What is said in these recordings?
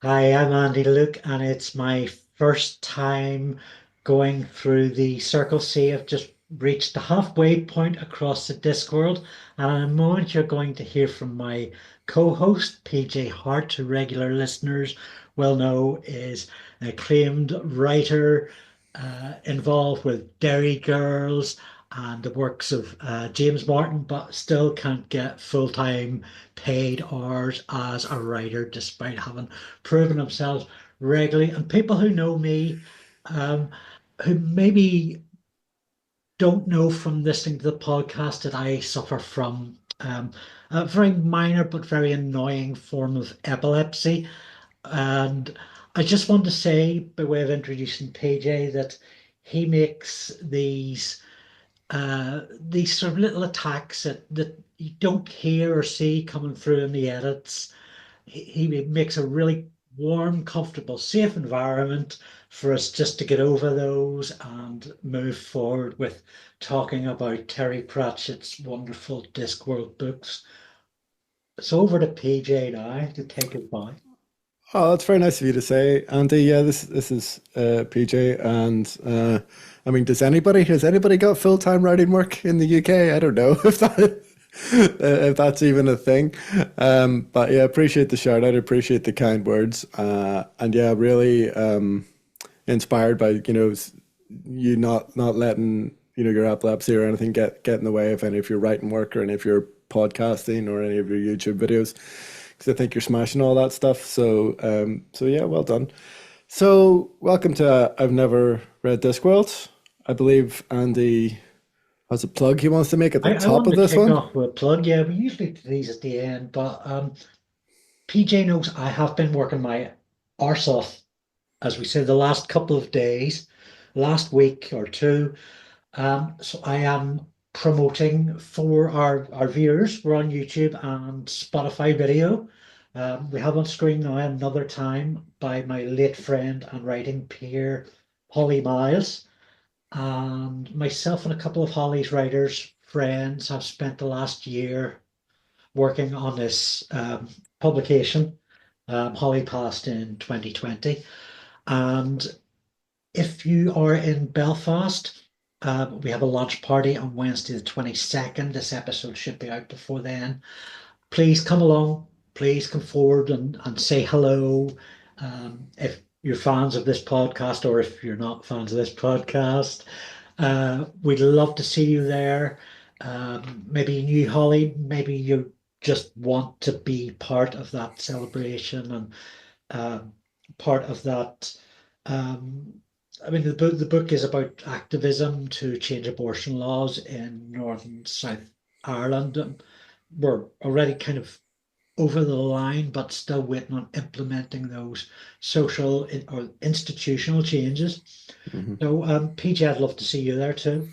Hi, I'm Andy Luke, and it's my first time going through the Circle C. I've just reached the halfway point across the Discworld, and in a moment you're going to hear from my co-host, PJ Hart, who regular listeners will know is an acclaimed writer involved with Derry Girls and the works of James Martin, but still can't get full-time paid hours as a writer despite having proven themselves regularly. And people who know me, um, who maybe don't know from listening to the podcast that I suffer from a very minor but very annoying form of epilepsy. And I just want to say, by way of introducing PJ, that he makes these sort of little attacks that you don't hear or see coming through in the edits. He makes a really warm, comfortable, safe environment for us just to get over those and move forward with talking about Terry Pratchett's wonderful Discworld books. So over to PJ now to take it by. Oh, that's very nice of you to say, Andy. Yeah, this is PJ, and I mean, does anybody got full-time writing work in the UK? I don't know if that's even a thing. But yeah, appreciate the shout out, appreciate the kind words, and yeah, really inspired by you not letting your epilepsy or anything get in the way of any of your writing work or any of your podcasting or any of your YouTube videos because I think you're smashing all that stuff. So yeah, well done. So welcome to I've never read Discworld. I believe Andy has a plug he wants to make at the I top wanted of to this kick one. off with a plug. Yeah, we usually do these at the end, but PJ knows I have been working my arse off, as we say, the last couple of days, last week or two. So I am promoting for our viewers. We're on YouTube and Spotify video. We have on screen now another time by my late friend and writing peer, Holly Miles. And myself and a couple of Holly's writers, friends, have spent the last year working on this publication. Holly passed in 2020. And if you are in Belfast, we have a launch party on Wednesday, the 22nd. This episode should be out before then. Please come along. Please come forward and say hello. If you're fans of this podcast or if you're not fans of this podcast, we'd love to see you there. Maybe you knew Holly, maybe you just want to be part of that celebration and um, part of that. Um, I mean, the book is about activism to change abortion laws in Northern South Ireland. We're already kind of over the line, but still waiting on implementing those social or institutional changes. Mhm. So, PJ, I'd love to see you there too.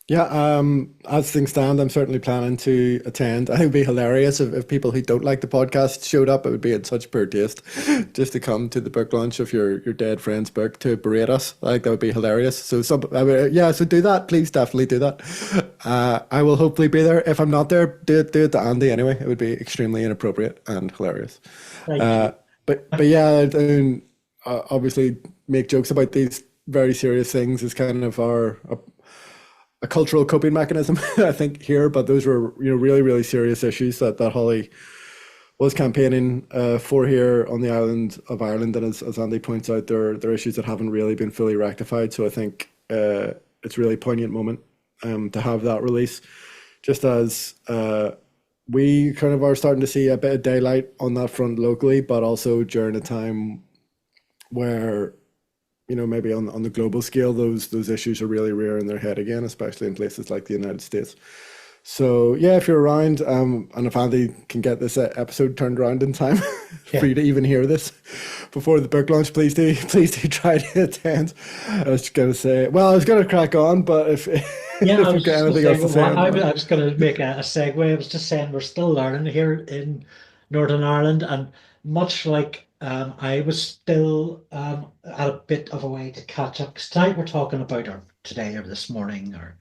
Yeah, as things stand, I'm certainly planning to attend. I think it'd be hilarious if people who don't like the podcast showed up. It would be in such poor taste just to come to the book launch of your dead friend's book to berate us. I think that would be hilarious. Yeah, so do that. Please definitely do that. I will hopefully be there. If I'm not there, do it to Andy anyway. It would be extremely inappropriate and hilarious. Thank Uh, you. but yeah, I mean, obviously make jokes about these very serious things is kind of our a cultural coping mechanism, I think, here. But those were really really serious issues that Holly was campaigning for here on the island of Ireland, and as Andy points out, there are issues that haven't really been fully rectified. So I think it's a really poignant moment to have that release, just as we kind of are starting to see a bit of daylight on that front locally, but also during a time where maybe on the global scale, those issues are really rearing their head again, especially in places like the United States. So yeah, if you're around, and if Andy can get this episode turned around in time for Yeah. you to even hear this before the book launch, please do try to attend. I was going to say, well, I was going to crack on, but if Yeah, I if you've was got just going to anything say, else to well, say on that. I was going to make a segue. I was just saying we're still learning here in Northern Ireland, and much like I was still at a bit of a way to catch up. 'Cause tonight we're talking about, or today or this morning, or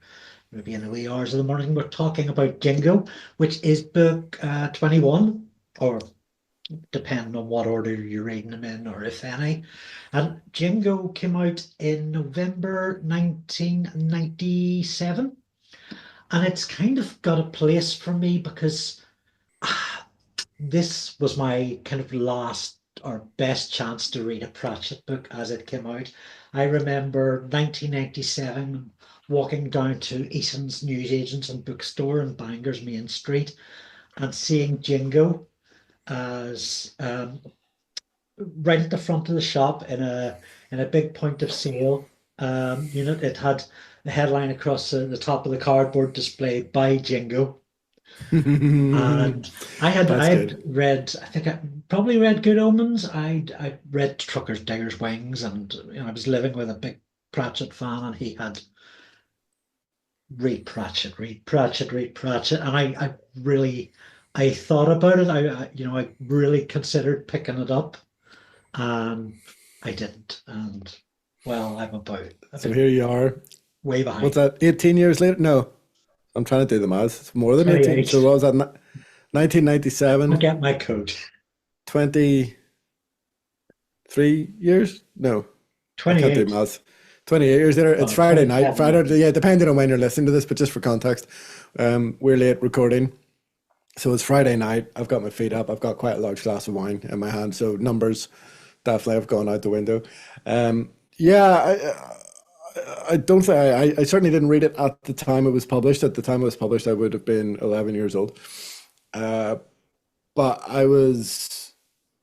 maybe in the wee hours of the morning, we're talking about Jingo, which is book 21, or depending on what order you're reading them in, or if any. And Jingo came out in November 1997, and it's kind of got a place for me because this was my kind of last or best chance to read a Pratchett book as it came out. I remember 1997 walking down to Eason's newsagents and bookstore in Bangor's Main Street and seeing Jingo as right at the front of the shop in a big point of sale unit. It had the headline across the top of the cardboard display by Jingo. And I That's had good. read, I think I probably read Good Omens. I read Trucker's Digger's Wings, and I was living with a big Pratchett fan, and he had read Pratchett, read Pratchett, read Pratchett, and I really I thought about it. I really considered picking it up, and I didn't. And well, I'm about a So bit here you are. way What's behind. that? 18 years later? No, I'm trying to do the maths. It's more than 18. So 28. what was that? I 1997, get my coat. 23 years? No, I can't do 28. maths. 28 years later. It's Friday night. 27. Friday, yeah, depending on when you're listening to this, but just for context, we're late recording. So it's Friday night. I've got my feet up. I've got quite a large glass of wine in my hand. So numbers definitely have gone out the window. Yeah, I don't think I certainly didn't read it at the time it was published. At the time it was published, I would have been 11 years old. Uh, but I was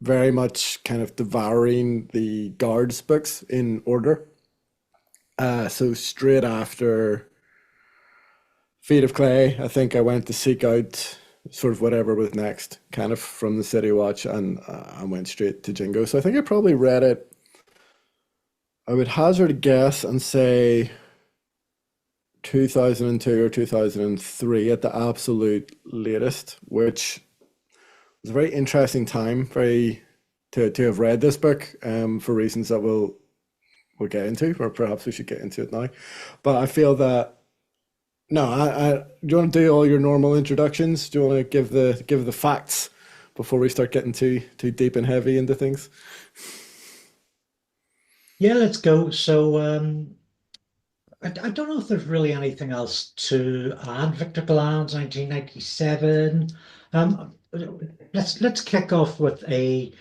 very much kind of devouring the guards books in order. So straight after Feet of Clay, I think I went to seek out sort of whatever was next, kind of from the City Watch, and I went straight to Jingo. So I think I probably read it. I would hazard a guess and say 2002 or 2003 at the absolute latest, which was a very interesting time, very to have read this book for reasons that we'll get into, or perhaps we should get into it now. But I feel that no, do you want to do all your normal introductions? Do you want to give the facts before we start getting too deep and heavy into things? Yeah, let's go. So I don't know if there's really anything else to add. Victor Glan's 1997. Let's kick off with a Do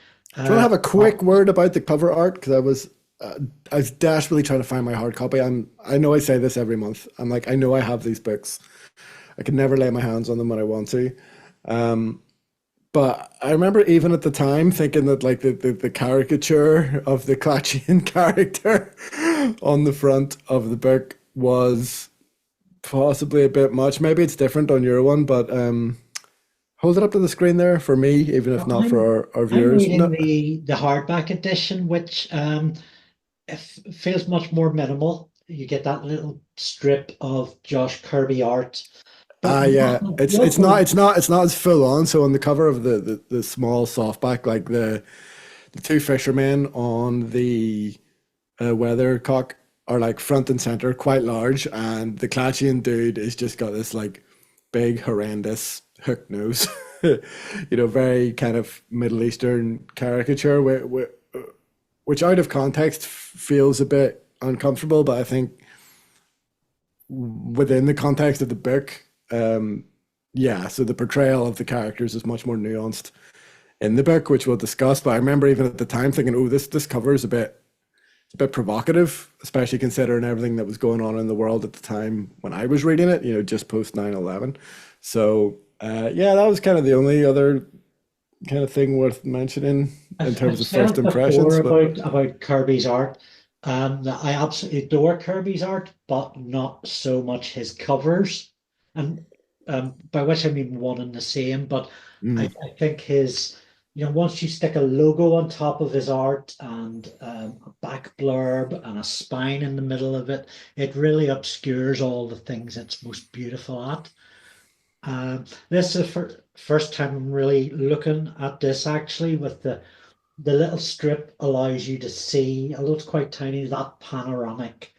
you want to have a top. quick word about the cover art? Because I was desperately trying to find my hard copy. I know I say this every month. I'm like, I know I have these books. I can never lay my hands on them when I want to. But I remember even at the time thinking that like the caricature of the Klatchian character on the front of the book was possibly a bit much. Maybe it's different on your one, but hold it up to the screen there for me, even if not for I'm our I'm viewers. reading No, the hardback edition, which feels much more minimal. You get that little strip of Josh Kirby art, but yeah, you also it's not as full on. So on the cover of the small softback, like the two fishermen on the weathercock are like front and center, quite large, and the Klatchian dude is just got this like big, horrendous hook nose, very kind of Middle Eastern caricature, which out of context feels a bit uncomfortable, but I think within the context of the book, yeah, so the portrayal of the characters is much more nuanced in the book, which we'll discuss. But I remember even at the time thinking, oh, this cover is a bit provocative, especially considering everything that was going on in the world at the time when I was reading it, just post 9/11. So yeah, that was kind of the only other kind of thing worth mentioning in I've terms of first said before impressions. But about Kirby's art, that I absolutely adore Kirby's art, but not so much his covers, and by which I mean one and the same. But mm, I think his, once you stick a logo on top of his art and a back blurb and a spine in the middle of it, it really obscures all the things it's most beautiful at. This is the first time I'm really looking at this actually with the little strip allows you to see, although it's quite tiny, that panoramic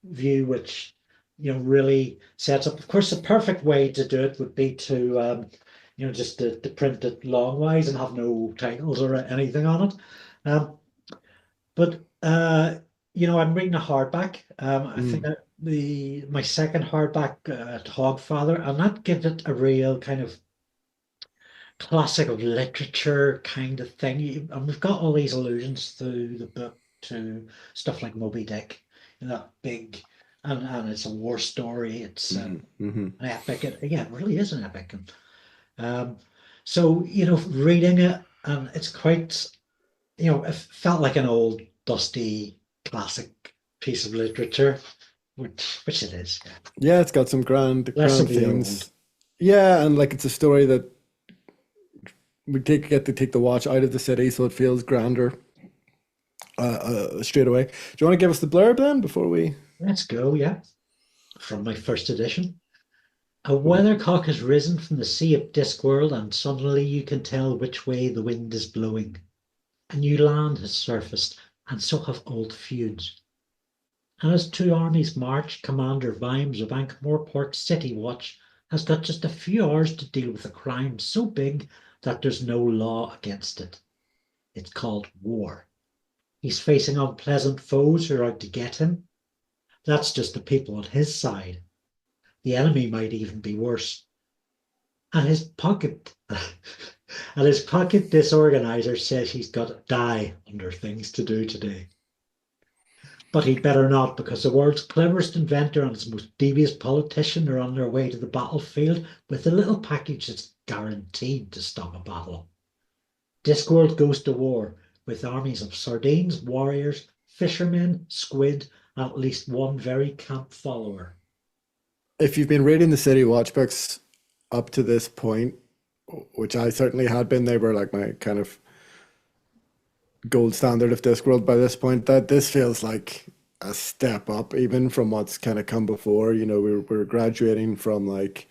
view, which really sets up. Of course, the perfect way to do it would be to just to print it long ways and have no titles or anything on it. Um, but I'm reading a hardback. I think Mm, that the my second hardback, Hogfather, and that gives it a real kind of classic of literature kind of thing. And we've got all these allusions through the book to stuff like Moby Dick, that big, and it's a war story. It's mhm, mhm. an epic. Yeah, it really is an epic. And um, so reading it, and it's quite, it felt like an old dusty classic piece of literature, which it is. Yeah. Yeah, it's got some grand Less of grand the old. themes. Yeah, and like it's a story that we get to take the watch out of the city, so it feels grander straight away. Do you want to give us the blurb then before we? Let's go. Yeah, from my first edition. A Mhm. weathercock has risen from the sea of Discworld, and suddenly you can tell which way the wind is blowing. A new land has surfaced, and so have old feuds. And as two armies march, Commander Vimes of Ankh-Morport's City Watch has got just a few hours to deal with a crime so big that there's no law against it. It's called war. He's facing unpleasant foes who are out to get him. That's just the people on his side. The enemy might even be worse. And his pocket and his pocket disorganizer says he's got to die under things to do today. But he'd better not, because the world's cleverest inventor and his most devious politician are on their way to the battlefield with a little package that's guaranteed to stop a battle. Discworld goes to war with armies of sardines, warriors, fishermen, squid, and at least one very camp follower. If you've been reading the City Watch books up to this point, which I certainly had been, they were like my kind of gold standard of Discworld by this point. That this feels like a step up even from what's kind of come before. We're graduating from like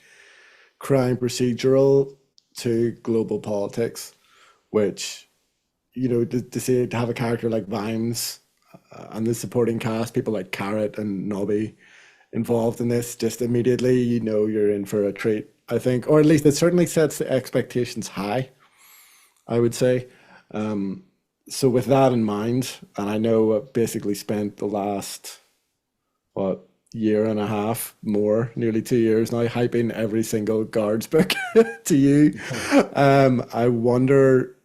crime procedural to global politics, which to see to have a character like Vimes and the supporting cast, people like Carrot and Nobby involved in this, just immediately you're in for a treat. I think, or at least it certainly sets the expectations high, I would say. So with that in mind, and I know I basically spent the last what year and a half, more nearly 2 years now, hyping every single guards book to you. I wonder,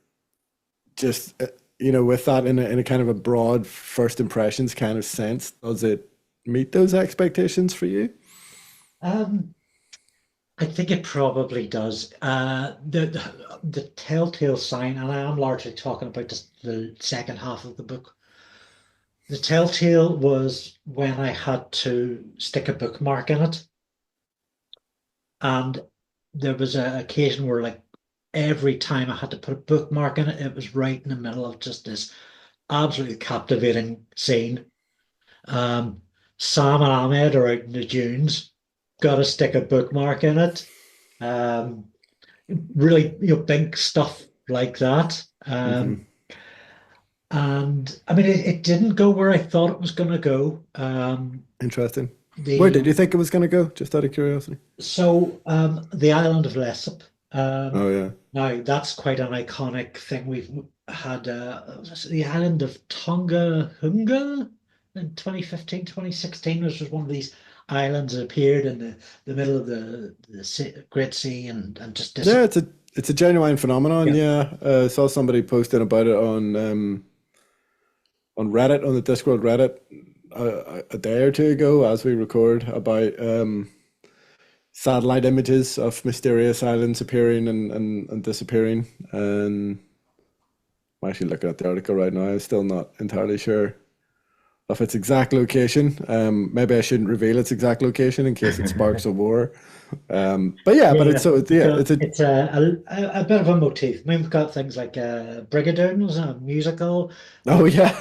just with that in a kind of a broad first impressions kind of sense, does it meet those expectations for you? Um, I think it probably does. The telltale sign, and I am largely talking about just the second half of the book. The telltale was when I had to stick a bookmark in it, and there was an occasion where, like, every time I had to put a bookmark in it, it was right in the middle of just this absolutely captivating scene. Um, Sam and Ahmed are out in the dunes, got to stick a bookmark in it. Um, really, big stuff like that. Hmm. And I mean, it didn't go where I thought it was going to go. Interesting. Where The did you think it was going to go? Just out of curiosity. the island of Lehsp. Oh Um, yeah. Now that's quite an iconic thing. We've had the island of Tonga Hunga in 2015, 2016, which was one of these islands that appeared in the middle of the Great Sea and just Yeah, disappeared. it's a genuine phenomenon. Yeah, saw somebody posting about it on Reddit, on the Discworld Reddit, a day or two ago, as we record, about satellite images of mysterious islands appearing and disappearing. And I'm actually looking at the article right now. I'm still not entirely sure of its exact location. Maybe I shouldn't reveal its exact location in case it sparks a war. But yeah, but Yeah, it's so yeah, so it's a it's a bit of a motif. I mean, we've got things like Brigadoons, a musical. oh yeah.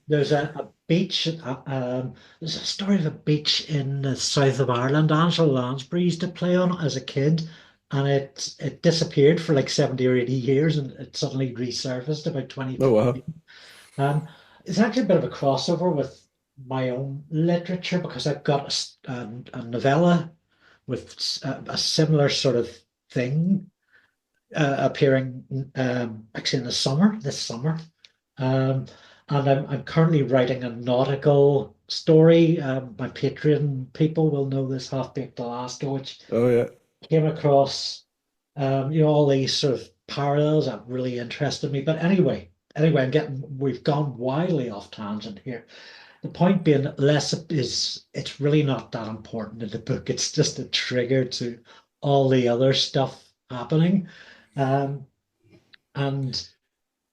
There's a beach. There's a story of a beach in the south of Ireland. Angela Lansbury used to play on it as a kid, and it disappeared for like 70 or 80 years, and it suddenly resurfaced about Oh wow. 2015. Um, it's actually a bit of a crossover with my own literature because I've got a novella with a similar sort of thing. appearing actually in the summer, this summer. Um, and I'm currently writing a nautical story. My Patreon people will know this, Half Baked Alaska, which Oh yeah. came across all these sort of parallels that really interested me. But anyway, we've gone wildly off tangent here. The point being, Lehsp is it's really not that important in the book. It's just a trigger to all the other stuff happening. Um, and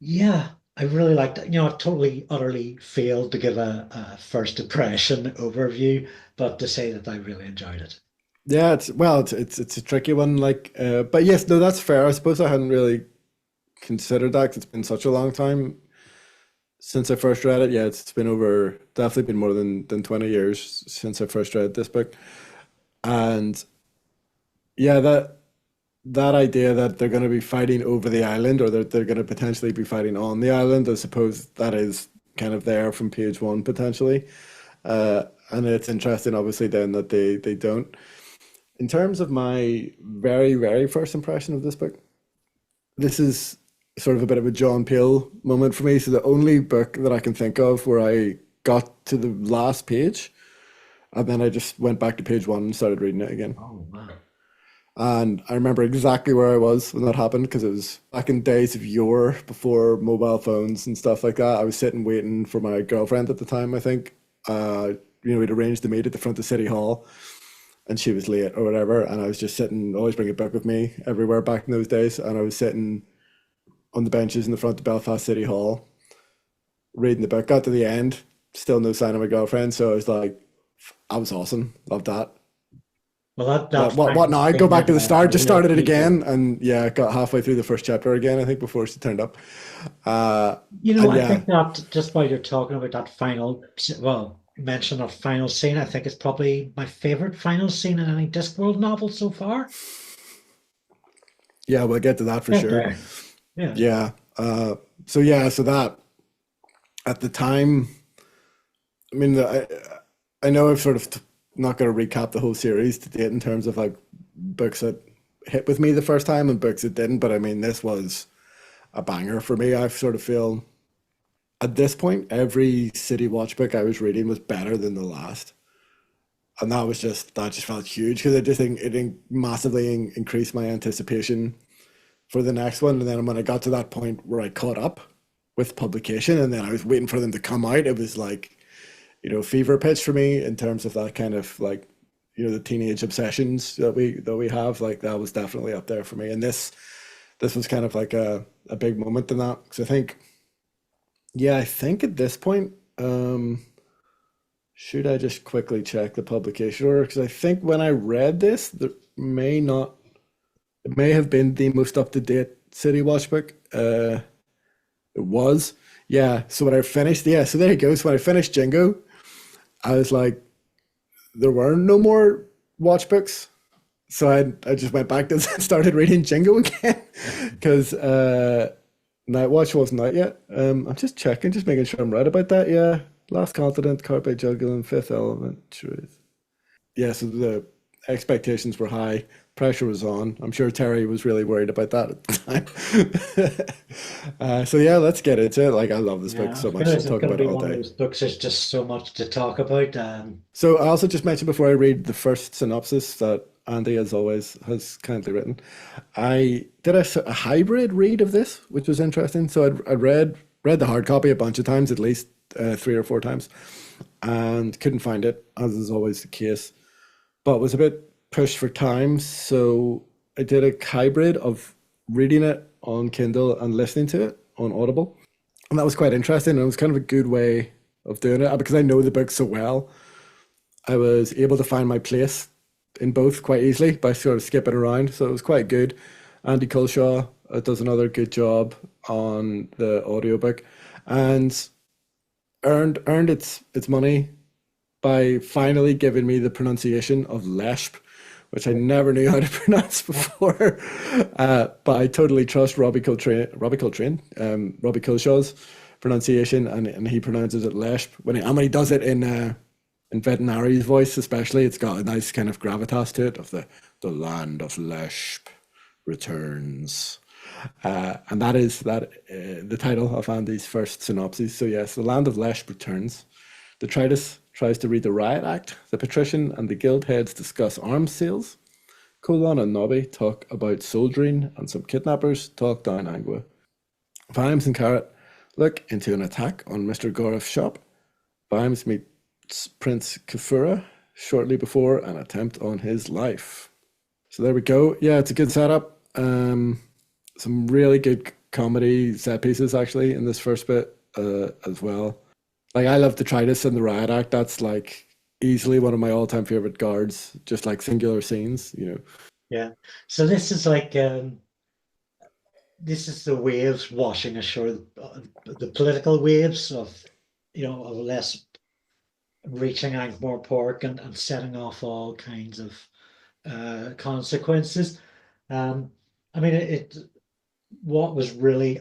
yeah, I really liked it. I've totally, utterly failed to give a first impression overview, but to say that I really enjoyed it. Yeah, it's a tricky one. Like, but yes, no, that's fair. I suppose I hadn't really considered that 'cause it's been such a long time since I first read it. Yeah, it's been over, definitely been more than 20 years since I first read this book. And yeah, that idea that they're going to be fighting over the island or they're going to potentially be fighting on the island, I suppose that is kind of there from page one potentially. And it's interesting, obviously, then that they don't. In terms of my very, very first impression of this book, this is sort of a bit of a John Peel moment for me. So the only book that I can think of where I got to the last page and then I just went back to page one and started reading it again. Oh wow. And I remember exactly where I was when that happened because it was back in days of yore, before mobile phones and stuff like that. I was sitting waiting for my girlfriend at the time, I think. We'd arranged to meet at the front of City Hall and she was late or whatever. And I was just sitting, always bring a book with me everywhere back in those days. And I was sitting on the benches in the front of Belfast City Hall reading the book. Got to the end, still no sign of my girlfriend. So I was like, I was awesome. Loved that. Well, that What final now? Go scene, back to the start. Just really started it appreciate. again, and yeah, got halfway through the first chapter again. I think before she turned up. Uh, and I yeah, think that just while you're talking about that mention of final scene, I think it's probably my favorite final scene in any Discworld novel so far. yeah, we'll get to that for Get sure. there. Yeah. Yeah. So yeah, so that at the time, I mean, I know I've sort of not going to recap the whole series to date in terms of like books that hit with me the first time and books that didn't, but I mean, this was a banger for me. I sort of feel at this point, every City Watch book I was reading was better than the last. And that just felt huge because I just think massively increased my anticipation for the next one. And then when I got to that point where I caught up with publication and then I was waiting for them to come out, it was like, fever pitch for me in terms of that kind of like, the teenage obsessions that we have. Like that was definitely up there for me. And this was kind of like a big moment in that. Because I think at this point, should I just quickly check the publication order? Because I think when I read this, it may have been the most up to date City Watch book. It was. Yeah. So when I finished, yeah, so there you go. So when I finished Jingo, I was like, there were no more watch books. So I just went back to started reading Jingo again because Night Watch wasn't out yet. I'm just checking, just making sure I'm right about that. Yeah. Last Continent, Carpe Juggling, Fifth Element, Truth. Yeah, so the expectations were high, pressure was on. I'm sure Terry was really worried about that at the time. So yeah, let's get into it. Like I love this book Yeah, I so much. I'll it's talk going to about it be all one of day. those books. There's just so much to talk about. So I also just mentioned before I read the first synopsis that Andy, as always, has kindly written. I did a hybrid read of this, which was interesting. So I'd read the hard copy a bunch of times, at least 3 or 4 times, and couldn't find it, as is always the case. But was a bit pushed for time, so I did a hybrid of reading it on Kindle and listening to it on Audible, and that was quite interesting. And it was kind of a good way of doing it because I know the book so well. I was able to find my place in both quite easily by sort of skipping around, so it was quite good. Andy Culshaw does another good job on the audiobook and earned its money by finally giving me the pronunciation of Lehsp, which I never knew how to pronounce before. But I totally trust Robbie Culshaw's pronunciation, and he pronounces it Lehsp. When he does it in Veterinary's voice, especially, it's got a nice kind of gravitas to it of the land of Lehsp returns. And that is the title of Andy's first synopsis. So yes, the land of Lehsp returns. Detritus tries to read the riot act. The patrician and the guild heads discuss arms sales. Colon and Nobby talk about soldiering, and some kidnappers talk down Angua. Vimes and Carrot look into an attack on Mr. Goreff's shop. Vimes meets Prince Kafura shortly before an attempt on his life. So there we go. Yeah, it's a good setup. Some really good comedy set pieces actually in this first bit as well. Like I love Detritus and the riot act. That's like easily one of my all-time favorite guards. Just like singular scenes, you know. Yeah. So this is like this is the waves washing ashore, the political waves of of less reaching Ankh-Morpork and setting off all kinds of consequences. Um, I mean, what was really,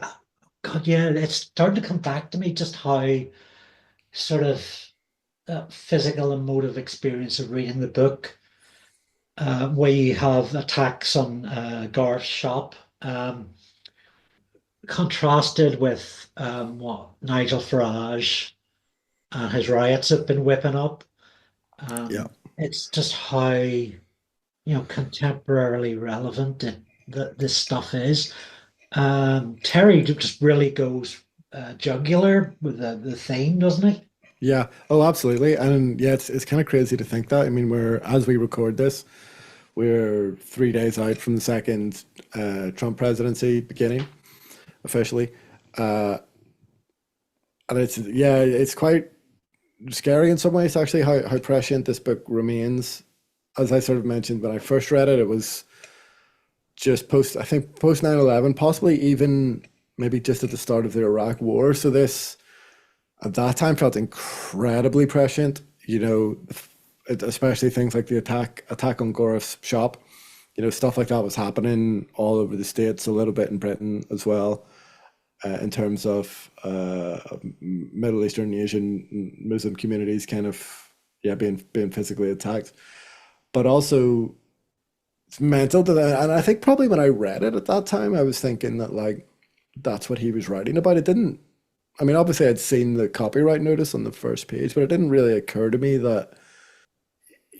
God, yeah, it's starting to come back to me just how sort of physical and emotive experience of reading the book, where you have attacks on Garth's shop, contrasted with what Nigel Farage and his riots have been whipping up. Yeah. It's just how contemporarily relevant that this stuff is. Terry just really goes jugular with the theme, doesn't he? Yeah. Oh, absolutely. And yeah, it's kind of crazy to think that. I mean, as we record this, we're 3 days out from the second Trump presidency beginning officially. And it's quite scary in some ways, actually, how prescient this book remains. As I sort of mentioned when I first read it, it was just I think post 9/11, possibly even maybe just at the start of the Iraq War. So this, at that time, felt incredibly prescient, especially things like the attack on Goreff's shop. Stuff like that was happening all over the States, a little bit in Britain as well, in terms of Middle Eastern, Asian, Muslim communities kind of, yeah, being physically attacked. But also, it's mental and I think probably when I read it at that time, I was thinking that like that's what he was writing about. It didn't. I mean, obviously, I'd seen the copyright notice on the first page, but it didn't really occur to me that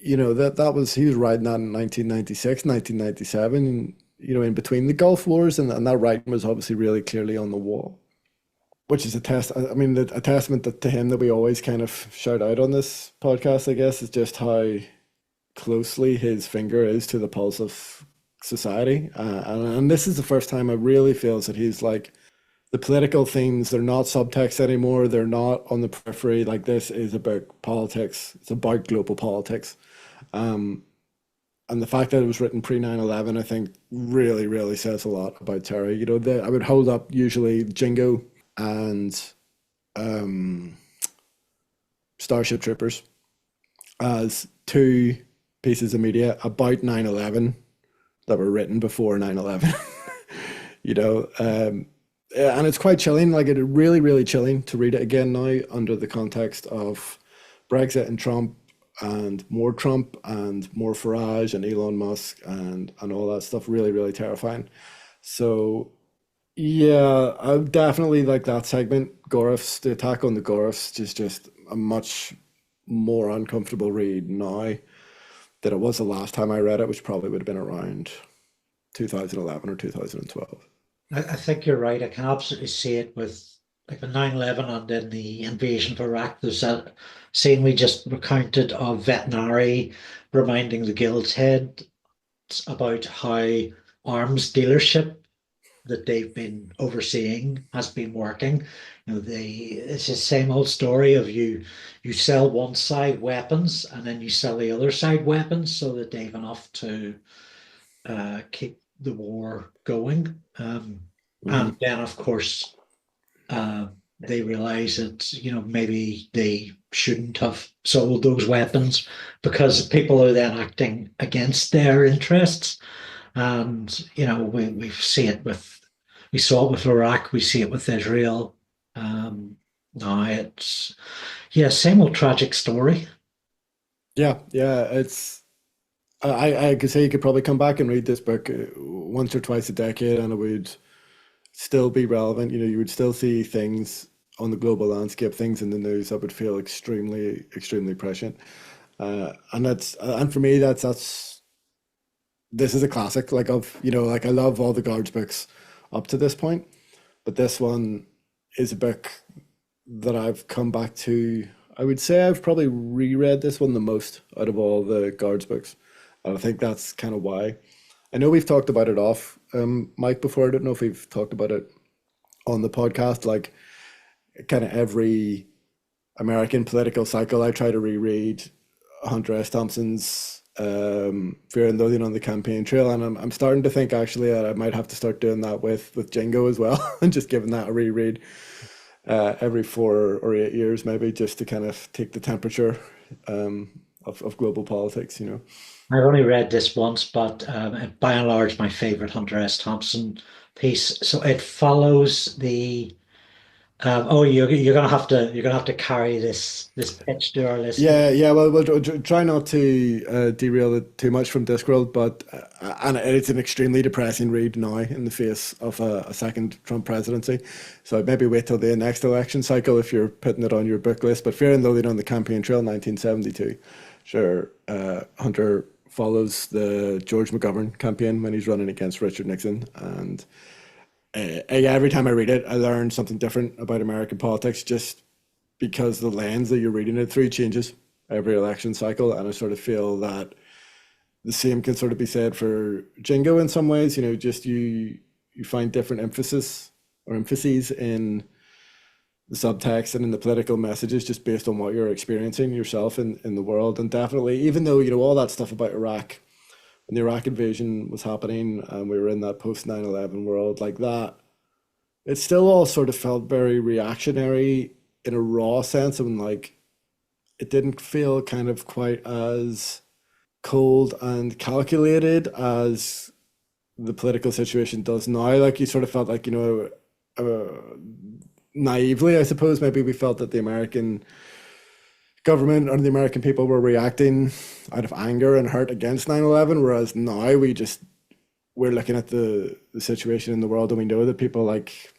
that was he was writing that in 1996, 1997, in between the Gulf Wars, and that writing was obviously really clearly on the wall, which is a testament to him that we always kind of shout out on this podcast, I guess, is just how closely his finger is to the pulse of society. And this is the first time I really feels that he's like, the political themes, they're not subtext anymore. They're not on the periphery. Like, this is about politics. It's about global politics. And the fact that it was written pre 9/11, I think really, really says a lot about Terry. I would hold up usually JINGO and Starship Troopers as two pieces of media about 9/11 that were written before 9/11. And it's quite chilling. Like, it really, really chilling to read it again now under the context of Brexit and Trump and more Farage and Elon Musk and all that stuff. Really, really terrifying. So yeah, I definitely like that segment. The attack on the Goreffs is just a much more uncomfortable read now than it was the last time I read it, which probably would have been around 2011 or 2012. I think you're right. I can absolutely see it with like the 9/11 and then the invasion of Iraq. There's that scene we just recounted of Veterinary reminding the guild's head about how arms dealership that they've been overseeing has been working. It's the same old story of you sell one side weapons and then you sell the other side weapons so that they've enough to keep the war going. And then, of course, they realize that maybe they shouldn't have sold those weapons because people are then acting against their interests. And we saw it with Iraq, we see it with Israel. Now it's same old tragic story. Yeah, yeah, I could say you could probably come back and read this book once or twice a decade, and it would still be relevant. You know, you would still see things on the global landscape, things in the news that would feel extremely, extremely prescient. And for me, that's this is a classic. Like of you know, like I love all the guards books up to this point, but this one is a book that I've come back to. I would say I've probably reread this one the most out of all the guards books, and I think that's kind of why. I know we've talked about it off, Mike, before. I don't know if we've talked about it on the podcast. Like, kind of every American political cycle, I try to reread Hunter S. Thompson's Fear and Loathing on the Campaign Trail, and I'm starting to think actually that I might have to start doing that with JINGO as well, and just giving that a reread every 4 or 8 years, maybe, just to kind of take the temperature of global politics, you know. I've only read this once, but by and large, my favorite Hunter S. Thompson piece. So it follows the. Oh, you're gonna have to carry this pitch to our listeners. Yeah, yeah. Well, we'll try not to derail it too much from Discworld, but and it's an extremely depressing read now in the face of a second Trump presidency. So maybe wait till the next election cycle if you're putting it on your book list. But Fear and Loathing on the Campaign Trail, 1972. Sure, Hunter follows the George McGovern campaign when he's running against Richard Nixon, and every time I read it, I learn something different about American politics, just because the lens that you're reading it through changes every election cycle. And I sort of feel that the same can sort of be said for Jingo in some ways. You know, just you find different emphasis or emphases in the subtext and in the political messages just based on what you're experiencing yourself in the world. And definitely, even though, you know, all that stuff about Iraq, when the Iraq invasion was happening and we were in that post 9/11 world like that, it still all sort of felt very reactionary in a raw sense, and like it didn't feel kind of quite as cold and calculated as the political situation does now. Like you sort of felt like, you know, naively, I suppose, maybe we felt that the American government or the American people were reacting out of anger and hurt against 9/11, whereas now we're looking at the situation in the world, and we know that people like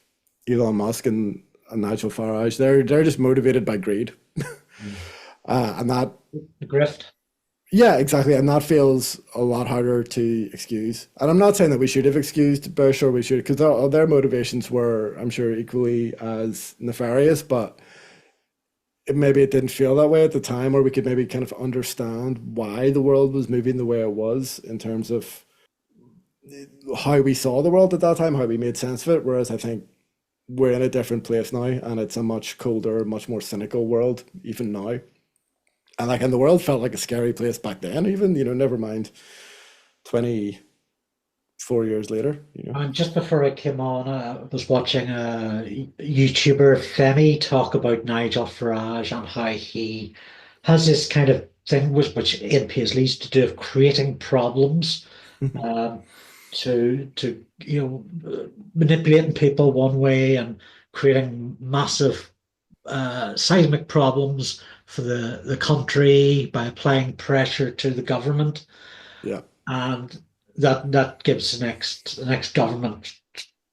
Elon Musk and Nigel Farage, they're just motivated by greed. Mm. And that, The grift. yeah, exactly. And that feels a lot harder to excuse. And I'm not saying that we should have excused Bush, or we should, because their motivations were, I'm sure, equally as nefarious, but maybe it didn't feel that way at the time, or we could maybe kind of understand why the world was moving the way it was in terms of how we saw the world at that time, how we made sense of it. Whereas I think we're in a different place now, and it's a much colder, much more cynical world, even now. And the world felt like a scary place back then, even, you know, never mind 24 years later, you know. And just before I came on, I was watching a YouTuber Femi talk about Nigel Farage and how he has this kind of thing which in Paisley's to do with creating problems, um, to manipulating people one way and creating massive seismic problems for the country by applying pressure to the government, Yeah, and that gives the next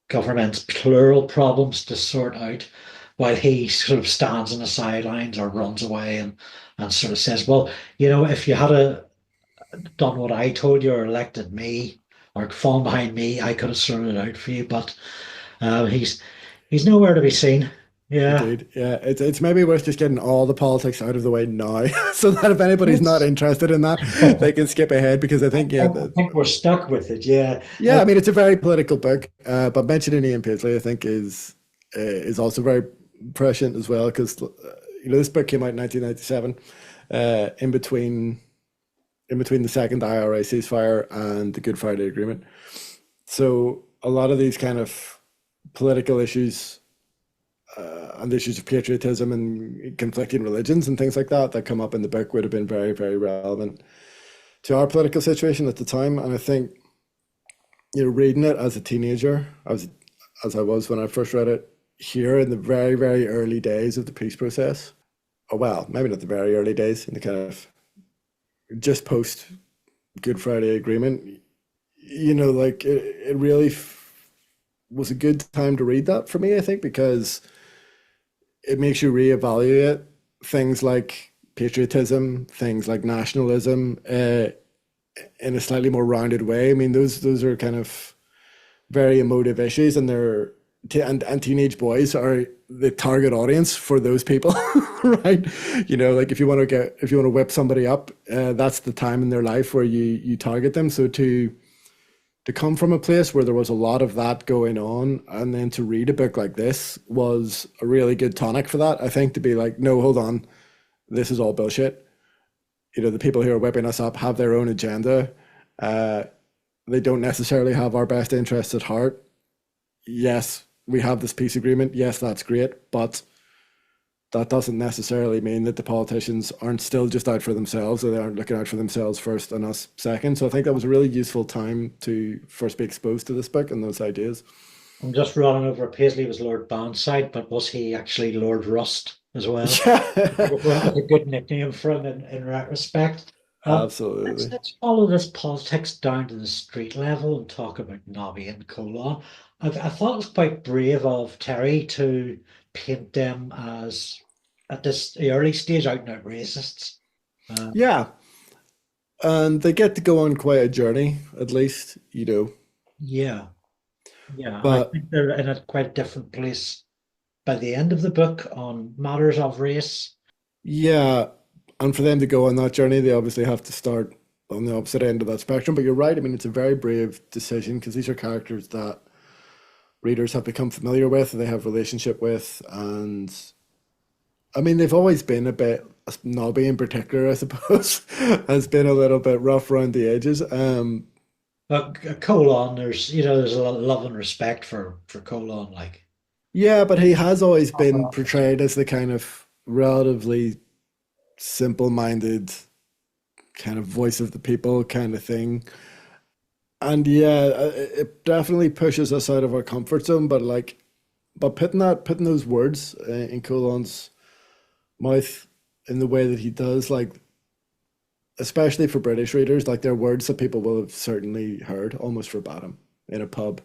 government's plural problems to sort out, while he sort of stands on the sidelines or runs away and sort of says, well, if you had done what I told you or elected me or fallen behind me, I could have sorted it out for you. But he's nowhere to be seen. Yeah. indeed. Yeah, it's maybe worth just getting all the politics out of the way now, so that if anybody's not It's, interested in that, they can skip ahead, because I think, yeah, I think we're stuck with it. Yeah. yeah, I mean, it's a very political book, but mentioning Ian Paisley, I think, is also very prescient as well, because you know, this book came out in 1997, in between the second IRA ceasefire and the Good Friday Agreement. So a lot of these kind of political issues, and issues of patriotism and conflicting religions and things like that come up in the book would have been very, very relevant to our political situation at the time. And I think, you know, reading it as a teenager, as I was when I first read it, here in the very, very early days of the peace process, or well, maybe not the very early days, in the kind of just post Good Friday Agreement, you know, like it really was a good time to read that for me, I think, because it makes you reevaluate things like patriotism, things like nationalism, in a slightly more rounded way. I mean, those are kind of very emotive issues, and and teenage boys are the target audience for those people, right? You know, like if you want to whip somebody up, that's the time in their life where you target them. So to come from a place where there was a lot of that going on, and then to read a book like this was a really good tonic for that. I think, to be like, no, hold on, this is all bullshit. You know, the people who are whipping us up have their own agenda. Uh, they don't necessarily have our best interests at heart. Yes, we have this peace agreement. Yes, that's great, but that doesn't necessarily mean that the politicians aren't still just out for themselves, or they aren't looking out for themselves first and us second. So I think that was a really useful time to first be exposed to this book and those ideas. I'm just running over. Paisley was Lord Bandside, but was he actually Lord Rust as well? Yeah, Like a good nickname for him in retrospect. absolutely. Let's follow this politics down to the street level and talk about Nobby and Colon. I thought it was quite brave of Terry to paint them as, at this early stage, out and out racists. Uh, Yeah, and they get to go on quite a journey, at least, you know. yeah, yeah, and I But think they're in a quite different place by the end of the book on matters of race. yeah, and for them to go on that journey, they obviously have to start on the opposite end of that spectrum. But you're right. I mean, it's a very brave decision because these are characters that readers have become familiar with, they have relationship with, and I mean, they've always been a bit, Nobby in particular, I suppose, has been a little bit rough around the edges. But Colon, there's a lot of love and respect for Colon, like. Yeah, but he has always been portrayed as the kind of relatively simple-minded kind of voice of the people kind of thing. And yeah, it definitely pushes us out of our comfort zone. But like, but putting those words in Colon's mouth in the way that he does, like especially for British readers, like they're words that people will have certainly heard almost verbatim in a pub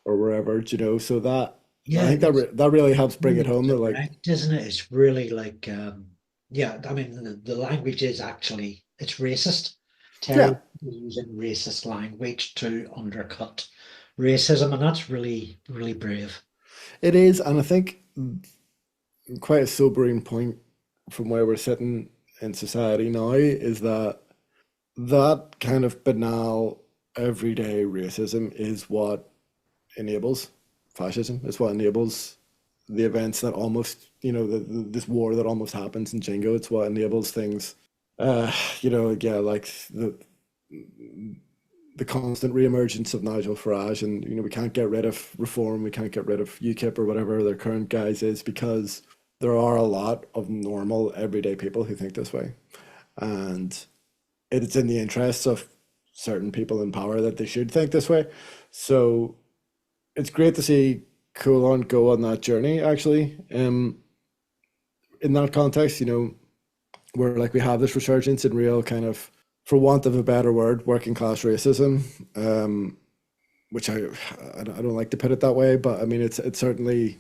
or wherever, you know. So that I Yeah, think it's that really helps bring it really home. That like, direct, isn't it? It's really like, yeah, I mean, the language is actually, it's racist. Terry yeah, is using racist language to undercut racism, and that's really, really brave. it is, and I think quite a sobering point from where we're sitting in society now is that that kind of banal everyday racism is what enables fascism. It's what enables the events that almost, you know, this war that almost happens in Jingo. It's what enables things, you know, yeah, like the constant reemergence of Nigel Farage, and you know, we can't get rid of Reform, we can't get rid of UKIP or whatever their current guise is, because there are a lot of normal everyday people who think this way, and it's in the interests of certain people in power that they should think this way. So it's great to see Coulon go on that journey, actually. In that context, you know, where like we have this resurgence in real kind of, for want of a better word, working class racism, which I don't like to put it that way, but I mean it's certainly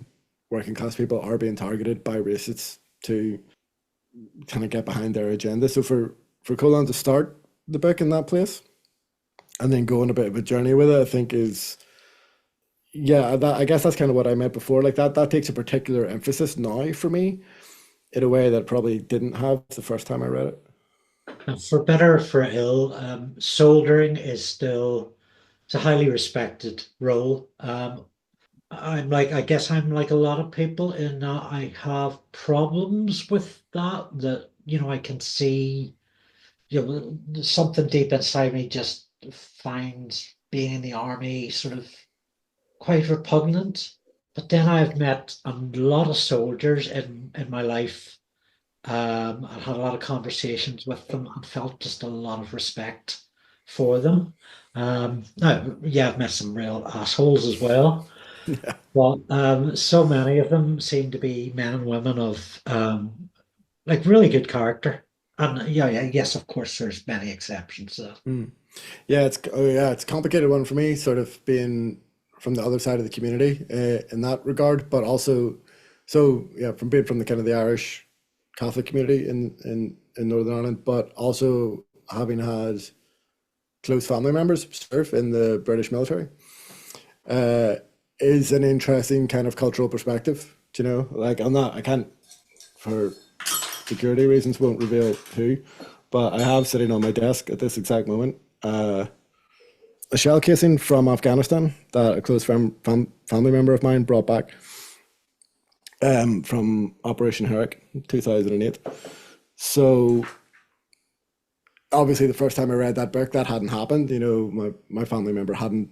working class people are being targeted by racists to kind of get behind their agenda. So for Coulon to start the book in that place and then go on a bit of a journey with it, I think is, yeah, I guess that's kind of what I meant before. Like that takes a particular emphasis now for me in a way that it probably didn't have the first time I read it. And for better or for ill, soldering is still, it's a highly respected role. I guess I'm like a lot of people in that I have problems with that, I can see, something deep inside me just finds being in the army sort of quite repugnant. But then I've met a lot of soldiers in my life, and had a lot of conversations with them and felt just a lot of respect for them. Now, yeah, I've met some real assholes as well. Well, so many of them seem to be men and women of like really good character. And yeah, yeah, yes, of course, there's many exceptions. Mm. Yeah, it's, oh yeah, it's a complicated one for me, sort of being from the other side of the community in that regard, but also so yeah, from being from the kind of the Irish Catholic community in Northern Ireland, but also having had close family members serve in the British military, uh, is an interesting kind of cultural perspective. Do you know, like I'm not, I can't, for security reasons, won't reveal who, but I have sitting on my desk at this exact moment a shell casing from Afghanistan that a close family member of mine brought back from Operation Herrick 2008. So obviously the first time I read that book, that hadn't happened. You know, my family member hadn't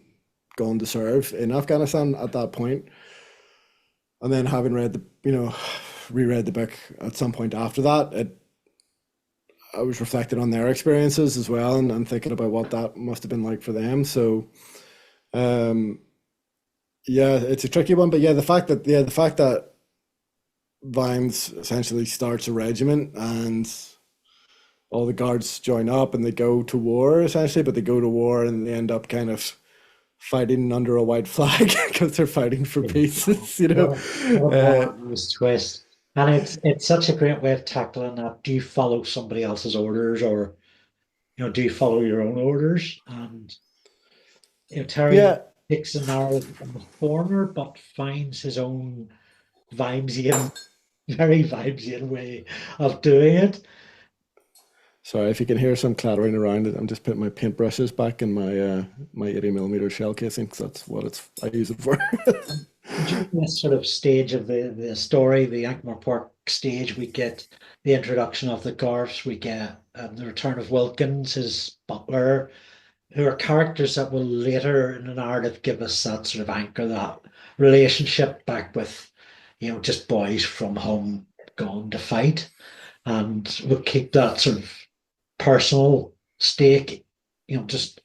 gone to serve in Afghanistan at that point. And then having read reread the book at some point after that, I was reflecting on their experiences as well, and thinking about what that must have been like for them. So, um, yeah, it's a tricky one, but yeah, the fact that Vimes essentially starts a regiment and all the guards join up and they go to war essentially, but they go to war and they end up kind of fighting under a white flag because they're fighting for peace. You know, What a uh, marvelous twist. And it's such a great way of tackling that. Do you follow somebody else's orders, or do you follow your own orders? And Terry yeah. takes a narrow former, but finds his own Vimesian, very Vimesian way of doing it. Sorry if you can hear some clattering around it. I'm just putting my paintbrushes back in my 80 millimeter shell casing because that's what I use it for. During this sort of stage of the story, the Ankh-Morpork stage, we get the introduction of the Garths, we get the return of Wilkins, his butler, who are characters that will later in the narrative give us that sort of anchor, that relationship back with, just boys from home gone to fight. And we'll keep that sort of personal stake, just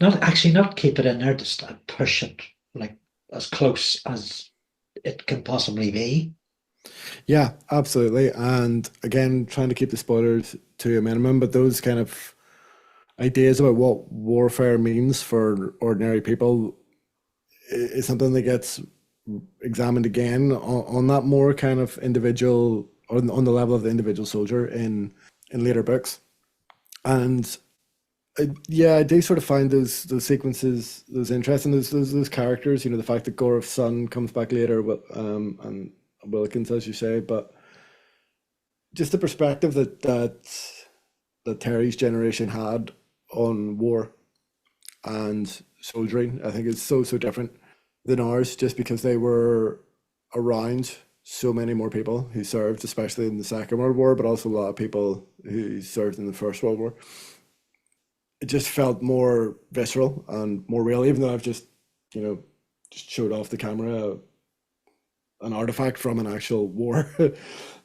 not keep it in there, just push it like as close as it can possibly be. Yeah, absolutely. And again, trying to keep the spoilers to a minimum, but those kind of ideas about what warfare means for ordinary people is something that gets examined again on that more kind of individual, on the level of the individual soldier in later books. And yeah, I do sort of find those sequences, those interesting, those characters. You know, the fact that Gorof's son comes back later, and Wilkins, as you say, but just the perspective that Terry's generation had on war and soldiering, I think is so different than ours, just because they were around so many more people who served, especially in the Second World War, but also a lot of people who served in the First World War. It just felt more visceral and more real, even though I've just showed off the camera an artifact from an actual war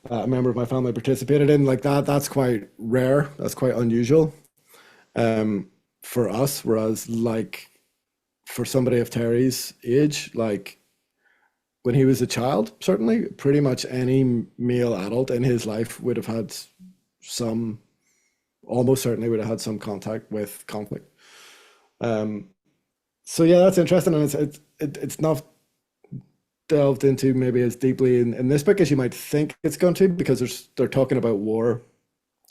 a member of my family participated in. Like that's quite rare. That's quite unusual for us. Whereas like for somebody of Terry's age, like when he was a child, certainly pretty much any male adult in his life would have had some, almost certainly would have had some contact with conflict. Um, so yeah, that's interesting, and it's not delved into maybe as deeply in this book as you might think it's going to, because they're talking about war,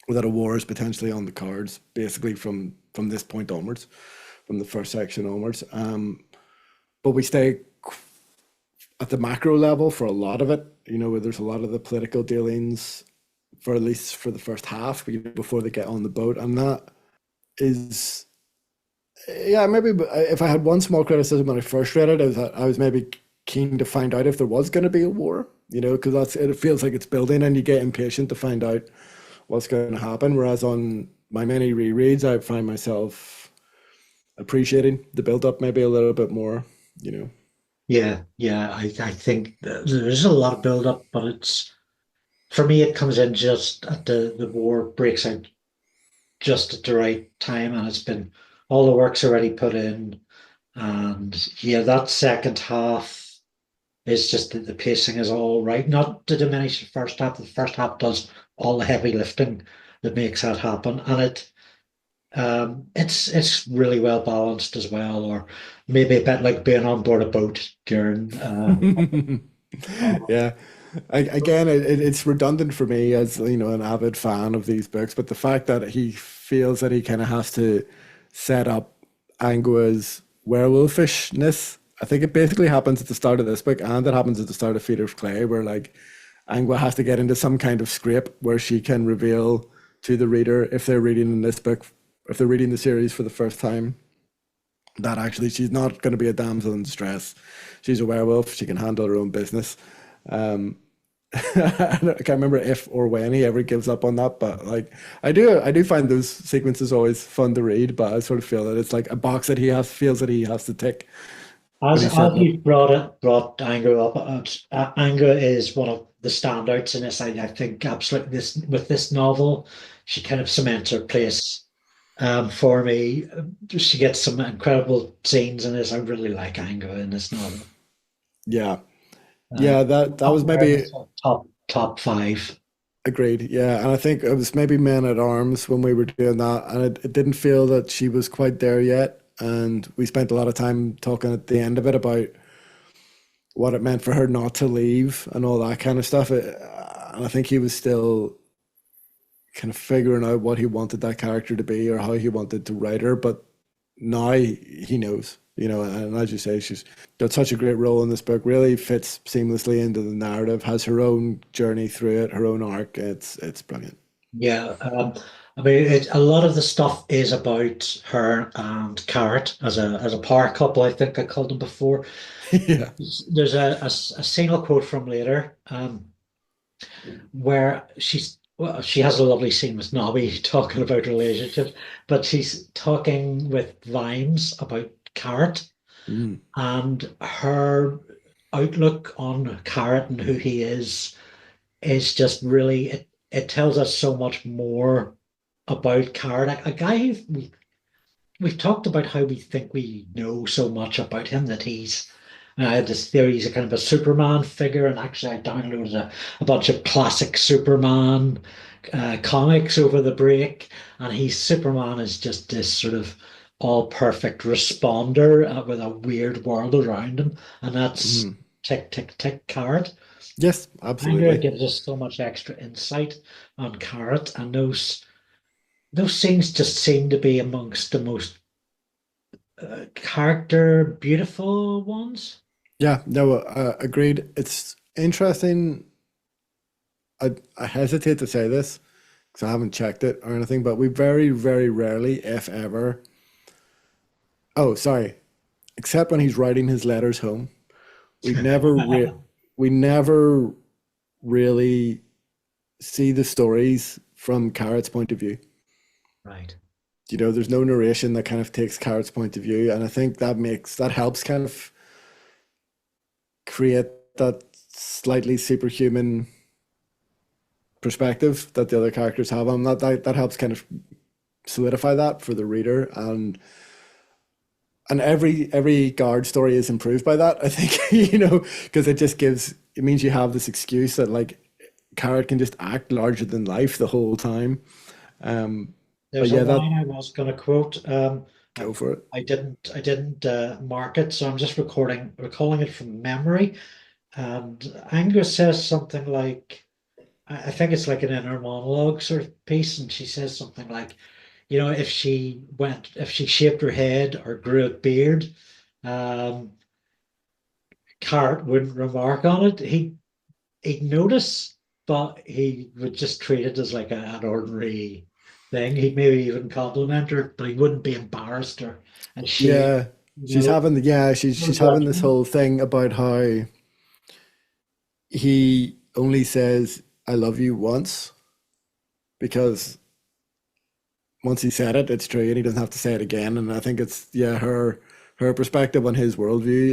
or that a war is potentially on the cards, basically from this point onwards, from the first section onwards. But we stay at the macro level for a lot of it, where there's a lot of the political dealings, for at least for the first half, before they get on the boat. And that is, yeah, maybe if I had one small criticism when I first read it, is that I was maybe keen to find out if there was going to be a war, because it feels like it's building and you get impatient to find out what's going to happen. Whereas on my many rereads, I find myself appreciating the build up maybe a little bit more. Yeah. I think there's a lot of build up, but for me, it comes in just at the war breaks out just at the right time, and it's been all the work's already put in. And yeah, that second half is just that the pacing is all right. Not to diminish the first half. The first half does all the heavy lifting that makes that happen, and It's really well balanced as well, or maybe a bit like being on board a boat during. Yeah. Again, it's redundant for me as an avid fan of these books, but the fact that he feels that he kind of has to set up Angua's werewolfishness, I think it basically happens at the start of this book, and it happens at the start of Feet of Clay, where like Angua has to get into some kind of scrape where she can reveal to the reader, if they're reading in this book, if they're reading the series for the first time, that actually she's not going to be a damsel in distress. She's a werewolf. She can handle her own business. Um, I can't remember if or when he ever gives up on that, but like I do find those sequences always fun to read. But I sort of feel that it's like a box that he has feels that he has to tick when he's As setting up. you brought Anger up, Anger is one of the standouts in this. I think absolutely this with this novel, she kind of cements her place for me. She gets some incredible scenes in this. I really like Anger in this novel. Yeah, Uh, yeah, that Up was there in the maybe top five. agreed. Yeah, and I think it was maybe Men at Arms when we were doing that, and it didn't feel that she was quite there yet. And we spent a lot of time talking at the end of it about what it meant for her not to leave and all that kind of stuff. And I think he was still kind of figuring out what he wanted that character to be or how he wanted to write her. But now he knows, and as you say, she's got such a great role in this book, really fits seamlessly into the narrative, has her own journey through it, her own arc. It's brilliant. Yeah, I mean, a lot of the stuff is about her and Carrot as a power couple. I think I called them before. Yeah. There's a single quote from later where she has a lovely scene with Nobby talking about relationships, but she's talking with Vimes about Carrot Mm. and her outlook on Carrot and who he is just really it tells us so much more about Carrot, a guy who we've talked about how we think we know so much about him that he's. And I had this theory he's a kind of a Superman figure, and actually I downloaded a bunch of classic Superman comics over the break, and he's Superman is just this sort of all perfect responder with a weird world around him, and that's Mm. tick tick tick Carrot. Yes, Anger absolutely. gives us so much extra insight on Carrot, and those scenes just seem to be amongst the most character beautiful ones. Yeah, no, agreed. It's interesting. I hesitate to say this because I haven't checked it or anything, but we very, very rarely, if ever, oh, sorry, except when he's writing his letters home, we never we never really see the stories from Carrot's point of view. Right. There's no narration that kind of takes Carrot's point of view, and I think that helps kind of create that slightly superhuman perspective that the other characters have. And that helps kind of solidify that for the reader, and every guard story is improved by that, I think. Because it means you have this excuse that like Carrot can just act larger than life the whole time. But There's a yeah, that line I was going to quote. go for it. I didn't mark it, so I'm just recalling it from memory. And Angus says something like, I think it's like an inner monologue sort of piece, and she says something like, if she shaved her head or grew a beard, um, Carrot wouldn't remark on it. He'd notice, but he would just treat it as like an ordinary thing. He'd maybe even compliment her, but he wouldn't be embarrassed or ashamed. Yeah, You she's know, having she's having this whole thing about how he only says "I love you" once, because once he said it, it's true, and he doesn't have to say it again. And I think it's, yeah, her perspective on his worldview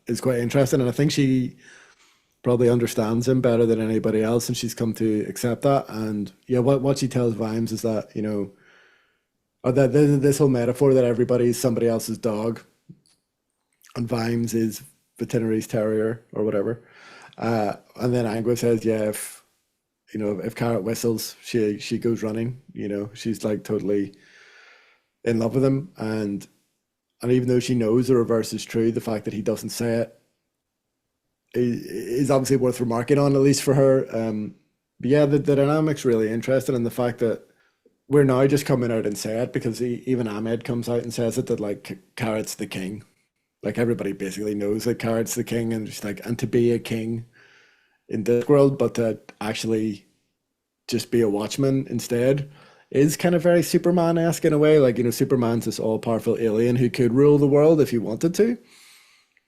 is quite interesting, and I think she probably understands him better than anybody else, and she's come to accept that. And yeah, what she tells Vimes is that or that this whole metaphor that everybody's somebody else's dog, and Vimes is veterinary's terrier or whatever. And then Angua says, yeah, if Carrot whistles, she goes running. She's like totally in love with him, and even though she knows the reverse is true, the fact that he doesn't say it is obviously worth remarking on, at least for her. But yeah, the dynamic's really interesting, and the fact that we're now just coming out and say it because even Ahmed comes out and says it that like Carrot's the king. Like everybody basically knows that Carrot's the king, and just like and to be a king in this world, but to actually just be a watchman instead is kind of very Superman-esque in a way. Like, Superman's this all-powerful alien who could rule the world if he wanted to,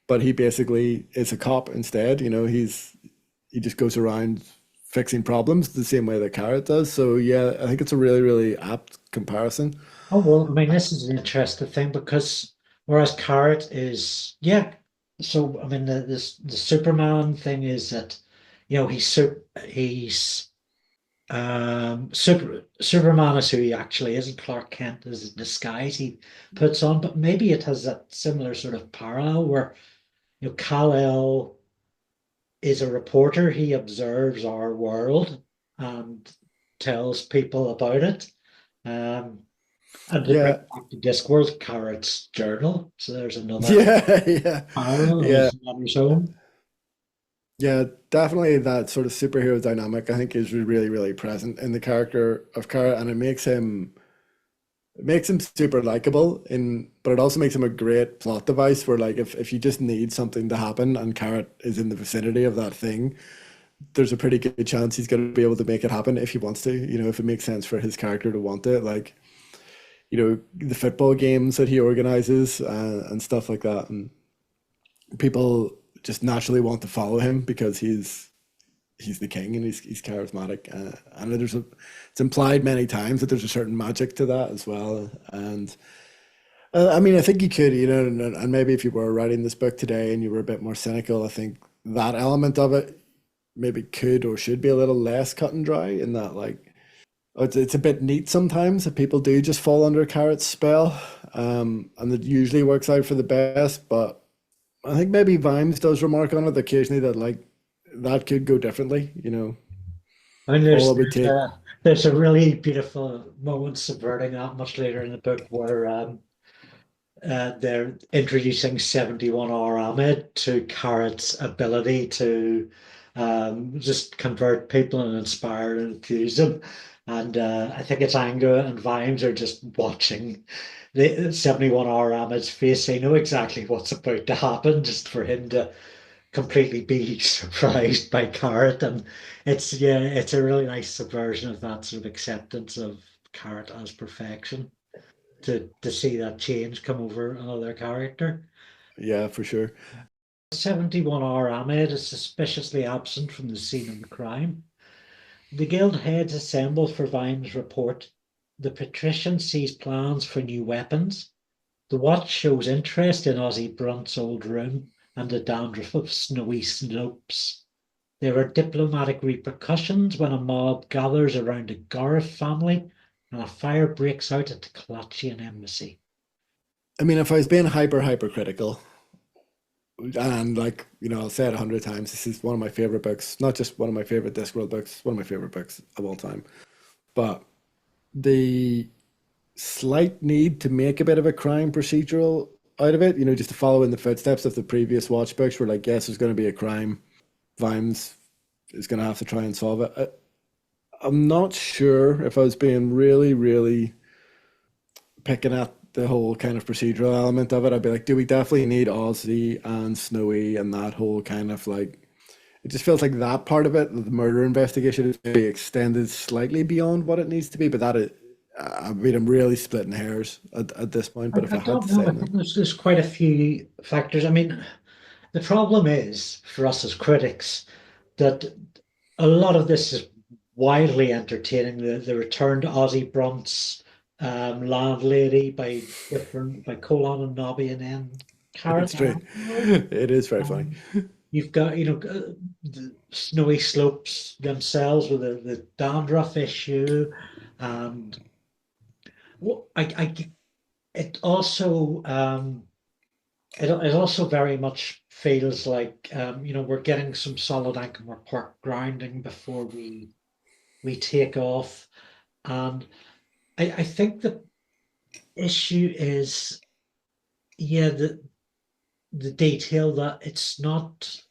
but he basically is a cop instead. He just goes around fixing problems the same way that Carrot does. So yeah, I think it's a really, really apt comparison. Oh, well, I mean, this is an interesting thing because whereas Carrot is, yeah, so I mean, the Superman thing is that, Superman is who he actually is, and Clark Kent is a disguise he puts on, but maybe it has that similar sort of parallel where, Kal-El is a reporter. He observes our world and tells people about it. Um, and to bring Yeah, it back to Discworld, Carrot's journal. So there's another yeah, yeah, parallel yeah, on his own. yeah. Definitely that sort of superhero dynamic I think is really, really present in the character of Carrot, and it makes him super likable but it also makes him a great plot device where like if you just need something to happen and Carrot is in the vicinity of that thing, there's a pretty good chance he's going to be able to make it happen if he wants to, if it makes sense for his character to want it. Like, the football games that he organizes and stuff like that. And people just naturally want to follow him because he's the king and he's charismatic. And it's implied many times that there's a certain magic to that as well. And I mean, I think you could, and maybe if you were writing this book today and you were a bit more cynical, I think that element of it maybe could or should be a little less cut and dry in that, like, it's a bit neat sometimes that people do just fall under Carrot's spell, and it usually works out for the best. But I think maybe Vimes does remark on it occasionally that like that could go differently. I mean, All it would take. there's a really beautiful moment subverting that much later in the book where they're introducing 71R Ahmed to Carrot's ability to just convert people and inspire and enthuse them. And I think it's Anga and Vimes are just watching the 71R Ahmed's face. They know exactly what's about to happen, just for him to completely be surprised by Carrot. And it's a really nice subversion of that sort of acceptance of Carrot as perfection to see that change come over another character. Yeah, for sure. 71R Ahmed is suspiciously absent from the scene of the crime. The guild heads assemble for Vine's report. The patrician sees plans for new weapons. The watch shows interest in Ozzy Brunt's old room and the dandruff of snowy slopes. There are diplomatic repercussions when a mob gathers around the Gareth family and a fire breaks out at the Klatchian embassy. I mean, if I was being hyper critical, and like I'll say it 100 times, this is one of my favorite books. Not just one of my favorite Discworld books, one of my favorite books of all time. But the slight need to make a bit of a crime procedural out of it, just to follow in the footsteps of the previous Watch books, where like, yes, there's going to be a crime, Vimes is going to have to try and solve it. I'm not sure if I was being really, really picking at the whole kind of procedural element of it. I'd be like, do we definitely need Ozzy and Snowy and that whole kind of like, it just feels like that part of it, the murder investigation, is maybe extended slightly beyond what it needs to be. But I mean, I'm really splitting hairs at this point. But if I I had don't to know. say I think anything, there's quite a few factors. I mean, the problem is for us as critics that a lot of this is wildly entertaining. The return to Ozzy Brunt's landlady by Colon and Nobby and then Carrot it's and true. Admiral. It is very funny. Um, you've got, the snowy slopes themselves with the dandruff issue. And I it also it also very much feels like we're getting some solid anchor work grounding before we take off. And I think that issue is, yeah, the detail that it's not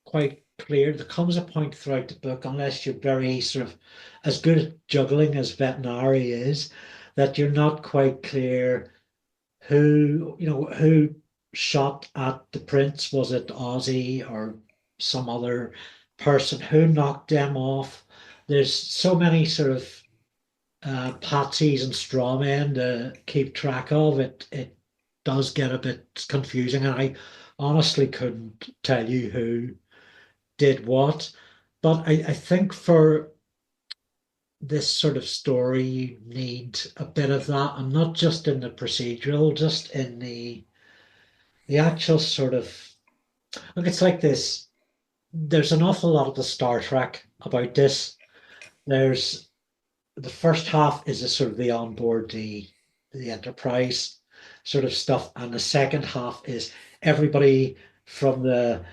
quite clear. There comes a point throughout the book, unless you're very sort of as good at juggling as Veterinary is, that you're not quite clear who shot at the prince. Was it Ozzy or some other person? Who knocked them off? There's so many sort of patsies and straw men to keep track of. It does get a bit confusing, and I honestly couldn't tell you who did what. But I think for this sort of story, you need a bit of that, and not just in the procedural, just in the actual sort of look. It's like this. There's an awful lot of the Star Trek about this. There's the first half is a sort of the onboard the Enterprise sort of stuff, and the second half is everybody from the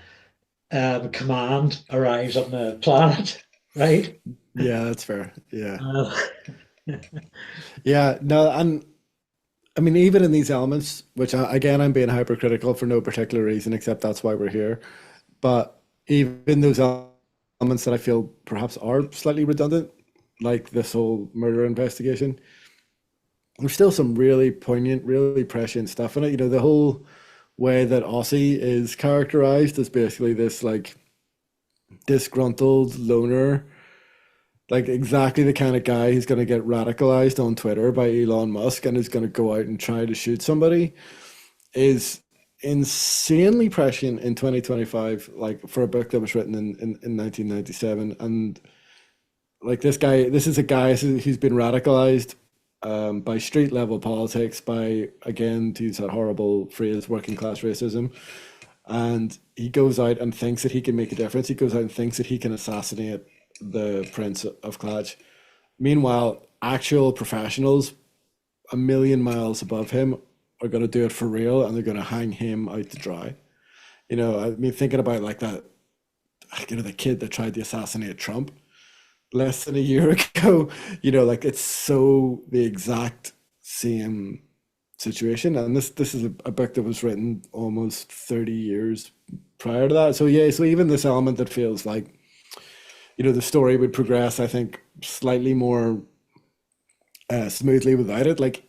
command arrives on the planet, right? Yeah, that's fair. Yeah. Uh, Yeah, no, and I mean, even in these elements, which again, I'm being hypercritical for no particular reason, except that's why we're here. But even those elements that I feel perhaps are slightly redundant, like this whole murder investigation, there's still some really poignant, really prescient stuff in it. You know, the whole way that Aussie is characterized as basically this like disgruntled loner, like exactly the kind of guy who's going to get radicalized on Twitter by Elon Musk and is going to go out and try to shoot somebody, is insanely prescient in 2025, like for a book that was written in 1997. And like this is a guy who's been radicalized by street level politics, by, again, to use that horrible phrase, working class racism. And he goes out and thinks that he can make a difference. He goes out and thinks that he can assassinate the Prince of Klatch. Meanwhile, actual professionals a million miles above him are going to do it for real, and they're going to hang him out to dry. You know, I mean, thinking about like that, the kid that tried to assassinate Trump less than a year ago, like it's so the exact same situation. And this is a book that was written almost 30 years prior to that. So yeah, so even this element that feels like, the story would progress, I think, slightly more smoothly without it. Like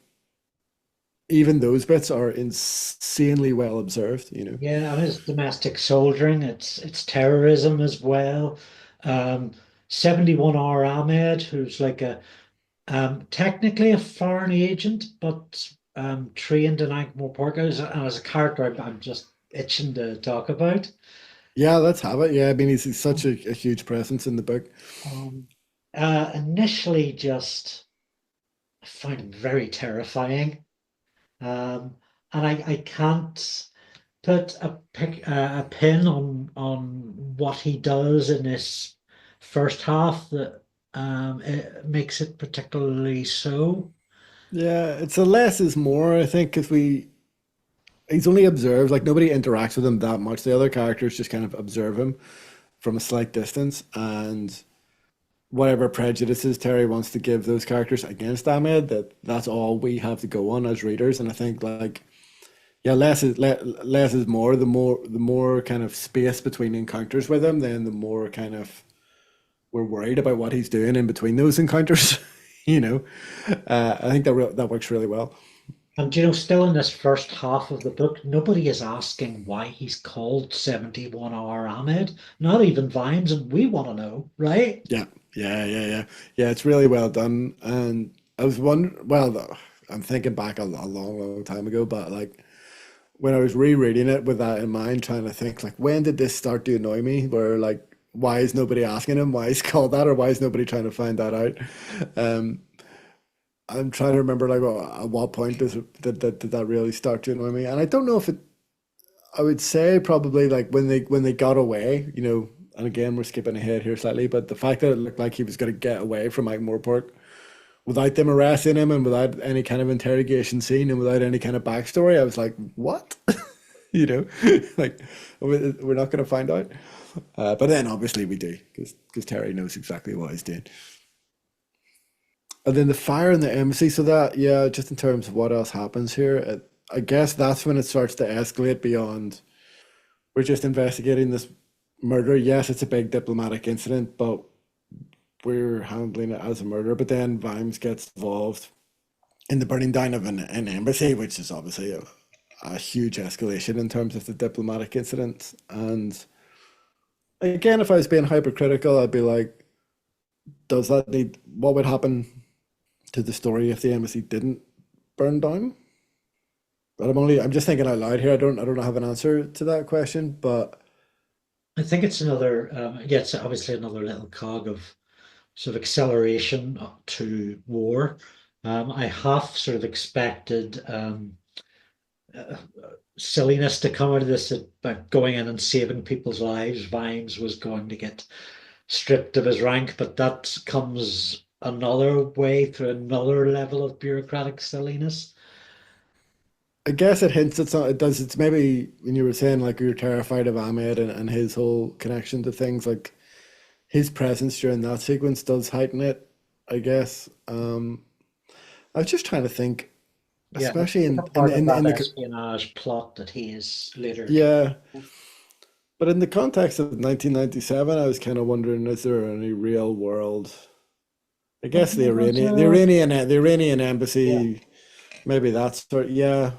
even those bits are insanely well observed. yeah, and it's domestic soldiering, it's terrorism as well. Um, 71 hour Ahmed, who's like a technically a foreign agent, but trained in Ankh-Morpork, as a character I'm just itching to talk about. Yeah, let's have it. Yeah, I mean, he's such a huge presence in the book. Um, Initially, just I find him very terrifying, um, and I can't put a pin on what he does in this first half that it makes it particularly so. Yeah, it's a less is more, I think, because he's only observed, like nobody interacts with him that much. The other characters just kind of observe him from a slight distance, and whatever prejudices Terry wants to give those characters against Ahmed, that's all we have to go on as readers. And I think like, yeah, less is more. The more kind of space between encounters with him, then the more kind of we're worried about what he's doing in between those encounters. you know, I think that works really well. And still in this first half of the book, nobody is asking why he's called 71 Hour Ahmed, not even Vimes, and we want to know, right? Yeah, yeah. Yeah, it's really well done. And I was wondering, well, I'm thinking back a long, long time ago, but like when I was rereading it with that in mind, trying to think like when did this start to annoy me? Where like why is nobody asking him why he's called that, or why is nobody trying to find that out? Um, I'm trying to remember like at what point did that really start to annoy me? And I don't know if it. I would say probably like when they got away, and again we're skipping ahead here slightly, but the fact that it looked like he was going to get away from Mike Moorpark without them arresting him and without any kind of interrogation scene and without any kind of backstory, I was like, what? you know, like we're not going to find out. But then obviously we do because Terry knows exactly what he's doing. And then the fire in the embassy. So that, yeah, just in terms of what else happens here, I guess that's when it starts to escalate beyond. We're just investigating this murder. Yes, it's a big diplomatic incident, but we're handling it as a murder. But then Vimes gets involved in the burning down of an embassy, which is obviously a huge escalation in terms of the diplomatic incident. And again, if I was being hypercritical, I'd be like, does that need, what would happen to the story if the embassy didn't burn down? But I'm just thinking out loud here. I don't have an answer to that question, but I think it's another, yeah, it's obviously another little cog of sort of acceleration to war. I half sort of expected uh, silliness to come out of this about going in and saving people's lives. Vimes was going to get stripped of his rank, but that comes another way through another level of bureaucratic silliness. I guess it hints at something. It does. It's maybe when you were saying like you're terrified of Ahmed and his whole connection to things, like his presence during that sequence does heighten it, I guess. I was just trying to think, Yeah, it's especially like a part of in that the espionage plot that he is later. yeah, but in the context of 1997, I was kind of wondering, is there any real world? I Well, guess there was The Iranian yeah, embassy, maybe that's sort. Yeah,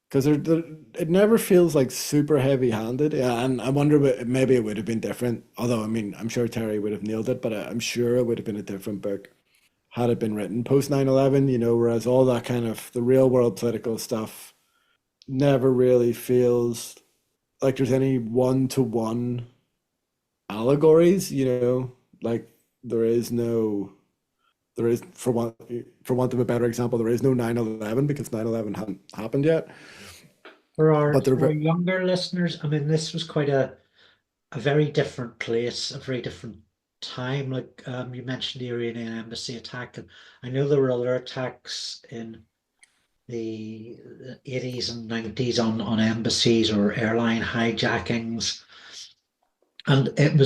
because it never feels like super heavy-handed. Yeah, and I wonder, maybe it would have been different. Although, I mean, I'm sure Terry would have nailed it, but I'm sure it would have been a different book had it been written post 9/11. Whereas all that kind of the real world political stuff never really feels like there's any one-to-one allegories. Like there is no, there is for want of a better example, there is no 9/11 because 9/11 hadn't happened yet. But for our they're younger listeners, I mean, this was quite a very different place, a very different time. Like you mentioned the Iranian embassy attack, and I know there were other attacks in the 80s and 90s on embassies or airline hijackings. And it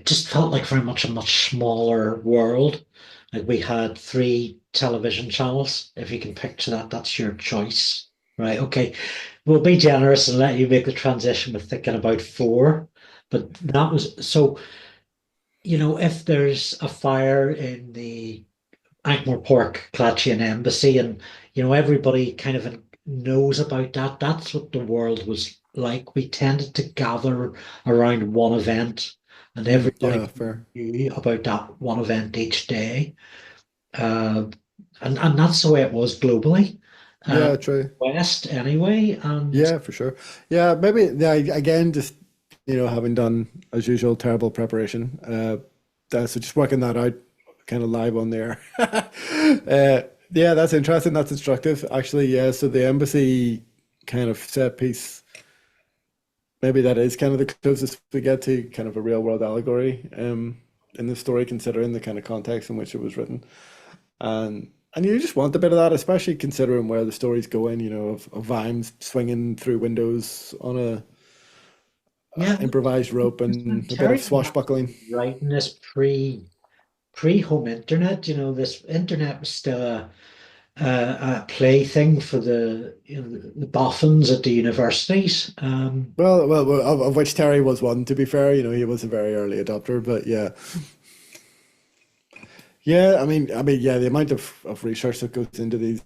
just felt like very much a much smaller world. Like we had three television channels. If you can picture that, that's your choice. Right. Okay. We'll be generous and let you make the transition with thinking about four. But that was so, if there's a fire in the Ankh-Morpork Klatchian embassy, and everybody kind of knows about that. That's what the world was like. We tended to gather around one event, and everybody yeah, fair. knew about that one event each day. Uh, and that's the way it was globally, Yeah, true. West anyway. And Yeah, for sure. Yeah, maybe. Yeah, again, just having done as usual terrible preparation. So just working that out, kind of live on there. Yeah, that's interesting. That's instructive, actually. Yeah, so the embassy kind of set piece, maybe that is kind of the closest we get to kind of a real world allegory in the story, considering the kind of context in which it was written. And you just want a bit of that, especially considering where the story's going, of Vimes swinging through windows on a yeah, improvised rope and a bit of Terry swashbuckling. writing this pre home internet. This internet was still a plaything for the boffins at the universities. Of which Terry was one, to be fair. He was a very early adopter, but yeah. Yeah, yeah, the amount of research that goes into these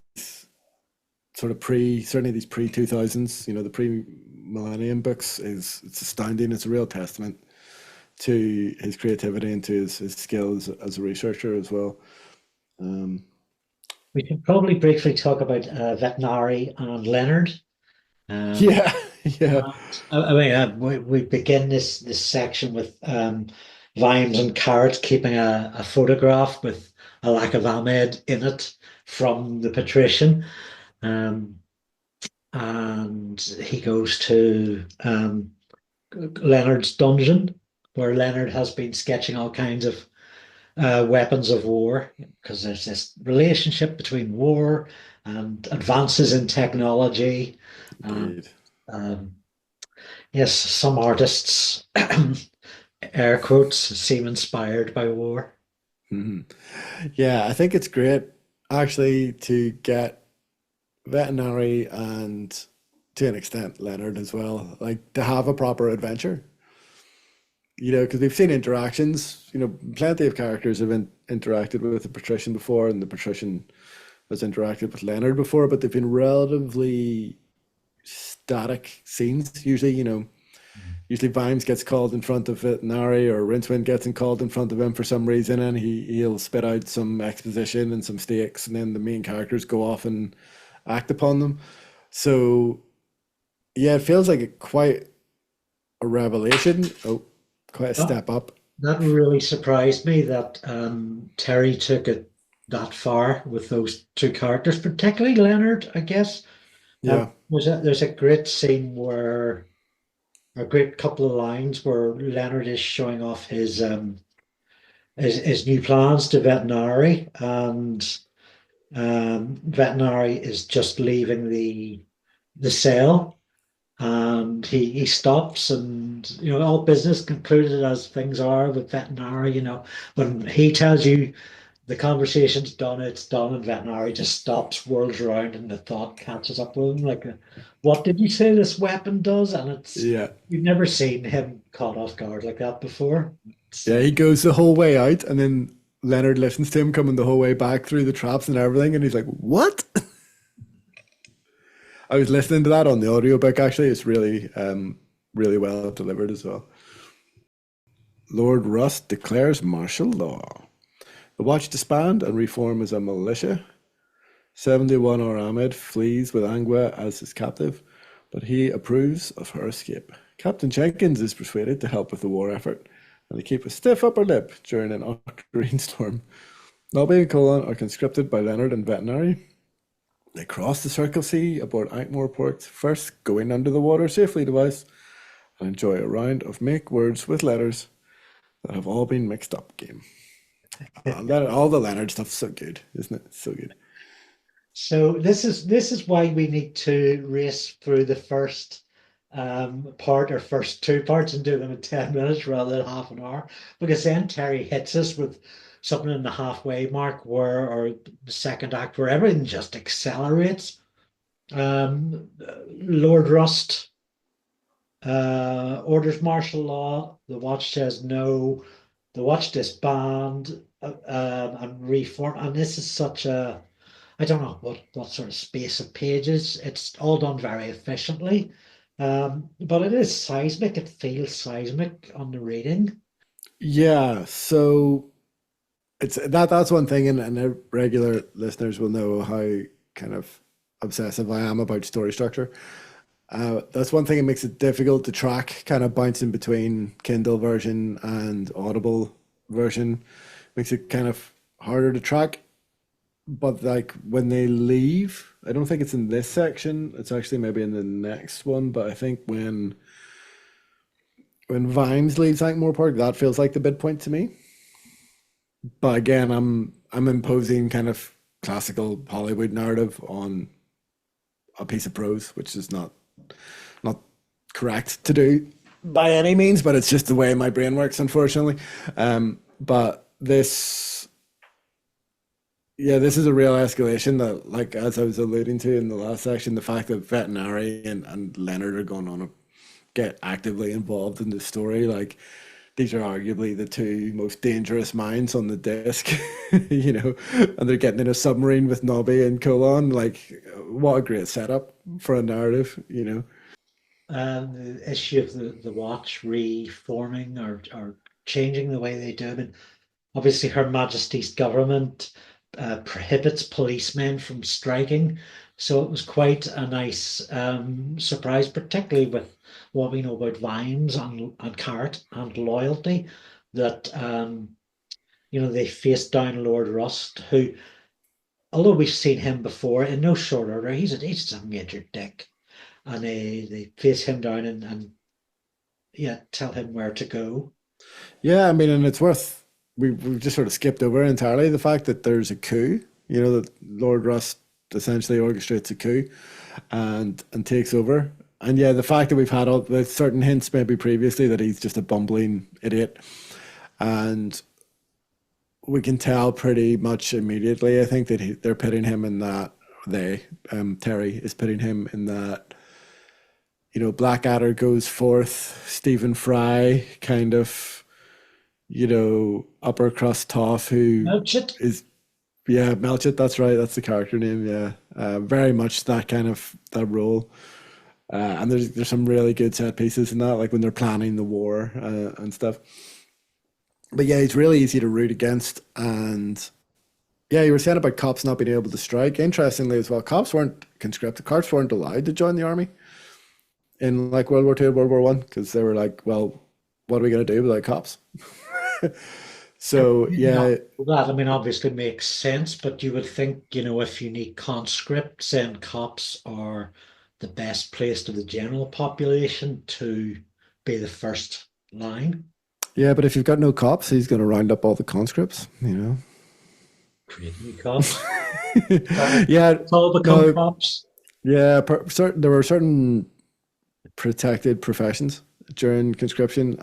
sort of certainly these pre-2000s, the pre-millennium books it's astounding. It's a real testament to his creativity and to his skills as a researcher as well. Um, We should probably briefly talk about Veterinary and Leonard. Um, yeah, yeah, I mean, we begin this section with Vimes and Carrot keeping a photograph with a lack of Ahmed in it from the patrician. Um, and he goes to Leonard's dungeon, where Leonard has been sketching all kinds of weapons of war, because there's this relationship between war and advances in technology. And indeed. um, yes, some artists, air quotes, seem inspired by war. Yeah, I think it's great actually to get Veterinary and to an extent Leonard as well, like to have a proper adventure. Because we've seen interactions, plenty of characters have interacted with the patrician before, and the patrician has interacted with Leonard before, but they've been relatively static scenes. Usually Vimes gets called in front of Veterinary, or Rincewind gets called in front of him for some reason, and he'll spit out some exposition and some stakes, and then the main characters go off and act upon them. So yeah, it feels like quite a revelation. Oh, quite a That, step up. that really surprised me that Terry took it that far with those two characters, particularly Leonard, I guess. Yeah. There's a great scene where a great couple of lines where Leonard is showing off his new plans to Veterinary, and Veterinary is just leaving the cell, and he stops, and all business concluded as things are with Veterinary. When he tells you the conversation's done, it's done, and Veterinary just stops, whirls around, and the thought catches up with him. Like, what did you say this weapon does? And Yeah. you've never seen him caught off guard like that before. Yeah, he goes the whole way out, and then Leonard listens to him coming the whole way back through the traps and everything, and he's like, "What?" I was listening to that on the audiobook actually. It's really well delivered as well. Lord Rust declares martial law. The watch disband and reform as a militia. 71 Ahmed flees with Angua as his captive, but he approves of her escape. Captain Jenkins is persuaded to help with the war effort, and they keep a stiff upper lip during an octarine storm. Nobby and Colon are conscripted by Leonard and Veterinary. They cross the Circle Sea aboard Ankmore port, first going under the water safely device, and enjoy a round of make words with letters that have all been mixed up game. All the Leonard stuff's so good, isn't it? So good. So this is why we need to race through the first part or first two parts and do them in 10 minutes rather than half an hour, because then Terry hits us with something in the halfway mark where, or the second act, where everything just accelerates. Lord Rust orders martial law. The watch says no. The watch disband and reform. And this is such a, I don't know what sort of space of pages. It's all done very efficiently. But it is seismic. It feels seismic on the reading. Yeah, so that's one thing, and regular listeners will know how kind of obsessive I am about story structure. That's one thing that makes it difficult to track, kind of bouncing between Kindle version and Audible version. Makes it kind of harder to track. But like when they leave, I don't think it's in this section. It's actually maybe in the next one. But I think when Vimes leaves Ankmore Park, that feels like the midpoint to me. But again, I'm imposing kind of classical Hollywood narrative on a piece of prose, which is not correct to do by any means, but it's just the way my brain works, unfortunately. But this is a real escalation that, like as I was alluding to in the last section, the fact that Veterinary and Leonard are going on to get actively involved in the story, like these are arguably the two most dangerous minds on the disc, and they're getting in a submarine with Nobby and Colon. Like, what a great setup for a narrative. The issue of the watch reforming or changing the way they do. I mean, obviously, Her Majesty's government prohibits policemen from striking. So it was quite a nice surprise, particularly with what we know about Vimes and Carrot and loyalty, that they faced down Lord Rust, who, although we've seen him before in no short order, he's a major dick, and they face him down and yeah, tell him where to go. Yeah, I mean, and it's worth we've just sort of skipped over entirely the fact that there's a coup. That Lord Rust essentially orchestrates a coup and takes over. And yeah, the fact that we've had all the certain hints maybe previously that he's just a bumbling idiot, and we can tell pretty much immediately, I think, that they're putting him in that, Terry is putting him in that, Blackadder goes forth, Stephen Fry kind of, upper crust toff who Melchett. is, yeah, Melchett, that's right, that's the character name, yeah. Very much that kind of that role. And there's some really good set pieces in that, like when they're planning the war and stuff. But yeah, he's really easy to root against. And yeah, you were saying about cops not being able to strike. Interestingly, as well, cops weren't conscripted. Cops weren't allowed to join the army in like World War Two, World War One, because they were like, well, what are we going to do without cops? So Not yeah, that, I mean, obviously makes sense, but you would think, if you need conscripts, then cops are the best placed of the general population to be the first line. yeah, but if you've got no cops, he's going to round up all the conscripts. Create new cops. Uh, Yeah, it's all become no, cops. yeah, there were certain protected professions during conscription.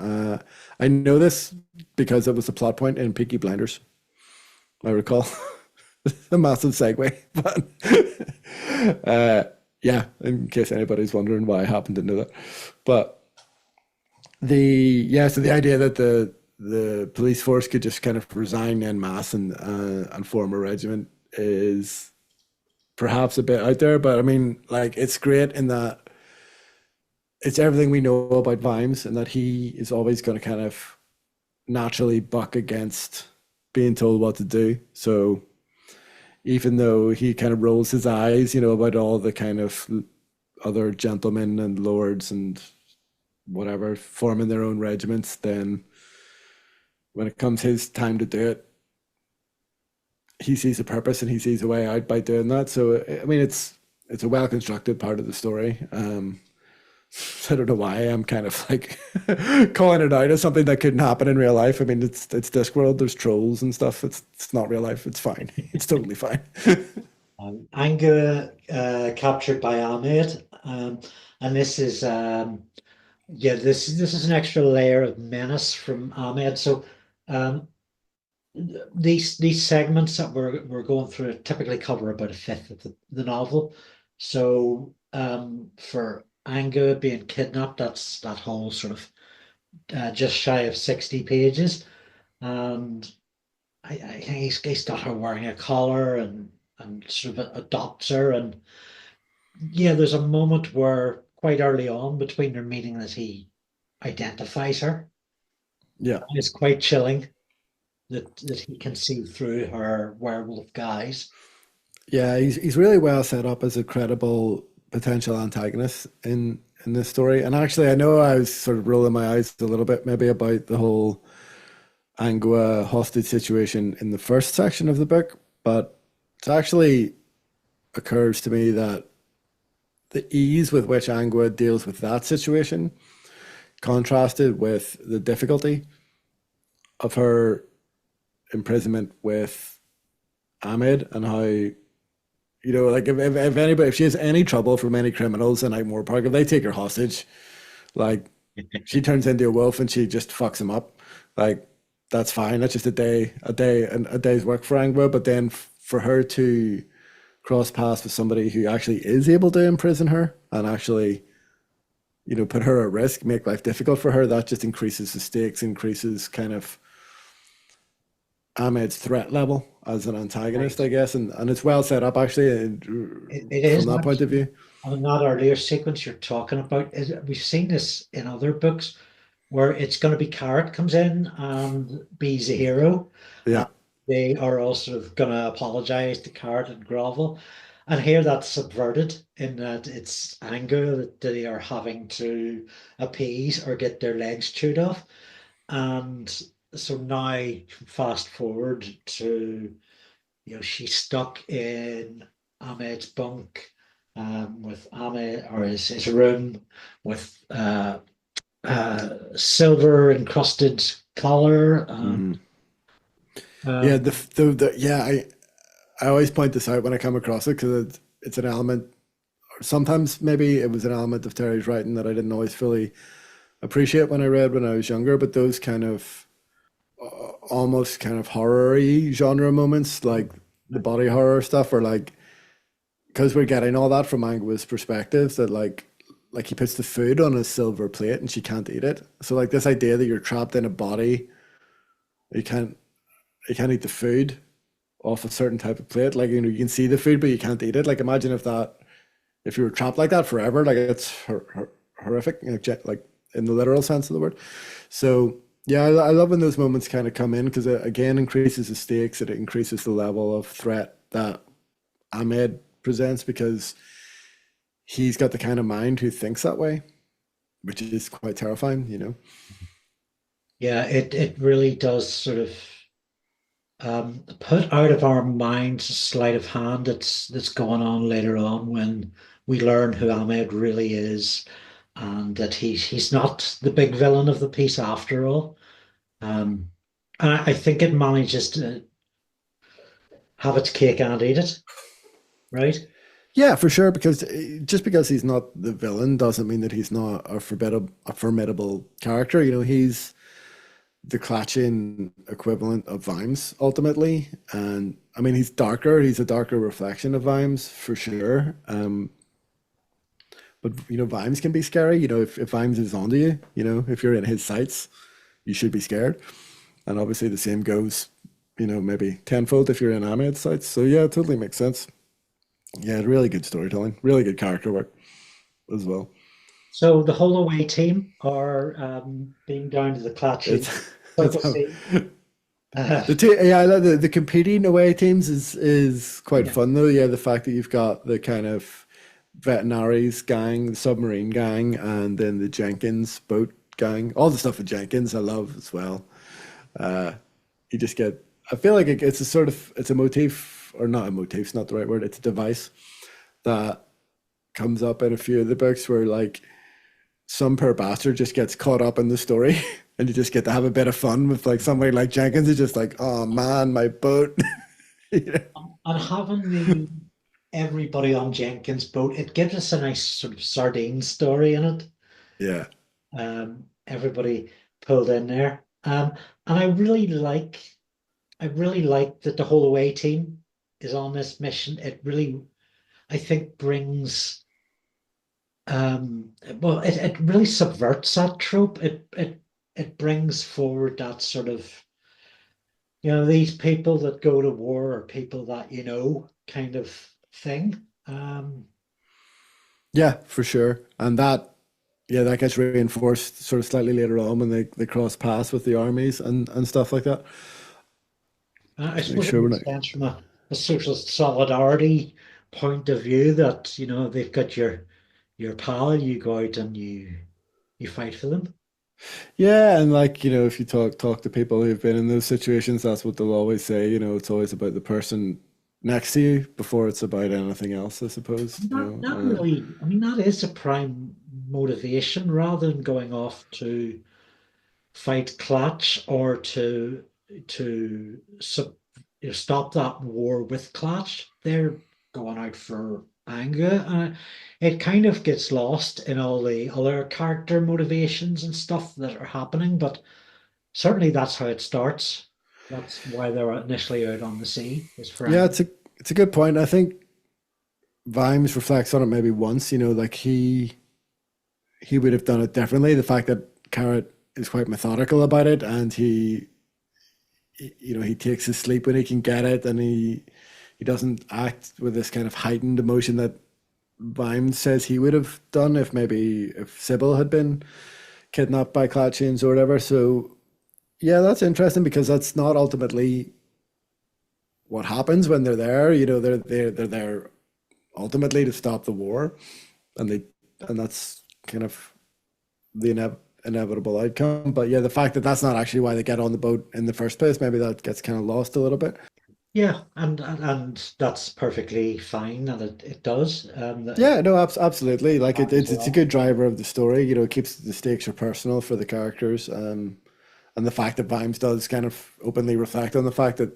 I know this because it was a plot point in Peaky Blinders. I recall a massive segue, but yeah, in case anybody's wondering why I happen to know that. But so the idea that the police force could just kind of resign en masse and form a regiment is perhaps a bit out there, but I mean, like, it's great in that it's everything we know about Vimes, and that he is always going to kind of naturally buck against being told what to do. So even though he kind of rolls his eyes, about all the kind of other gentlemen and lords and whatever forming their own regiments, then when it comes his time to do it, he sees a purpose and he sees a way out by doing that. So I mean, it's a well constructed part of the story. I don't know why I'm kind of like calling it out as something that couldn't happen in real life. I mean, it's Discworld. There's trolls and stuff. It's not real life. It's fine. It's totally fine. Anger captured by Ahmed, and this is yeah, this is an extra layer of menace from Ahmed. So um, these segments that we're going through typically cover about a fifth of the novel. So for Anga being kidnapped, that's that whole sort of just shy of 60 pages. And I think he's got her wearing a collar and sort of adopts her. And yeah, there's a moment where quite early on between their meeting that he identifies her. Yeah. It's quite chilling that he can see through her werewolf guise. Yeah, he's really well set up as a credible potential antagonist in this story. And actually, I know I was sort of rolling my eyes a little bit maybe about the whole Angua hostage situation in the first section of the book, but it actually occurs to me that the ease with which Angua deals with that situation, contrasted with the difficulty of her imprisonment with Ahmed, and how, like, if anybody, if she has any trouble from any criminals in Igmore Park, if they take her hostage, like, she turns into a wolf and she just fucks him up. Like, that's fine. That's just a day's work for Angua. But then for her to cross paths with somebody who actually is able to imprison her and actually, put her at risk, make life difficult for her, that just increases the stakes, increases kind of Ahmed's threat level as an antagonist, Right. I guess, and it's well set up actually It from is that point of actually view. on that earlier sequence you're talking about. We've seen this in other books where it's going to be Carrot comes in and be's a hero. Yeah, They are all sort of going to apologize to Carrot and grovel. And here that's subverted in that it's anger that they are having to appease or get their legs chewed off. And so now, fast forward to, she's stuck in Ahmed's bunk with Ahmed, or his room with silver encrusted collar. hmm, yeah. Um, Yeah, I always point this out when I come across it because it's an element. Sometimes maybe it was an element of Terry's writing that I didn't always fully appreciate when I read when I was younger. But those kind of almost kind of horror-y genre moments, like the body horror stuff, or like because we're getting all that from Angwa's perspective, that like he puts the food on a silver plate and she can't eat it. So like this idea that you're trapped in a body, you can't you can't eat the food off a certain type of plate. Like, you can see the food, but you can't eat it. Like, imagine if you were trapped like that forever. Like, it's horrific, like in the literal sense of the word. So yeah, I love when those moments kind of come in, because it again increases the stakes. It increases the level of threat that Ahmed presents, because he's got the kind of mind who thinks that way, which is quite terrifying. Yeah, it really does sort of put out of our minds a sleight of hand that's going on later on when we learn who Ahmed really is, and that he's not the big villain of the piece after all. Um, and I think it manages to have its cake and eat it, right? Yeah, for sure. Because just because he's not the villain doesn't mean that he's not a formidable character. He's the Klatchian equivalent of Vimes ultimately, and I mean he's darker. He's a darker reflection of Vimes for sure. But Vimes can be scary. If Vimes is onto you, if you're in his sights, you should be scared. And obviously the same goes, maybe tenfold if you're in Ahmed's sights. So yeah, it totally makes sense. Yeah, really good storytelling, really good character work as well. So the whole away team are being down to the Klatch It's it's Circle C. Uh, yeah, I love the competing away teams is quite yeah, fun though. Yeah, the fact that you've got the kind of Veterinaries gang, the submarine gang, and then the Jenkins boat gang. All the stuff with Jenkins I love as well. Uh, you just get. I feel like it's a sort of it's a motif, or not a motif. It's not the right word. It's a device that comes up in a few of the books where like some poor bastard just gets caught up in the story, and you just get to have a bit of fun with like somebody like Jenkins is just like, oh man, my boat. Yeah. and having the everybody on Jenkins' boat, it gives us a nice sort of sardine story in it. Yeah. Everybody pulled in there. And I really like that the whole away team is on this mission. It really, I think, brings well, it really subverts that trope. It brings forward that sort of, these people that go to war are people that kind of thing. Yeah, for sure. And yeah, that gets reinforced sort of slightly later on when they cross paths with the armies and stuff like that. I To make suppose it sure we're makes not. sense from a social solidarity point of view that, they've got your pal, you go out and you fight for them. Yeah, and like, if you talk to people who've been in those situations, that's what they'll always say. It's always about the person next to you before it's about anything else, I suppose. Not really. I mean, that is a prime motivation rather than going off to fight Klatch or to stop that war with Klatch. They're going out for anger. It kind of gets lost in all the other character motivations and stuff that are happening, but certainly that's how it starts. That's why they're initially out on the sea, is for Yeah, anger. it's a good point. I think Vimes reflects on it maybe once, like he would have done it differently. The fact that Carrot is quite methodical about it, and he takes his sleep when he can get it, and he doesn't act with this kind of heightened emotion that Vimes says he would have done if Sybil had been kidnapped by Klatchians or whatever. So yeah, that's interesting, because that's not ultimately what happens when they're there. They're there ultimately to stop the war, and that's kind of the inevitable outcome. But yeah, the fact that that's not actually why they get on the boat in the first place, maybe that gets kind of lost a little bit. Yeah, and that's perfectly fine, and it does. Yeah, no, absolutely. Like As it's a well. good driver of the story. It keeps the stakes are personal for the characters, and the fact that Vimes does kind of openly reflect on the fact that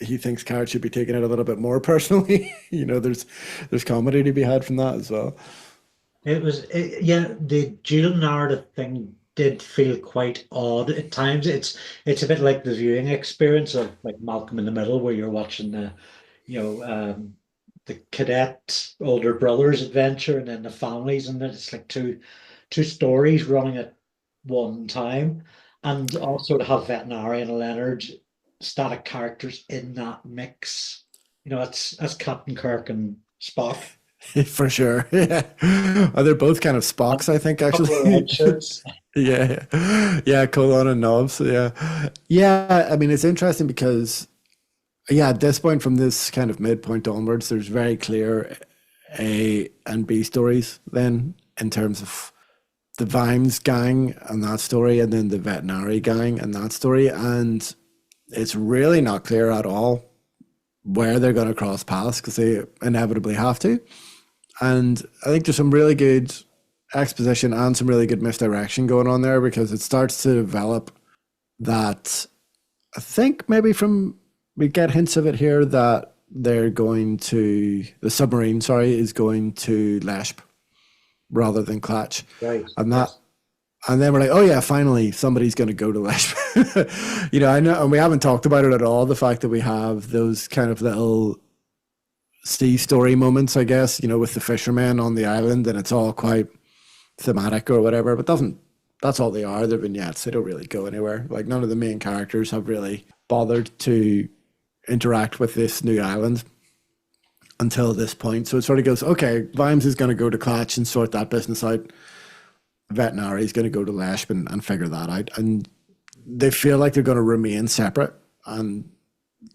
he thinks Carrot should be taking it a little bit more personally. There's comedy to be had from that as well. Yeah, the dual narrative thing did feel quite odd at times. It's a bit like the viewing experience of like Malcolm in the Middle, where you're watching you know, the cadet older brothers adventure and then the families, and then it's like two stories running at one time. And also to have Veterinary and Leonard static characters in that mix. That's Captain Kirk and Spock. For sure. Yeah. Oh, they're both kind of And Spocks, I think, a couple of actually. red shirts. Yeah, yeah. Yeah, colon and knobs. Yeah. Yeah, I mean, it's interesting because, yeah, at this point, from this kind of midpoint onwards, there's very clear A and B stories then in terms of the Vimes gang and that story, and then the Veterinary gang and that story. And it's really not clear at all where they're going to cross paths because they inevitably have to. And I think there's some really good exposition and some really good misdirection going on there because it starts to develop that I think maybe from we get hints of it here that they're going to the submarine, sorry, is going to Lehsp rather than Klatch. Right. And that Yes. and then we're like, oh yeah, finally somebody's going to go to Lehsp. I know, and we haven't talked about it at all. The fact that we have those kind of little sea story moments, I guess, with the fishermen on the island, and it's all quite thematic or whatever, but doesn't that's all they are. They're vignettes. They don't really go anywhere. Like none of the main characters have really bothered to interact with this new island until this point. So it sort of goes, okay, Vimes is going to go to Klatch and sort that business out. Veterinary is going to go to Lehsp and figure that out. And they feel like they're going to remain separate. And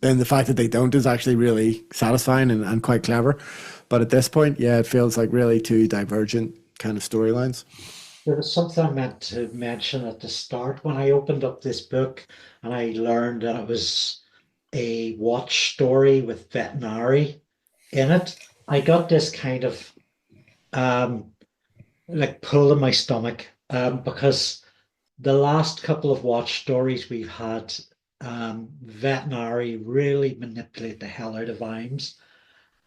then the fact that they don't is actually really satisfying and quite clever. But at this point, yeah, it feels like really two divergent kind of storylines. There was something I meant to mention at the start when I opened up this book and I learned that it was a watch story with Veterinary in it. I got this kind of um, like pull in my stomach because the last couple of watch stories we've had, Veterinary really manipulate the hell out of Vimes,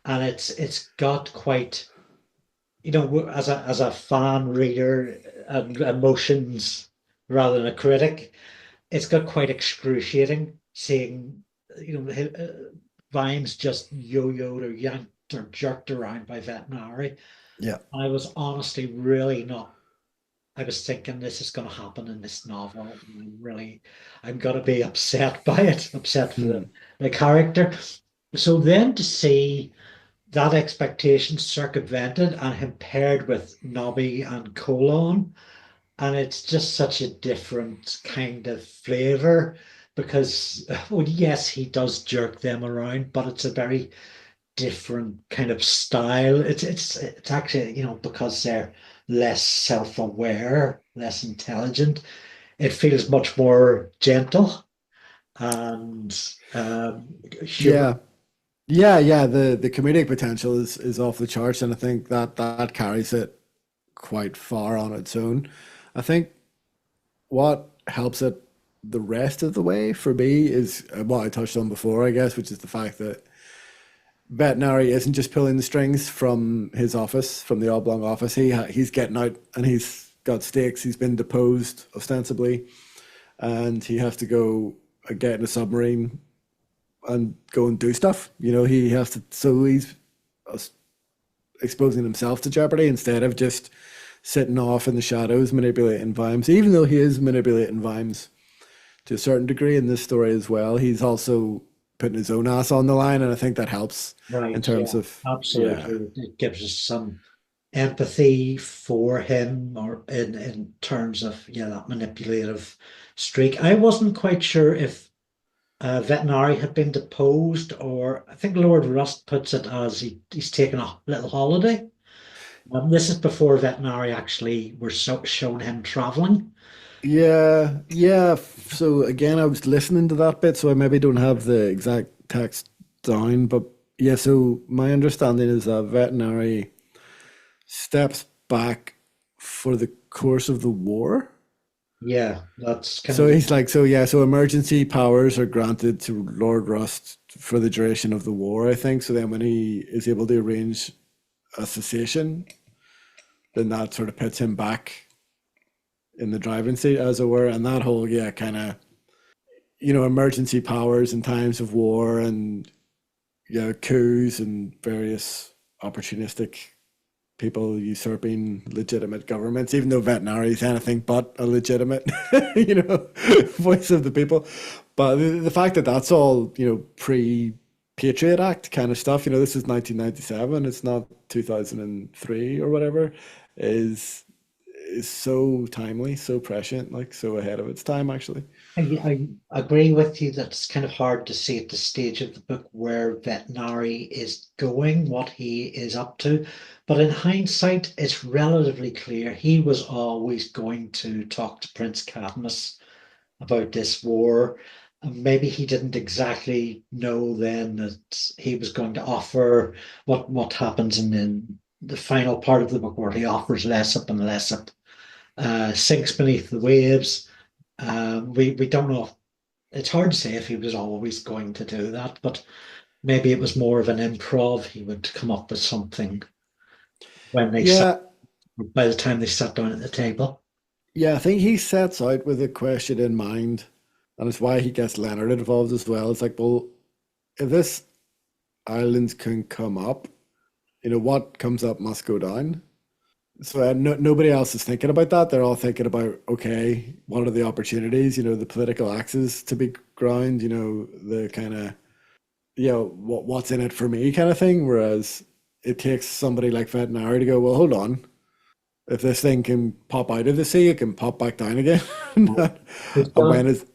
and it's got quite, as a fan reader and emotions rather than a critic, it's got quite excruciating seeing Vimes just yo-yoed or yanked or jerked around by Veterinary. Yeah. I was honestly really not. I was thinking this is going to happen in this novel. I'm going to be upset by it, upset for Hmm. the character. So then to see that expectation circumvented and him paired with Nobby and Colon, and it's just such a different kind of flavor because, well, yes, he does jerk them around, but it's a very different kind of style. It's actually, because they're less self-aware, less intelligent, it feels much more gentle and humor. Yeah. Yeah, yeah. The comedic potential is off the charts, and I think that carries it quite far on its own. I think what helps it the rest of the way for me is what I touched on before, I guess, which is the fact that Veterinary isn't just pulling the strings from his office, from the oblong office. He's getting out and he's got stakes. He's been deposed ostensibly, and he has to go get in a submarine and go and do stuff. He has to. So he's exposing himself to jeopardy instead of just sitting off in the shadows manipulating Vimes. Even though he is manipulating Vimes to a certain degree in this story as well, he's also putting his own ass on the line, and I think that helps in Right, yeah, terms of yeah, absolutely. It gives us some empathy for him, or in terms of, yeah, that manipulative streak. I wasn't quite sure if Veterinary had been deposed, or I think Lord Rust puts it as he's taken a little holiday. This is before Veterinary actually were shown him traveling. yeah, yeah. So again, I was listening to that bit, so I maybe don't have the exact text down, but yeah. So my understanding is that Veterinary steps back for the course of the war. Yeah, that's kind So of he's like, so yeah, so emergency powers are granted to Lord Rust for the duration of the war, I think. So then when he is able to arrange a cessation, then that sort of puts him back in the driving seat, as it were, and that whole kind of emergency powers in times of war, and coups and various opportunistic people usurping legitimate governments, even though Vetinari is anything but a legitimate, voice of the people. But the fact that that's all, pre-Patriot Act kind of stuff, this is 1997, it's not 2003 or whatever, is so timely, so prescient, like so ahead of its time, actually. I agree with you that it's kind of hard to see at the stage of the book where Vetinari is going, what he is up to. But in hindsight, it's relatively clear he was always going to talk to Prince Cadmus about this war. And maybe he didn't exactly know then that he was going to offer what happens in the final part of the book where he offers Lehsp, and Lehsp sinks beneath the waves. We don't know. It's hard to say if he was always going to do that, but maybe it was more of an improv. He would come up with something when they sat, Yeah, by the time they sat down at the table. yeah, I think he sets out with a question in mind, and it's why he gets Leonard involved as well. It's like, well, if this island can come up, what comes up must go down. So nobody else is thinking about that. They're all thinking about, okay, what are the opportunities? The political axes to be ground. The kind of, what's in it for me kind of thing. Whereas it takes somebody like Vetinari to go, well, hold on. If this thing can pop out of the sea, it can pop back down again. And when is, I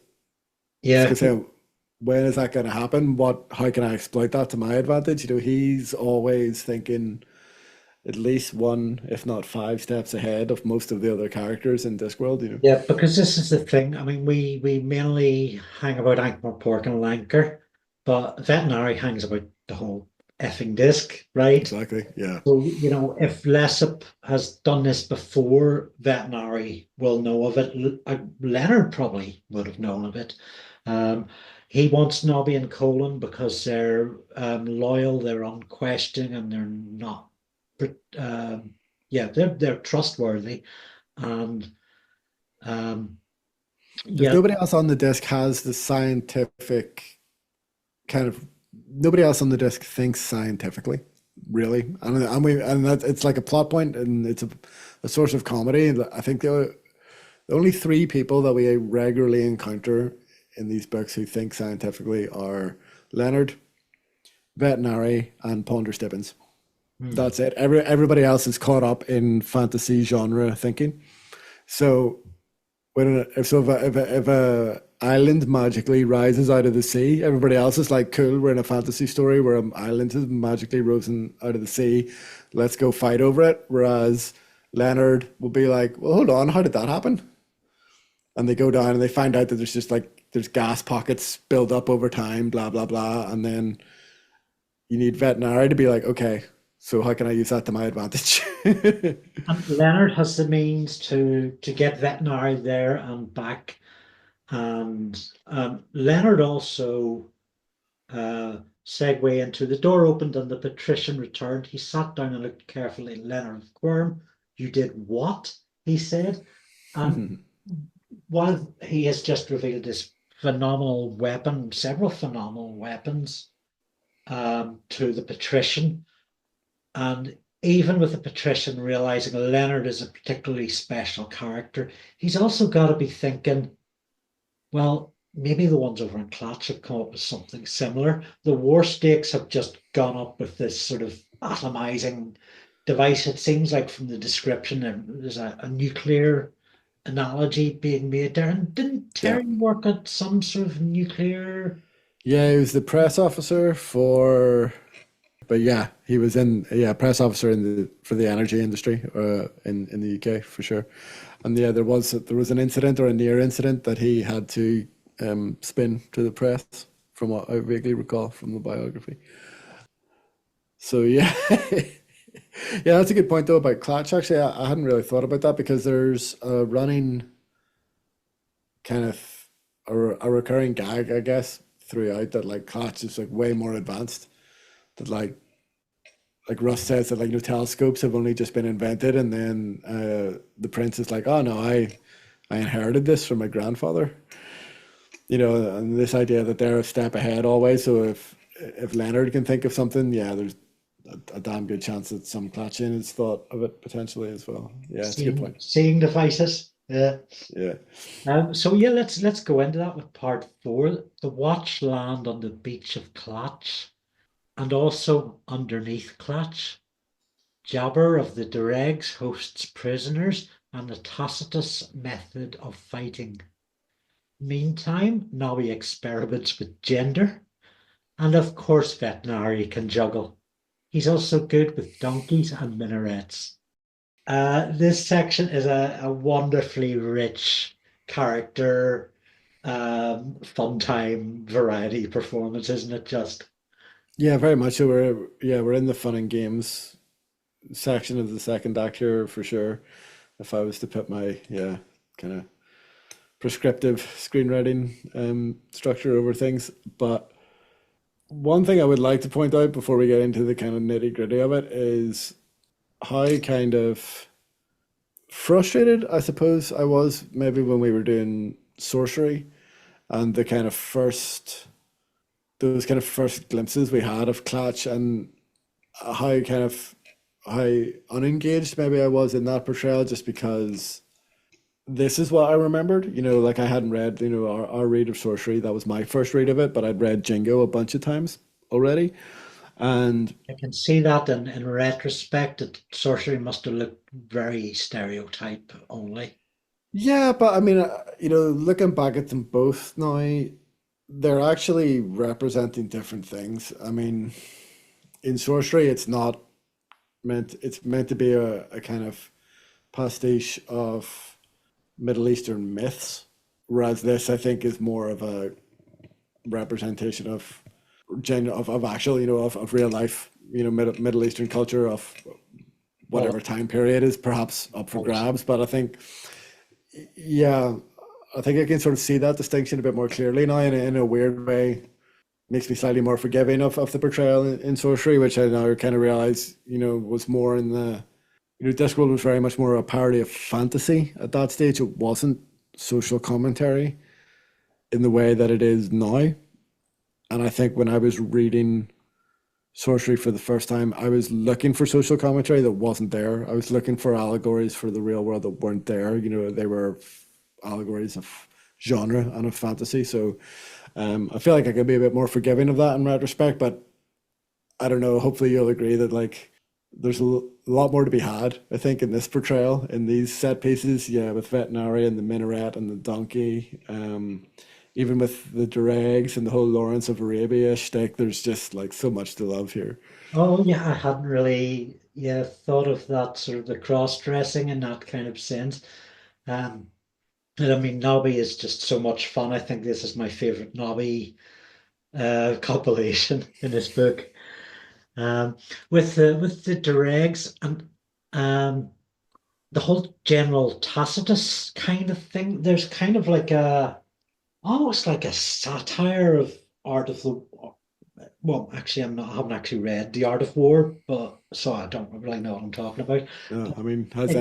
was Yeah, gonna say, when is that going to happen? How can I exploit that to my advantage? He's always thinking at least one, if not five steps ahead of most of the other characters in Discworld. yeah, because this is the thing. I mean, we mainly hang about Ankh-Morpork and Lanker, but Vetinari hangs about the whole effing disc, right? Exactly. Yeah. So, if Lessop has done this before, Vetinari will know of it. Leonard probably would have known of it. Um, he wants Nobby and Colin because they're loyal, they're unquestioning, and they're not. Yeah, they're trustworthy, and um, There's yeah, nobody else on the disc has the scientific kind of. Nobody else on the disc thinks scientifically, really, and that it's like a plot point, and it's a source of comedy. I think the only three people that we regularly encounter in these books who think scientifically are Leonard, Vetinari, and Ponder Stibbons. hmm. That's it. Everybody else is caught up in fantasy genre thinking. So if a island magically rises out of the sea, everybody else is like, cool, we're in a fantasy story where an island is magically risen out of the sea. Let's go fight over it. Whereas Leonard will be like, well, hold on, how did that happen? And they go down and they find out that there's just like there's gas pockets build up over time, blah blah blah, and then you need Vetinari to be like, okay, so how can I use that to my advantage? And Leonard has the means to get Vetinari there and back. And Leonard also segue into the door opened and the patrician returned. He sat down and looked carefully at Leonard Quirm. You did what? He said. And while he has just revealed this phenomenal weapon, several phenomenal weapons to the patrician, and even with the patrician realizing Leonard is a particularly special character, he's also got to be thinking, well, maybe the ones over in Klatch have come up with something similar. The war stakes have just gone up with this sort of atomizing device. It seems like from the description, there's a nuclear analogy being made there. And didn't Yeah. Terry work at some sort of nuclear? Yeah, he was the press officer for, but yeah, he was press officer in the for the energy industry in the UK for sure. And yeah, there was an incident or a near incident that he had to spin to the press, from what I vaguely recall from the biography. So yeah, yeah, that's a good point though about Clutch. Actually, I hadn't really thought about that because there's a running kind of a recurring gag, I guess, throughout that like Clutch is like way more advanced. That like Russ says that telescopes have only just been invented, and then the prince is like, oh no, I inherited this from my grandfather. And this idea that they're a step ahead always. So if Leonard can think of something, yeah, there's a damn good chance that some Klatchian has thought of it potentially as well. Yeah, it's a good point. Seeing devices. Yeah. Yeah. So yeah, let's go into that with part four. The watch land on the beach of Klatch and also underneath Klatch. Jabber of the Dregs hosts prisoners and the Tacitus method of fighting. Meantime, Nobby experiments with gender, and of course Veterinary can juggle. He's also good with donkeys and minarets. This section is a wonderfully rich character, fun time variety performance, isn't it? Just Yeah, very much so. We're in the fun and games section of the second act here for sure. If I was to put my kind of prescriptive screenwriting structure over things, but one thing I would like to point out before we get into the kind of nitty gritty of it is how kind of frustrated I suppose I was maybe when we were doing sorcery and the kind of first those kind of first glimpses we had of Klatch and how kind of how unengaged maybe I was in that portrayal just because this is what I remembered. Like I hadn't read, our read of sorcery. That was my first read of it, but I'd read Jingo a bunch of times already. And I can see that in retrospect, that sorcery must have looked very stereotype only. yeah, but I mean, looking back at them both now, they're actually representing different things. I mean, in sorcery, it's meant to be a kind of pastiche of Middle Eastern myths, whereas this, I think, is more of a representation of actual, of real life, Middle Eastern culture of Well, whatever time period is perhaps up for grabs. But I think, yeah, I think I can sort of see that distinction a bit more clearly now in a weird way. Makes me slightly more forgiving of the portrayal in sorcery, which I now kind of realize, was more in the, Discworld was very much more a parody of fantasy at that stage. It wasn't social commentary in the way that it is now. And I think when I was reading sorcery for the first time, I was looking for social commentary that wasn't there. I was looking for allegories for the real world that weren't there. They were allegories of genre and of fantasy. So I feel like I could be a bit more forgiving of that in retrospect, but I don't know. Hopefully, you'll agree that there's a lot more to be had. I think in this portrayal, in these set pieces, yeah, with Veterinary and the minaret and the donkey, even with the dregs and the whole Lawrence of Arabia shtick, there's just so much to love here. oh yeah, I hadn't really thought of that sort of the cross dressing in that kind of sense. Um, and I mean, Nobby is just so much fun. I think this is my favorite Nobby compilation in this book. Um, with the dregs and um, the whole general Tacitus kind of thing. There's kind of like a almost like a satire of art of the. Well, actually, I haven't actually read The Art of War, but so I don't really know what I'm talking about. I But mean, it does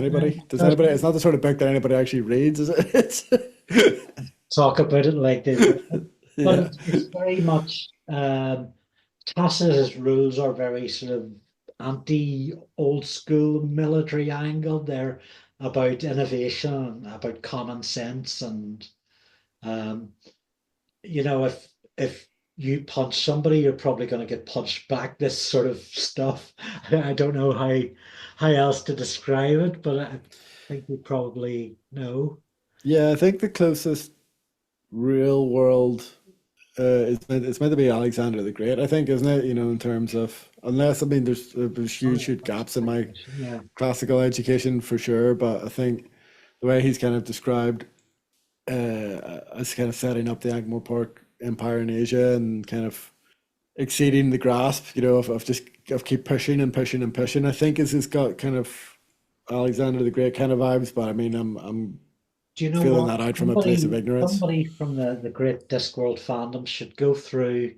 does anybody, it's not the sort of book that anybody actually reads, is it? talk about it like this, but Yeah. it's very much Tacitus's rules are very sort of anti old school military angle. They're about innovation, about common sense, and um, if you punch somebody, you're probably going to get punched back. This sort of stuff. I don't know how else to describe it, but I think you probably know. Yeah, I think the closest real world it's meant to be Alexander the Great, I think, isn't it? In terms of, unless, I mean, there's Oh huge, yeah, huge that's gaps in my speculation. Yeah. classical education for sure, but I think the way he's kind of described as kind of setting up the Ankh-Morpork Empire in Asia and kind of exceeding the grasp, of just of keep pushing and pushing and pushing, I think is has got kind of Alexander the Great kind of vibes, but I mean, I'm Do you know feeling what? that out from a place of ignorance. Somebody from the great Discworld fandom should go through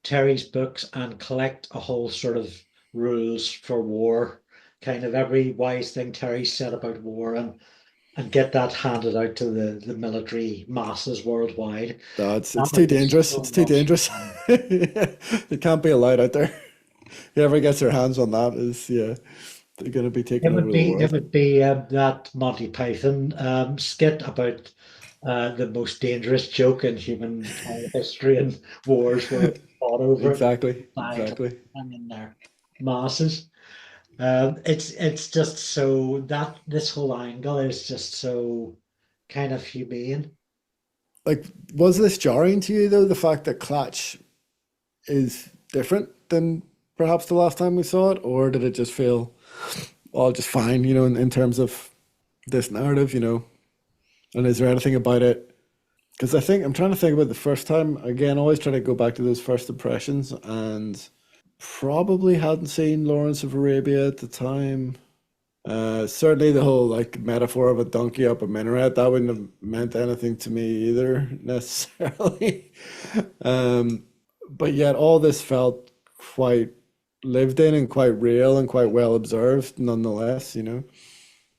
Terry's books and collect a whole sort of rules for war, kind of every wise thing Terry said about war, and and get that handed out to the military masses worldwide. No, That it's too would be dangerous. so It's too much dangerous. fun. It can't be allowed out there. Whoever gets their hands on that is, yeah, they're going to be taking over the It world. would be that Monty Python skit about the most dangerous joke in human history and wars where it's fought over it, Exactly, died exactly. and in their masses. It's just so that this whole angle is just so kind of humane. Like, was this jarring to you though, the fact that Klatch is different than perhaps the last time we saw it, or did it just feel all just fine, in terms of this narrative, And is there anything about it? Because I think I'm trying to think about the first time again, always trying to go back to those first impressions, and probably hadn't seen Lawrence of Arabia at the time. Certainly the whole like metaphor of a donkey up a minaret, that wouldn't have meant anything to me either necessarily. Um, but yet all this felt quite lived in and quite real and quite well observed nonetheless.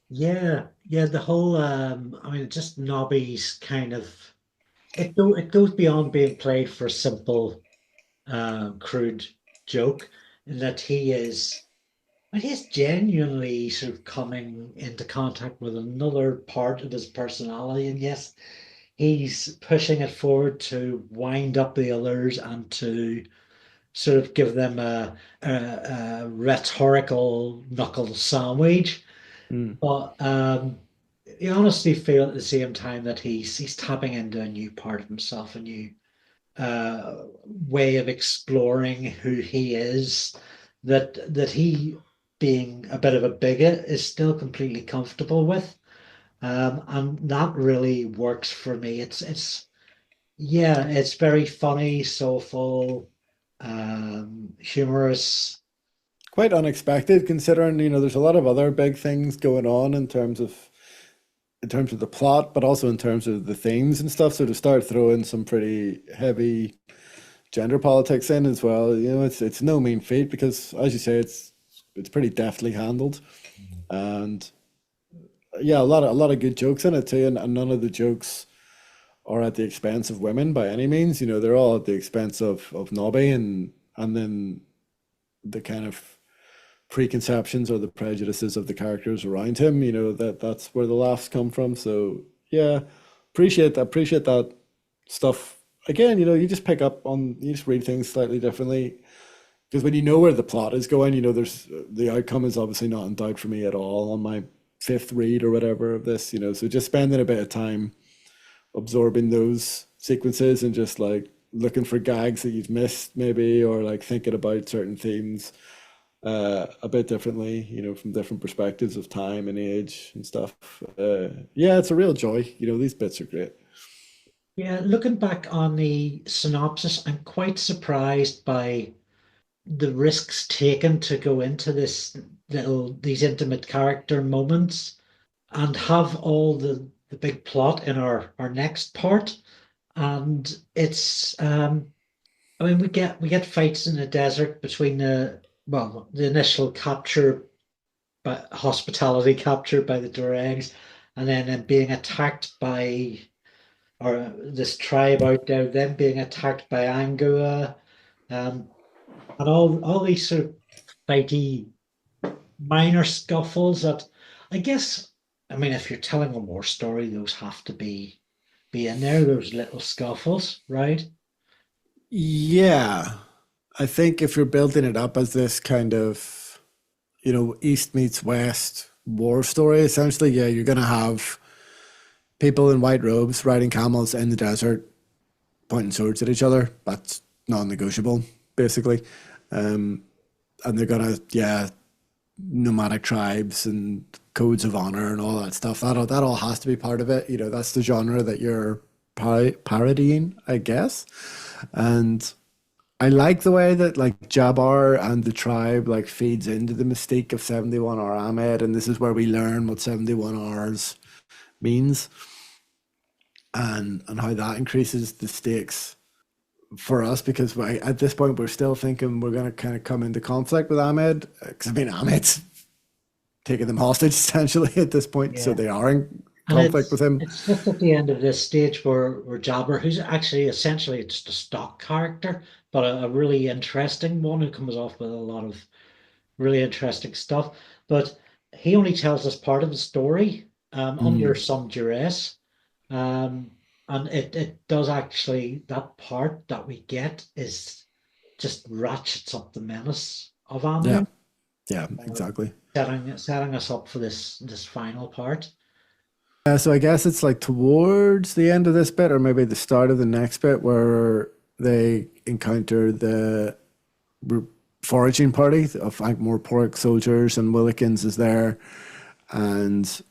Yeah, the whole I mean just Nobby's kind of it goes beyond being played for simple crude joke in that he's genuinely sort of coming into contact with another part of his personality. And yes, he's pushing it forward to wind up the others and to sort of give them a rhetorical knuckle sandwich. Mm. But you honestly feel at the same time that he's tapping into a new part of himself, a new way of exploring who he is, that he, being a bit of a bigot, is still completely comfortable with. And that really works for me. It's yeah, it's very funny, soulful, humorous. Quite unexpected considering, there's a lot of other big things going on in terms of the plot, but also in terms of the themes and stuff. So to start throwing some pretty heavy gender politics in as well, it's no mean feat because, as you say, it's pretty deftly handled, and yeah, a lot of good jokes in it too, and none of the jokes are at the expense of women by any means. They're all at the expense of Nobby and then the kind of preconceptions or the prejudices of the characters around him. That's where the laughs come from. So yeah, appreciate that stuff. Again, you just pick up on, you just read things slightly differently because when you know where the plot is going, there's the outcome is obviously not in doubt for me at all on my fifth read or whatever of this. So just spending a bit of time absorbing those sequences and just like looking for gags that you've missed maybe, or like thinking about certain themes a bit differently, from different perspectives of time and age and stuff. Yeah, it's a real joy. These bits are great. Yeah, looking back on the synopsis, I'm quite surprised by the risks taken to go into these intimate character moments and have all the big plot in our next part. And it's I mean we get fights in the desert between the initial capture, but hospitality capture by the Durangs, and then being attacked by, or this tribe out there, them being attacked by Angua, um, and all these sort of fighty minor scuffles that I guess, I mean, if you're telling a war story, those have to be in there, those little scuffles, right? Yeah, I think if you're building it up as this kind of, East meets West war story, essentially, yeah, you're gonna have people in white robes riding camels in the desert, pointing swords at each other. That's non-negotiable, basically. Um, and they're gonna, yeah, nomadic tribes and codes of honor and all that stuff. That all has to be part of it. That's the genre that you're parodying, I guess. And I like the way that like Jabbar and the tribe like feeds into the mystique of 71 hour Ahmed, and this is where we learn what 71 hours means and how that increases the stakes for us because at this point we're still thinking we're going to kind of come into conflict with Ahmed because I mean Ahmed's taking them hostage essentially at this point, so Yeah. they are in And conflict with him. it's just at the end of this stage where Jabber, who's actually essentially just a stock character, but a really interesting one who comes off with a lot of really interesting stuff. But he only tells us part of the story under Mm, some duress. Um, and it does actually, that part that we get is just ratchets up the menace of yeah, Ahmed, yeah, uh, exactly. setting us up for this final part. So I guess it's like towards the end of this bit, or maybe the start of the next bit, where they encounter the foraging party of Ankh-Morpork soldiers, and Willikins is there, and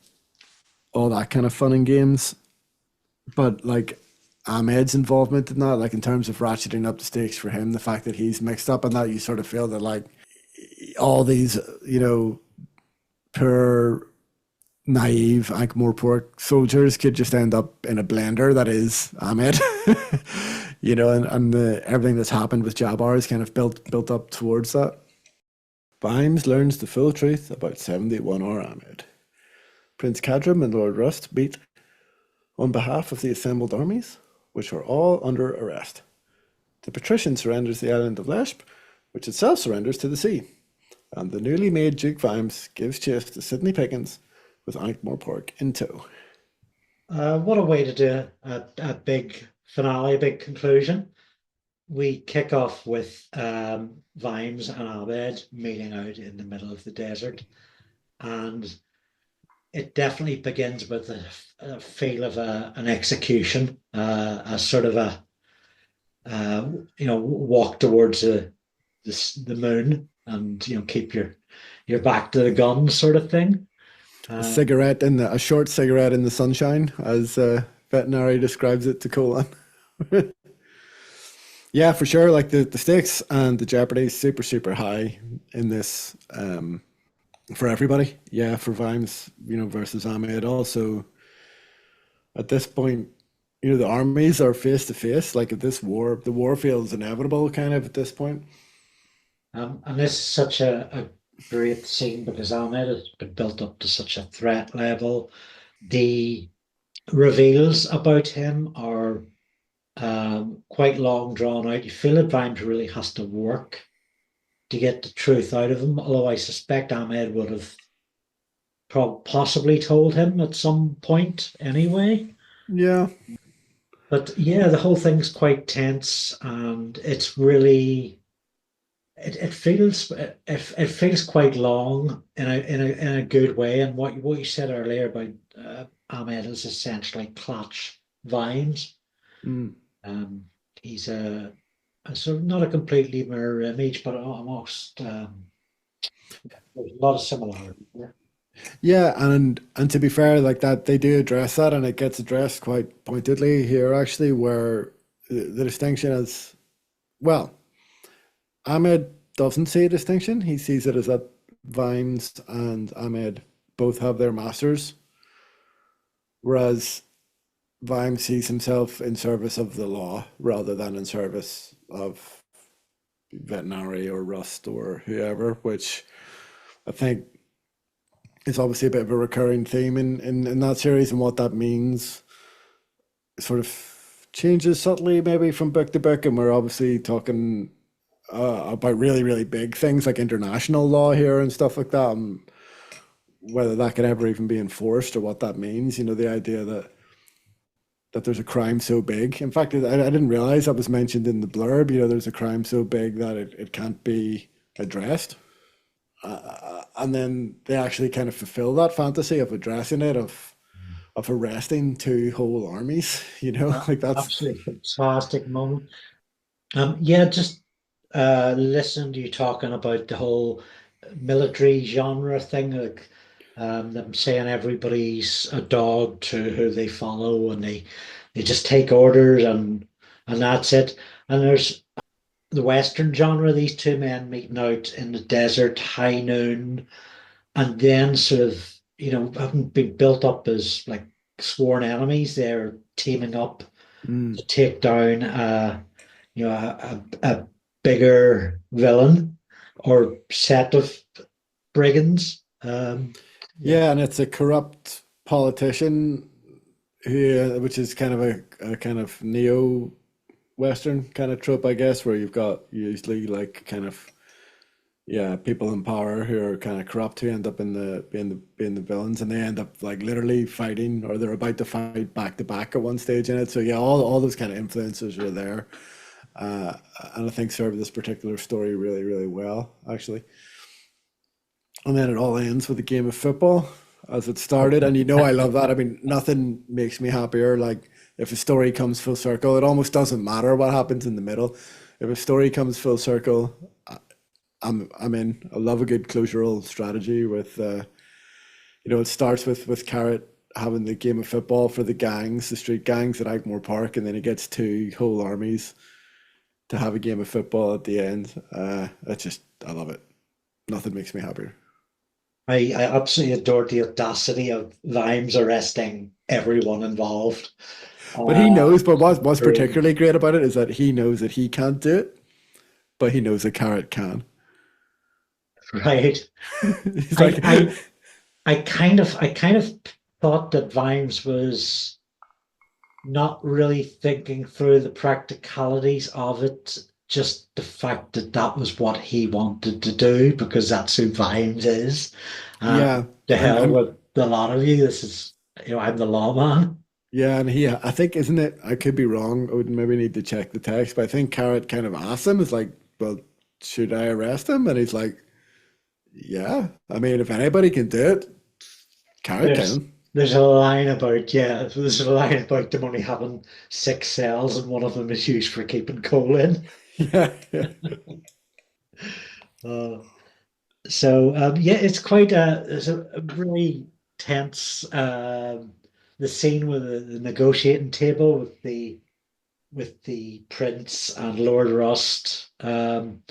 all that kind of fun and games. But like Ahmed's involvement in that, like in terms of ratcheting up the stakes for him, the fact that he's mixed up in that, you sort of feel that like all these, poor naive Ankh-Morpork soldiers could just end up in a blender that is Ahmed. And everything that's happened with Jabbar is kind of built up towards that. Vimes learns the full truth about 71 or Ahmed. Prince Kadram and Lord Rust meet on behalf of the assembled armies, which are all under arrest. The patrician surrenders the island of Lehsp, which itself surrenders to the sea, and the newly made Duke Vimes gives chase to Sydney Pickens with Ankh-Morpork in tow. What a way to do a big finale, a big conclusion. We kick off with Vimes and Abed meeting out in the middle of the desert, and it definitely begins with a feel of an execution, a sort of a walk towards the moon, and keep your back to the gun sort of thing. Um, A short cigarette in the sunshine, as Veterinary describes it to Colin. Yeah, for sure. Like the stakes and the jeopardy is super, super high in this for everybody. Yeah, for Vimes, versus Ahmed. Also, at this point, the armies are face to face. Like at this war, the war feels inevitable kind of at this point. and this is such a great scene because Ahmed has been built up to such a threat level. The reveals about him are quite long drawn out. You feel that Vimes really has to work to get the truth out of him, although I suspect Ahmed would have possibly told him at some point anyway. Yeah. But yeah, the whole thing's quite tense, and it's really it feels it feels quite long in a good way. And what you said earlier about Ahmed is essentially Klatch Vines. Mm. Um, he's a sort of not a completely mirror image, but almost there's a lot of similarity there. Yeah, and to be fair, like that they do address that, and it gets addressed quite pointedly here, actually, where the distinction is, well, Ahmed doesn't see a distinction. He sees it as that Vimes and Ahmed both have their masters, whereas Vimes sees himself in service of the law rather than in service of Veterinary or Rust or whoever, which I think is obviously a bit of a recurring theme in that series, and what that means sort of changes subtly maybe from book to book, and we're obviously talking about really, really big things like international law here and stuff like that, and whether that could ever even be enforced or what that means. The idea that there's a crime so big. In fact, I didn't realize that was mentioned in the blurb. There's a crime so big that it can't be addressed. And then they actually kind of fulfill that fantasy of addressing it, of arresting two whole armies. Like that's Absolutely fantastic moment. Yeah, just listen to you talking about the whole military genre thing, like them saying everybody's a dog to who they follow, and they just take orders and that's it. And there's the Western genre, these two men meeting out in the desert, high noon, and then sort of, having been built up as like sworn enemies, they're teaming up mm. to take down a bigger villain or set of brigands. Yeah, Yeah, and it's a corrupt politician who, which is kind of a kind of neo-Western kind of trope, I guess, where you've got usually like kind of yeah, people in power who are kind of corrupt who end up in the being the villains, and they end up like literally fighting, or they're about to fight back to back at one stage in it. So yeah, all those kind of influences are there, uh, and I think serve this particular story really really well actually. And then it all ends with a game of football as it started, and you know I love that. I mean, nothing makes me happier like if a story comes full circle. It almost doesn't matter what happens in the middle. If a story comes full circle, I'm in. I love a good closural strategy with it starts with Carrot having the game of football for the gangs, the street gangs at Agmore Park, and then he gets two whole armies to have a game of football at the end. I love it. Nothing makes me happier. I absolutely adored the audacity of Vimes arresting everyone involved. But he Uh, knows, but what's Brilliant. particularly great about it is that he knows that he can't do it, but he knows that Carrot can. Right. He's I, like, I I kind of thought that Vimes was not really thinking through the practicalities of it, just the fact that that was what he wanted to do because that's who Vimes is. yeah, To and hell with a lot of you. This is, I'm the lawman. yeah, and I think, isn't it? I could be wrong. I would maybe need to check the text, but I think Carrot kind of asked him, "Is like, well, should I arrest him?" And he's like, "Yeah. I mean, if anybody can do it, Carrot There's can." there's a line about, yeah, there's a line about them only having 6 cells and one of them is used for keeping coal in. Yeah, yeah, Uh, so yeah, it's a really tense the scene with the negotiating table with the prince and Lord Rust, and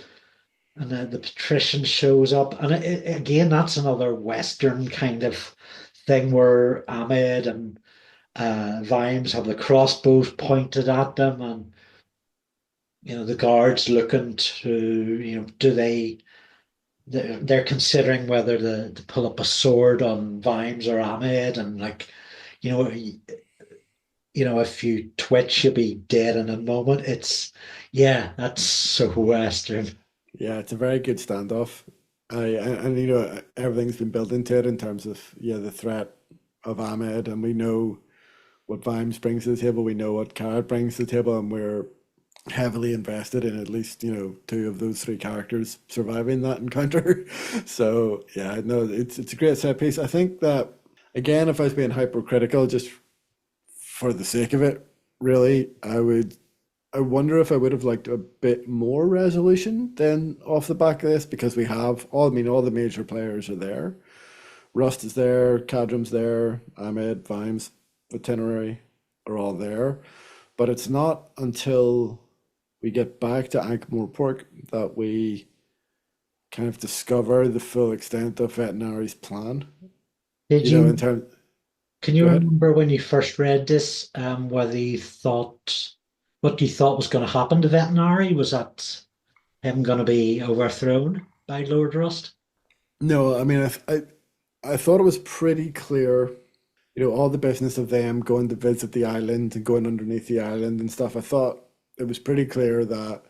then the patrician shows up, and again that's another Western kind of thing where Ahmed and Vimes have the crossbows pointed at them, and the guards looking to do they're considering whether to pull up a sword on Vimes or Ahmed, and like, if you twitch, you'll be dead in a moment. Yeah, that's so Western. yeah. It's a very good standoff. And everything's been built into it in terms of yeah the threat of Ahmed, and we know what Vimes brings to the table. We know what Carrot brings to the table, and we're heavily invested in at least two of those three characters surviving that encounter. So yeah, no, it's a great set piece. I think that again, if I was being hypercritical, just for the sake of it, really, I wonder if I would have liked a bit more resolution than off the back of this because we have all. I mean, all the major players are there. Rust is there, Cadram's there, Ahmed, Vimes, Itinerary are all there. But it's not until we get back to Ankh-Morpork that we kind of discover the full extent of Veterinary's plan. Did you In terms, can you go ahead. remember when you first read this, whether what you thought was going to happen to Veterinary? Was that him going to be overthrown by Lord Rust? No, I mean, I thought it was pretty clear, all the business of them going to visit the island and going underneath the island and stuff. I thought it was pretty clear that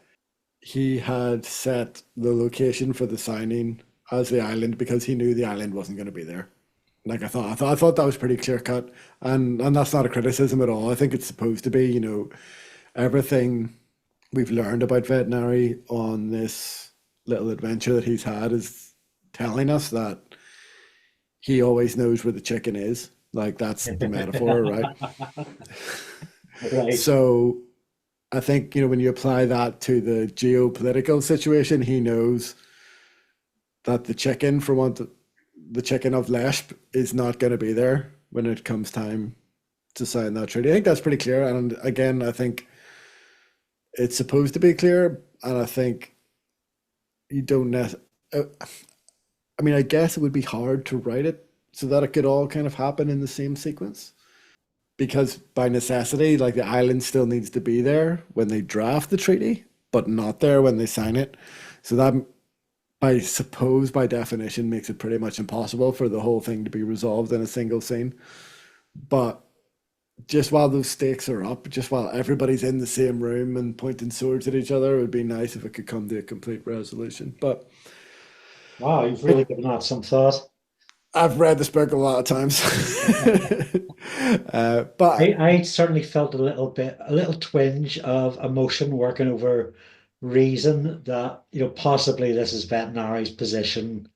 he had set the location for the signing as the island because he knew the island wasn't going to be there. Like I thought that was pretty clear cut, and that's not a criticism at all. I think it's supposed to be. Everything we've learned about Veterinary on this little adventure that he's had is telling us that he always knows where the chicken is. Like that's the metaphor, right? Right. So I think, when you apply that to the geopolitical situation, he knows that the chicken of Lehsp is not going to be there when it comes time to sign that treaty. I think that's pretty clear. And again, I think it's supposed to be clear. And I think you don't I mean, I guess it would be hard to write it so that it could all kind of happen in the same sequence. Because by necessity, like the island still needs to be there when they draft the treaty, but not there when they sign it. So that, I suppose, by definition, makes it pretty much impossible for the whole thing to be resolved in a single scene. but just while those stakes are up, just while everybody's in the same room and pointing swords at each other, it would be nice if it could come to a complete resolution. But Wow, you've really given that some thought. I've read this book a lot of times. But I certainly felt a little twinge of emotion working over reason that, possibly this is Veterinary's position,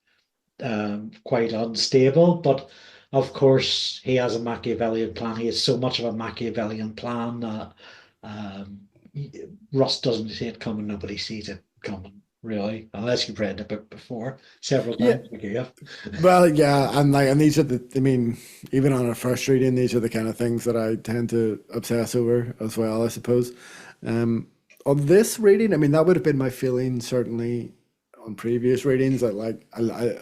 quite unstable. But of course, he has a Machiavellian plan. He has so much of a Machiavellian plan that um, Russ doesn't see it coming. Nobody sees it coming, really, unless you've read the book before several yeah, times, like you have. well, yeah, and these are the, I mean, even on a first reading, these are the kind of things that I tend to obsess over as well, I suppose. Um, on this reading, I mean, that would have been my feeling certainly on previous readings. That like I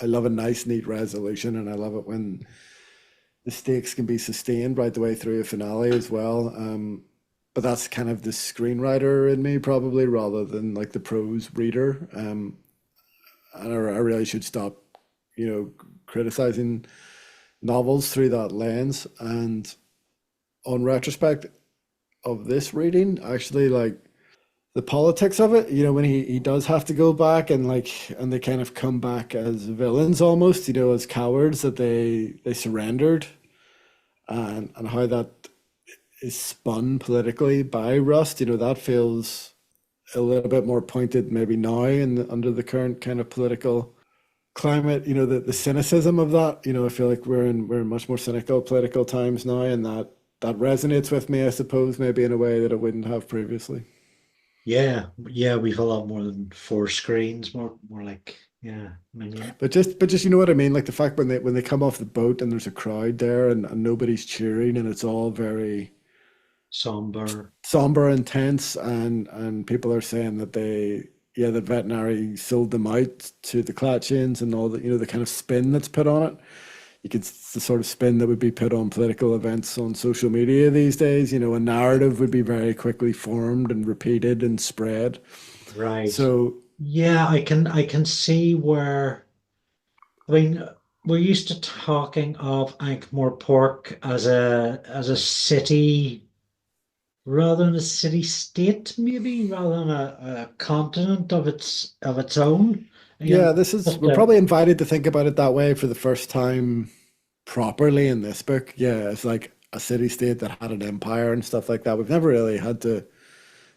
love a nice, neat resolution, and I love it when the stakes can be sustained right the way through a finale as well. But that's kind of the screenwriter in me, probably, rather than like the prose reader. And I really should stop, criticizing novels through that lens. And on retrospect of this reading, actually, like the politics of it, when he does have to go back and and they kind of come back as villains almost, as cowards, that they surrendered, and how that is spun politically by Rust, that feels a little bit more pointed maybe now under the current kind of political climate, the cynicism of that. I feel like we're in much more cynical political times now, and that resonates with me, I suppose, maybe in a way that it wouldn't have previously. Yeah, yeah, we've a lot more than four screens, more like, yeah, many But just you know what I mean? Like the fact when they come off the boat and there's a crowd there and nobody's cheering and it's all very somber. somber and tense, and people are saying that the veterinary sold them out to the Klatchians, and all the kind of spin that's put on it. It's the sort of spin that would be put on political events on social media these days. A narrative would be very quickly formed and repeated and spread. Right. So Yeah, I can see where, I mean, we're used to talking of Ankh-Morpork as a city rather than a city state, maybe rather than a continent of its own. yeah, this is Just we're probably invited to think about it that way for the first time properly in this book. Yeah, it's like a city state that had an empire and stuff like that. We've never really had to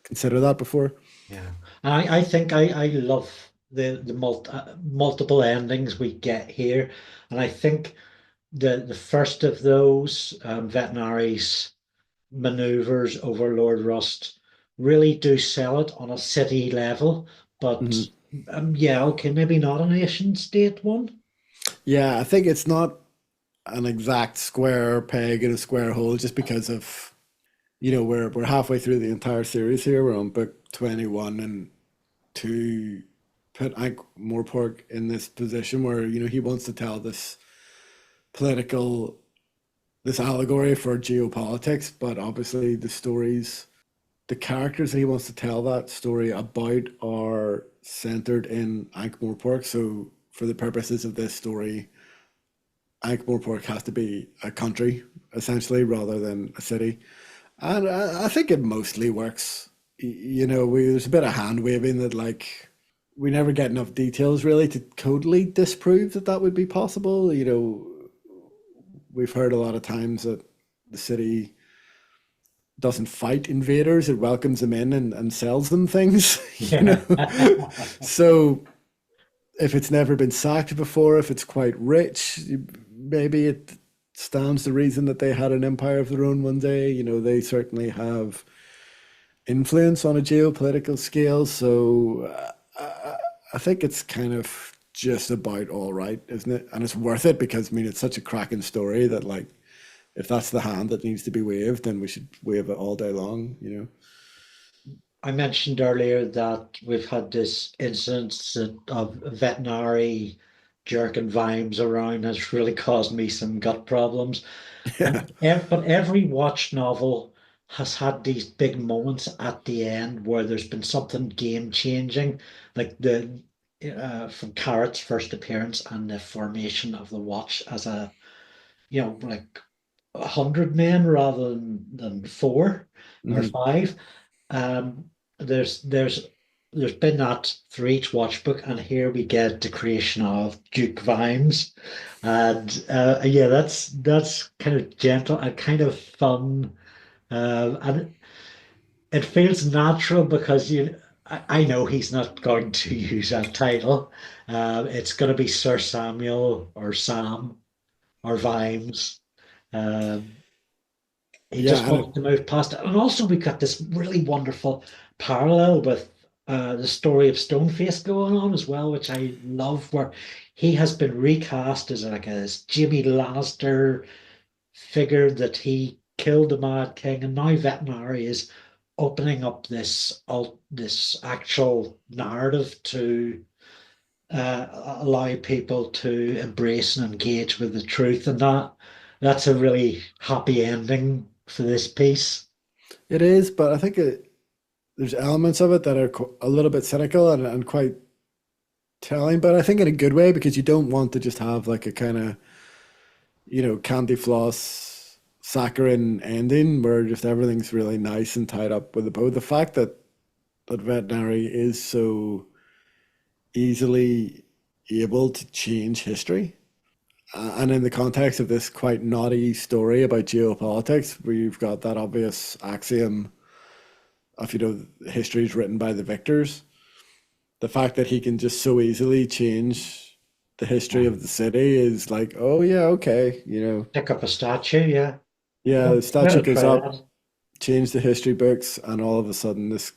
consider that before. Yeah, and I think I love the multiple endings we get here, and I think the first of those, Veterinary's maneuvers over Lord Rust, really do sell it on a city level, but Mhm. yeah, okay, maybe not a nation state one. Yeah, I think it's not an exact square peg in a square hole just because of, we're halfway through the entire series here. We're on book 21, and to put Ankh Morpork in this position where, he wants to tell political this allegory for geopolitics, but obviously the characters that he wants to tell that story about are centered in Ankh-Morpork. So for the purposes of this story, Ankh-Morpork has to be a country essentially rather than a city, and I think it mostly works. There's a bit of hand waving that like we never get enough details really to totally disprove that would be possible. We've heard a lot of times that the city doesn't fight invaders, it welcomes them in and sells them things, Yeah. So if it's never been sacked before, if it's quite rich, maybe it stands to reason that they had an empire of their own one day. They certainly have influence on a geopolitical scale. So I think it's kind of just about all right, isn't it? And it's worth it because, I mean, it's such a cracking story that, like, if that's the hand that needs to be waved, then we should wave it all day long. I mentioned earlier that we've had this incidence of veterinary jerking vibes around has really caused me some gut problems. Yeah. But every watch novel has had these big moments at the end where there's been something game changing, like the from Carrot's first appearance and the formation of the watch as like 100 men rather than four or Hmm. five. Um, there's there's there's been that for each watch book, and here we get the creation of Duke Vimes, and yeah, that's kind of gentle and kind of fun, and it feels natural because I know he's not going to use that title. It's going to be Sir Samuel or Sam or Vimes. Um, he Yeah, just and wants to move past it. And also, we got this really wonderful parallel with the story of Stoneface going on as well, which I love, where he has been recast as like a Jimmy Lannister figure that he killed the Mad King, and now Veterinary is opening up this actual narrative to allow people to embrace and engage with the truth, and that's a really happy ending for this piece. it is, but I think there's elements of it that are a little bit cynical and quite telling, but I think in a good way because you don't want to just have like a kind of, candy floss saccharine ending where just everything's really nice and tied up with a bow. The fact that veterinary is so easily able to change history. And in the context of this quite naughty story about geopolitics, we've got that obvious axiom of, history is written by the victors. The fact that he can just so easily change the history of the city is like, oh yeah, okay, Pick up a statue, yeah. yeah, the statue Gotta goes try up, that. change the history books, and all of a sudden, this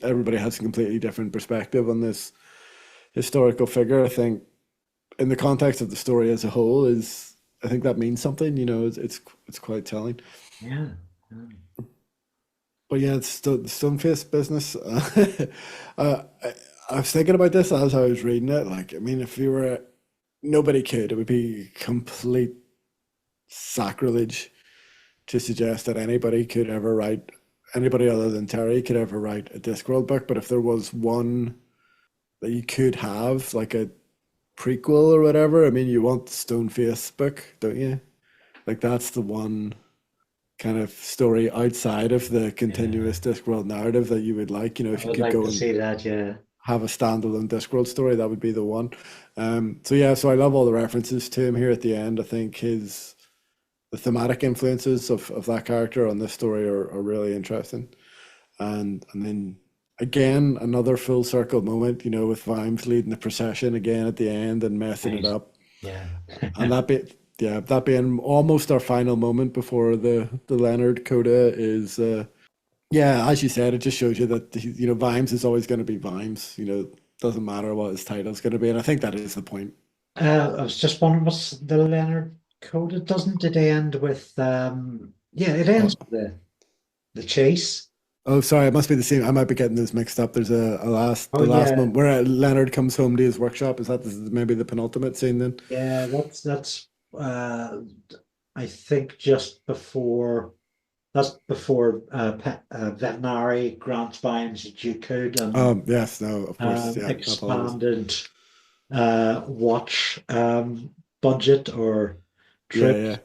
everybody has a completely different perspective on this historical figure. I think, in the context of the story as a whole, is I think that means something. It's quite telling. Yeah. Yeah. But yeah, it's still the Stoneface business. I was thinking about this as I was reading it. Like, I mean, if you were nobody could, it would be complete sacrilege to suggest that anybody other than Terry could ever write a Discworld book. But if there was one that you could have, like a prequel or whatever, I mean, you want the Stoneface book, don't you? Like, that's the one kind of story outside of the Yeah. continuous Discworld narrative that you would like. I If you would could like go to and see that, yeah. have a standalone Discworld story, that would be the one. So yeah, so I love all the references to him here at the end. I think the thematic influences of that character on this story are really interesting. And then again, another full circle moment, with Vimes leading the procession again at the end and messing it Nice. up. Yeah. And that being almost our final moment before the Leonard coda is yeah, as you said, it just shows you that Vimes is always going to be Vimes. Doesn't matter what his title's going to be, and I think that is the point. I was just wondering, what's the Leonard Coda? Doesn't it end with yeah, it ends Oh, with the chase. oh, sorry, it must be the same. I might be getting those mixed up. There's Oh the last yeah, moment where Leonard comes home to his workshop. Is that maybe the penultimate scene then? yeah, that's uh I think just before that's before veterinary grants Vimes a Dukehood and Yes, no, of course, yeah, apologies. expanded watch budget or Yeah, trip. yeah.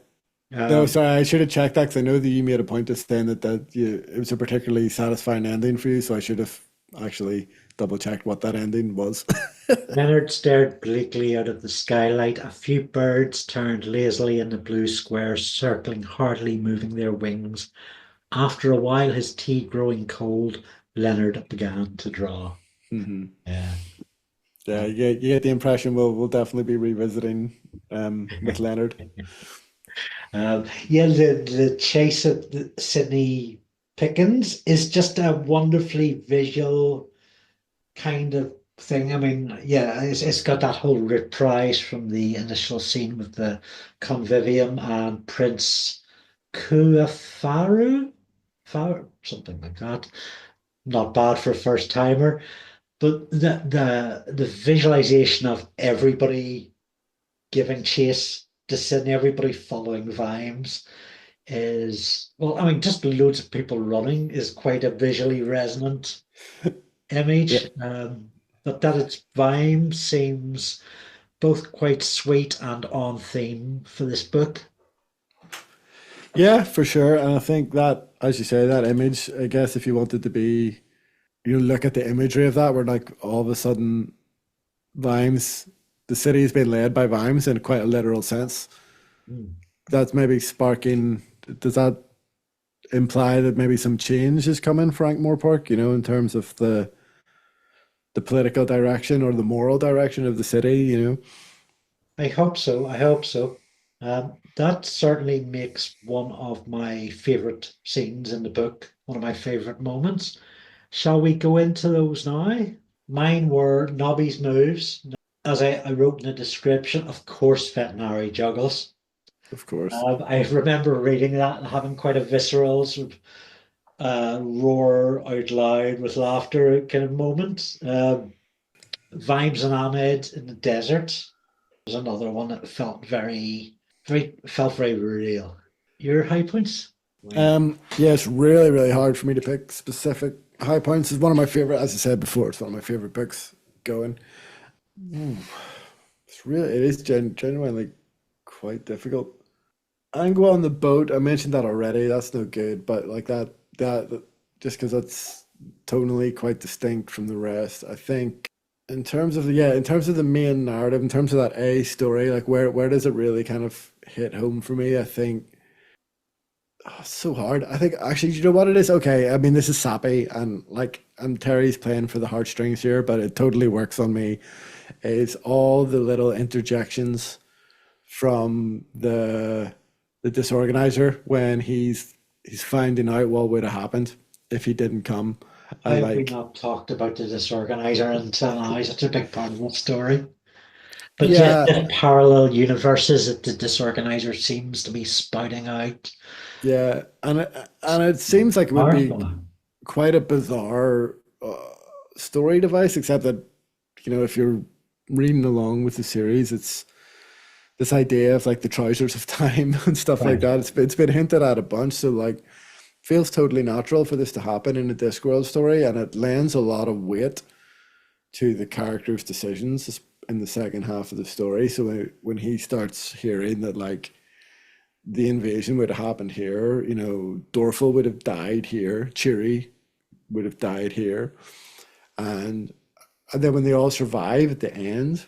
No, Um, sorry, I should have checked that because I know that you made a point of saying it was a particularly satisfying ending for you, so I should have actually double checked what that ending was. Leonard stared bleakly out of the skylight. A few birds turned lazily in the blue square, circling, hardly moving their wings. After a while, his tea growing cold, Leonard began to draw. Hmm. Yeah. Yeah, you get the impression we'll definitely be revisiting with Leonard. Yeah, the chase of Sydney Pickens is just a wonderfully visual kind of thing. I mean, yeah, it's got that whole reprise from the initial scene with the convivium and Prince Kuafaru, something like that. Not bad for a first timer, but the visualization of everybody giving chase to Sydney, everybody following Vimes is, well, I mean, just loads of people running is quite a visually resonant Yeah. image. But that it's Vime seems both quite sweet and on theme for this book. Yeah, for sure. And I think that, as you say, that image, I guess if you wanted to be, you look at the imagery of that, where like all of a sudden Vimes, the city has been led by Vimes in quite a literal sense. Mm. That's maybe sparking, does that imply that maybe some change is coming for Ankh-Morpork, in terms of the political direction or the moral direction of the city? I hope so. I hope so. That certainly makes one of my favorite scenes in the book, one of my favorite moments. Shall we go into those now? Mine were Nobby's moves. As I wrote in the description, of course, veterinary juggles. Of course. I remember reading that and having quite a visceral sort of roar out loud with laughter kind of moment. Vibes and Ahmed in the desert was another one that felt felt very real. Your high points? Wow. Yeah, it's really, really hard for me to pick specific high points. It's one of my favorite, as I said before, it's one of my favorite books going. It is genuinely quite difficult. Angle on the boat, I mentioned that already. That's no good, but like that just because that's tonally quite distinct from the rest. I think in terms of the main narrative, in terms of that A story, like where does it really kind of hit home for me? I think it's so hard. I think actually, you know what it is? Okay, I mean this is sappy and Terry's playing for the heartstrings here, but it totally works on me. It's all the little interjections from the disorganizer when he's finding out what would have happened if he didn't come. How And have we like, not talked about the disorganizer until now? Such a big part of the story. But yet, yeah, the parallel universes that the disorganizer seems to be spouting out. yeah, and it seems like it would be Powerful. quite a bizarre story device, except that if you're reading along with the series, it's this idea of like the trousers of time and stuff like Right. that. It's been hinted at a bunch, so like feels totally natural for this to happen in a Discworld story, and it lends a lot of weight to the character's decisions in the second half of the story. So when he starts hearing that like the invasion would have happened here, Dorfel would have died here, Cheery would have died here, and then when they all survive at the end,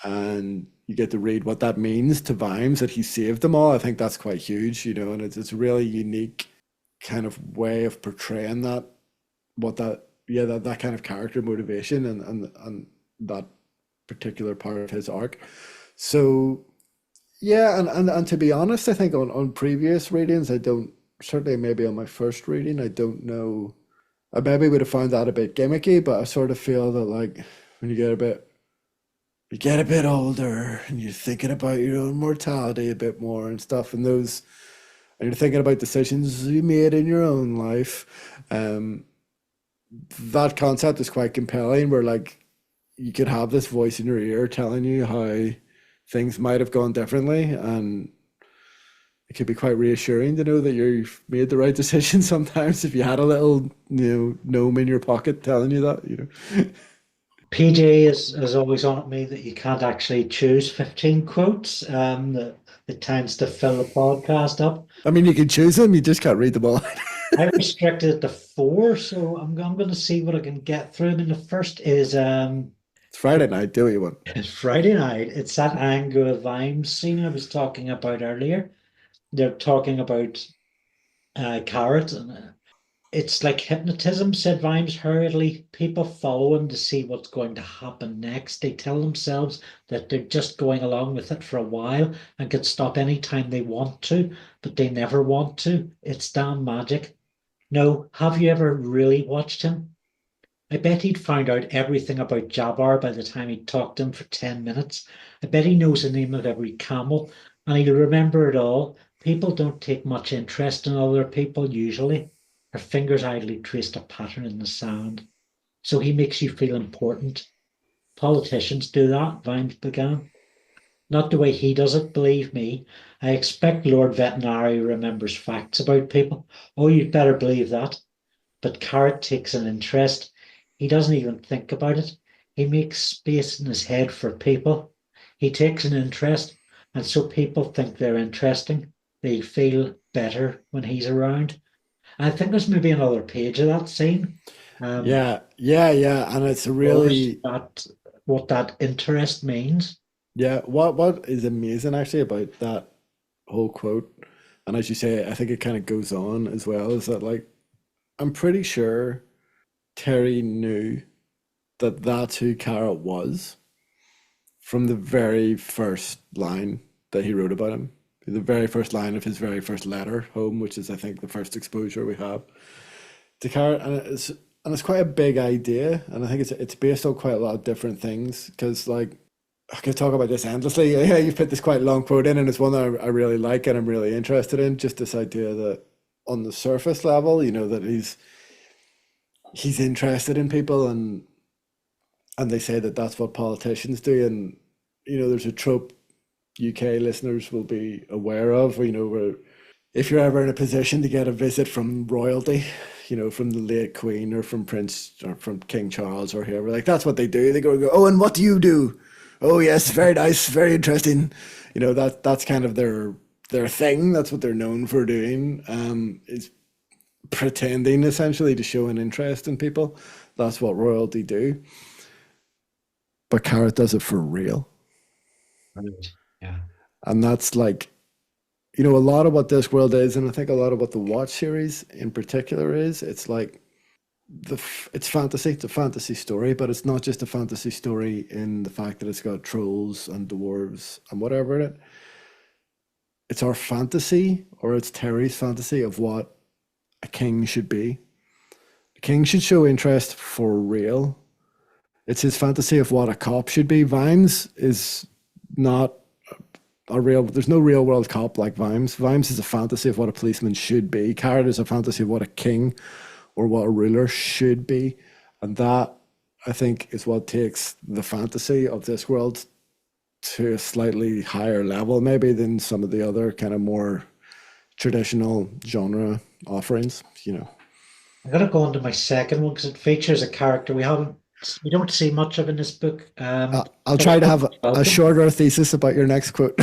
and you get to read what that means to Vimes that he saved them all. I think that's quite huge, and it's a really unique kind of way of portraying that kind of character motivation and that particular part of his arc. So yeah, and to be honest, I think on previous readings, I don't certainly maybe on my first reading, I don't know. I maybe would have found that a bit gimmicky, but I sort of feel that like when you get a bit older and you're thinking about your own mortality a bit more and stuff, and you're thinking about decisions you made in your own life. Um, that concept is quite compelling, where like you could have this voice in your ear telling you how things might have gone differently, and it could be quite reassuring to know that you've made the right decision sometimes if you had a little, gnome in your pocket telling you that. PJ is always on at me that you can't actually choose 15 quotes. That tends to fill the podcast up. I mean, you can choose them, you just can't read them all. I restricted it to four, so I'm going to see what I can get through. I mean, the first is It's Friday night, do what you want. Friday night. It's that Angua Vimes scene I was talking about earlier. They're talking about Carrot, and it's like hypnotism, said Vimes hurriedly. People follow him to see what's going to happen next. They tell themselves that they're just going along with it for a while and could stop any time they want to, but they never want to. It's damn magic. No, have you ever really watched him? I bet he'd found out everything about Jabbar by the time he'd talked to him for 10 minutes. I bet he knows the name of every camel, and he'll remember it all. People don't take much interest in other people usually. Her fingers idly traced a pattern in the sand. So he makes you feel important. Politicians do that, Vimes began. Not the way he does it, believe me. I expect Lord Veterinary remembers facts about people. Oh, you'd better believe that. But Carrot takes an interest. He doesn't even think about it. He makes space in his head for people. he takes an interest, and so people think they're interesting. They feel better when he's around. I think there's maybe another page of that scene. Um, Yeah, yeah, yeah. And it's a Explores really, that what that interest means. yeah, what is amazing actually about that whole quote, and as you say, I think it kind of goes on as well, is that like I'm pretty sure Terry knew that that's who Cara was from the very first line that he wrote about him. The very first line of his very first letter home, which is I think the first exposure we have to Cara, and it's quite a big idea, and I think it's based on quite a lot of different things. Because like I could talk about this endlessly. Yeah, you've put this quite long quote in, and it's one that I really like and I'm really interested in. Just this idea that on the surface level, that he's interested in people, and they say that that's what politicians do, and there's a trope UK listeners will be aware of, where if you're ever in a position to get a visit from royalty, from the late Queen or from Prince or from King Charles or whoever, like that's what they do. They go, oh, and what do you do? Oh, yes, very nice, very interesting. That's kind of their thing. That's what they're known for doing. Is pretending essentially to show an interest in people. That's what royalty do. But Carrot does it for real. Right. Yeah. And that's like, a lot of what this world is, and I think a lot of what the Watch series in particular is, it's like it's fantasy. It's a fantasy story, but it's not just a fantasy story in the fact that it's got trolls and dwarves and whatever in it. It's our fantasy, or it's Terry's fantasy of what a king should be. A king should show interest for real. It's his fantasy of what a cop should be. Vimes is not a real, there's no real world cop like Vimes. Vimes is a fantasy of what a policeman should be. Carrot is a fantasy of what a king or what a ruler should be. And that, I think, is what takes the fantasy of this world to a slightly higher level, maybe, than some of the other kind of more traditional genre offerings. I'm gonna go on to my second one because it features a character we don't see much of in this book. I'll But try to I have a welcome. shorter thesis about your next quote.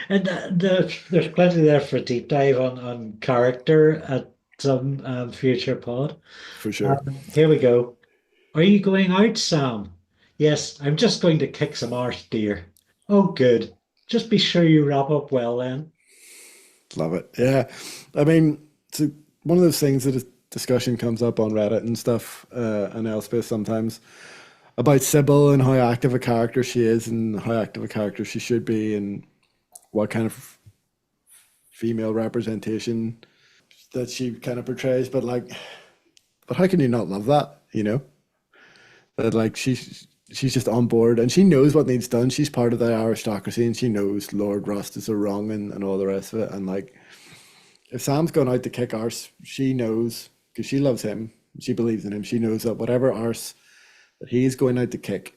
And there's plenty there for a deep dive on character at some future pod. For sure. Here we go. Are you going out, Sam? Yes, I'm just going to kick some arse, dear. Oh, good. Just be sure you wrap up well then. Love it. Yeah. I mean, it's one of those things that a discussion comes up on Reddit and stuff, and Elspeth sometimes about Sybil and how active a character she is and how active a character she should be and what kind of female representation that she kind of portrays. But how can you not love that? That like she's just on board and she knows what needs done. She's part of the aristocracy and she knows Lord Rust is a wrong and all the rest of it. And like if Sam's going out to kick arse, she knows because she loves him. She believes in him. She knows that whatever arse that he's going out to kick,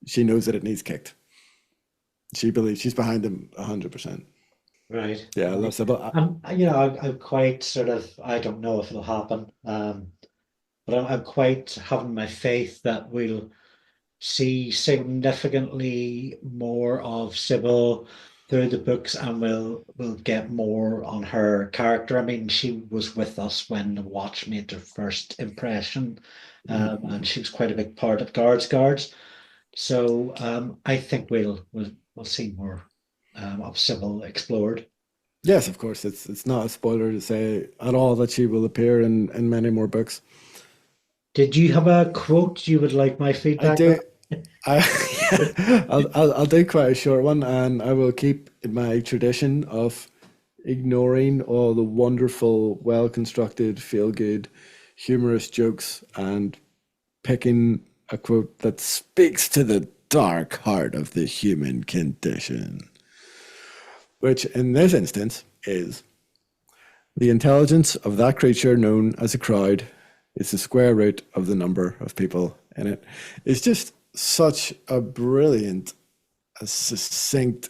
she knows that it needs kicked. She believes she's behind him 100%. Right. Yeah, I love Sybil. I'm quite sort of, I don't know if it'll happen, but I'm quite having my faith that we'll see significantly more of Sybil through the books, and we'll get more on her character. I mean, she was with us when the Watch made their first impression, and she was quite a big part of Guards. So I think we'll see more of Sybil explored. Yes, of course. It's not a spoiler to say at all that she will appear in many more books. Did you have a quote you would like my I feedback on? do. I'll do quite a short one, and I will keep in my tradition of ignoring all the wonderful, well-constructed, feel-good, humorous jokes and picking a quote that speaks to the dark heart of the human condition, which in this instance is the intelligence of that creature known as a crowd is the square root of the number of people in it. It's just such a brilliant, a succinct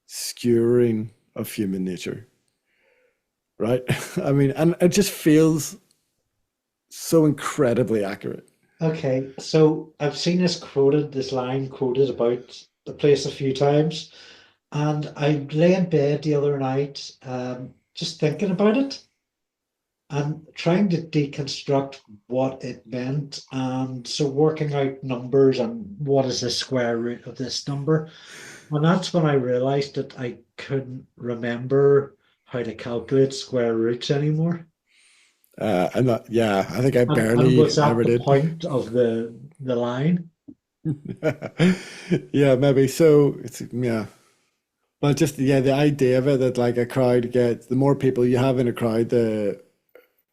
skewering of human nature, right? I mean, and it just feels so incredibly accurate. Okay, so I've seen this line quoted about the place a few times, and I lay in bed the other night, just thinking about it and trying to deconstruct what it meant, and so working out numbers and what is the square root of this number. And that's when I realized that I couldn't remember how to calculate square roots anymore. I'm not, yeah, I think I And barely was that ever the did. point of the line? Yeah, maybe. So it's, yeah. But just, yeah, the idea of it that like a crowd gets, the more people you have in a crowd, the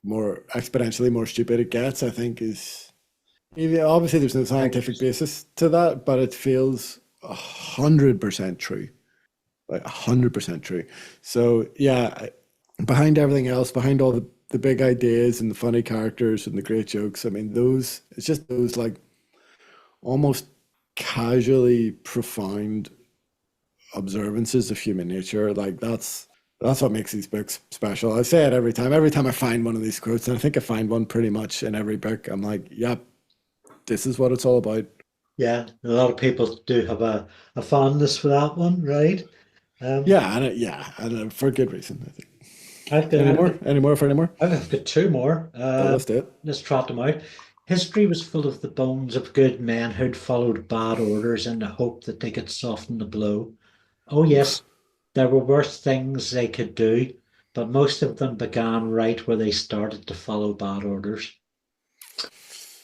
more exponentially more stupid it gets, I think is, yeah, obviously there's no Like scientific basis to that, but it feels 100% true. Like 100% true. So yeah, behind everything else, behind all the big ideas and the funny characters and the great jokes, I mean, those, it's just those like almost casually profound observances of human nature. Like that's what makes these books special. I say it every time. Every time I find one of these quotes, and I think I find one pretty much in every book, I'm like, yep, this is what it's all about. yeah, a lot of people do have a fondness for that one, right? Um, Yeah, and for good reason, I think. I've got Any I've more? got Any more for any more? I've got two more. Oh, let's do it. Let's trot them out. History was full of the bones of good men who'd followed bad orders in the hope that they could soften the blow. Oh yes, there were worse things they could do, but most of them began right where they started to follow bad orders.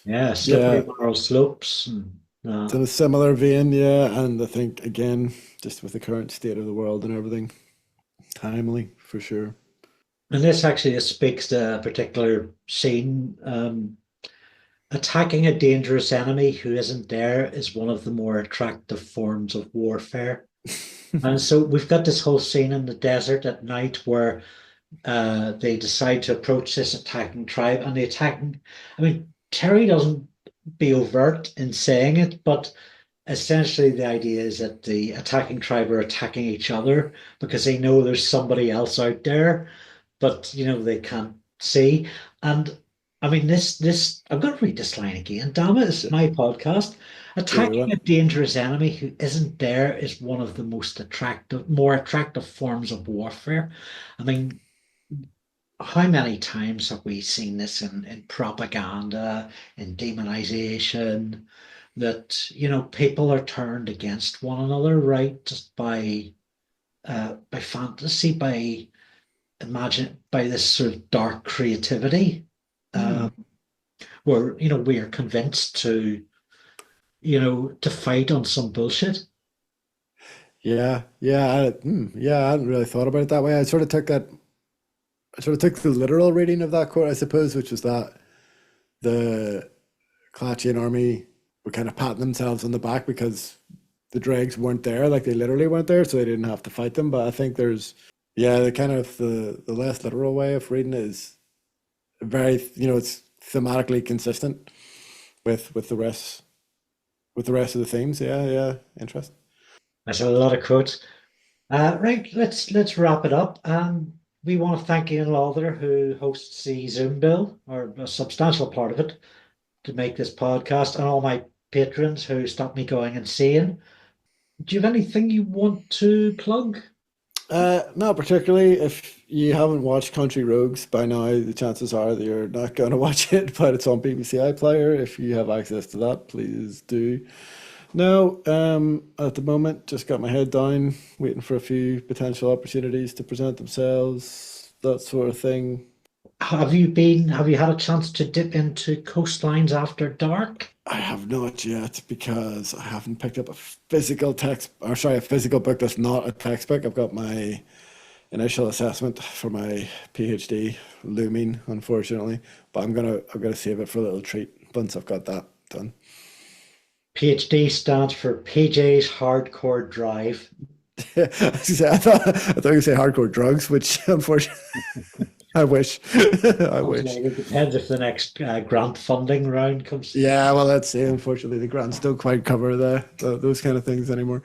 Yeah, slippery Yeah, moral slopes. And, it's in a similar vein, yeah, and I think again, just with the current state of the world and everything, timely for sure. and this actually speaks to a particular scene. Attacking a dangerous enemy who isn't there is one of the more attractive forms of warfare. And so we've got this whole scene in the desert at night where they decide to approach this attacking tribe, and the attacking, I mean, Terry doesn't be overt in saying it, but essentially the idea is that the attacking tribe are attacking each other because they know there's somebody else out there, but they can't see. And I mean, this I'm going to read this line again. Damn it, it's my podcast. Go Attacking on. a dangerous enemy who isn't there is one of the more attractive forms of warfare. I mean, how many times have we seen this in propaganda, in demonization, that people are turned against one another, right? Just by fantasy, by this sort of dark creativity, Hmm. um, where we are convinced to fight on some bullshit. Yeah, I hadn't really thought about it that way. I sort of took the literal reading of that quote, I suppose, which was that the Klatchian army were kind of patting themselves on the back because the dregs weren't there, like they literally weren't there, so they didn't have to fight them. But I think there's, yeah, the kind of the less literal way of reading it is very, it's thematically consistent with the rest of the themes. Yeah, interesting. That's a lot of quotes. Right, let's wrap it up. We want to thank Ian Lawler, who hosts the Zoom bill, or a substantial part of it, to make this podcast, and all my patrons who stop me going insane. Do you have anything you want to plug? Not particularly. If you haven't watched Country Roads by now, the chances are that you're not going to watch it, but it's on BBC iPlayer. If you have access to that, please do. No, at the moment, just got my head down, waiting for a few potential opportunities to present themselves, that sort of thing. Have you had a chance to dip into Coastlines After Dark? I have not yet because I haven't picked up a physical text, or sorry, a physical book that's not a textbook. I've got my initial assessment for my PhD looming, unfortunately, but I'm gonna save it for a little treat once I've got that done. PhD stands for PJ's Hardcore Drive. I thought you were gonna say hardcore drugs, which unfortunately. I wish. I wish. It depends if the next grant funding round comes. Yeah, well, let's see. Unfortunately, the grants don't quite cover those kind of things anymore.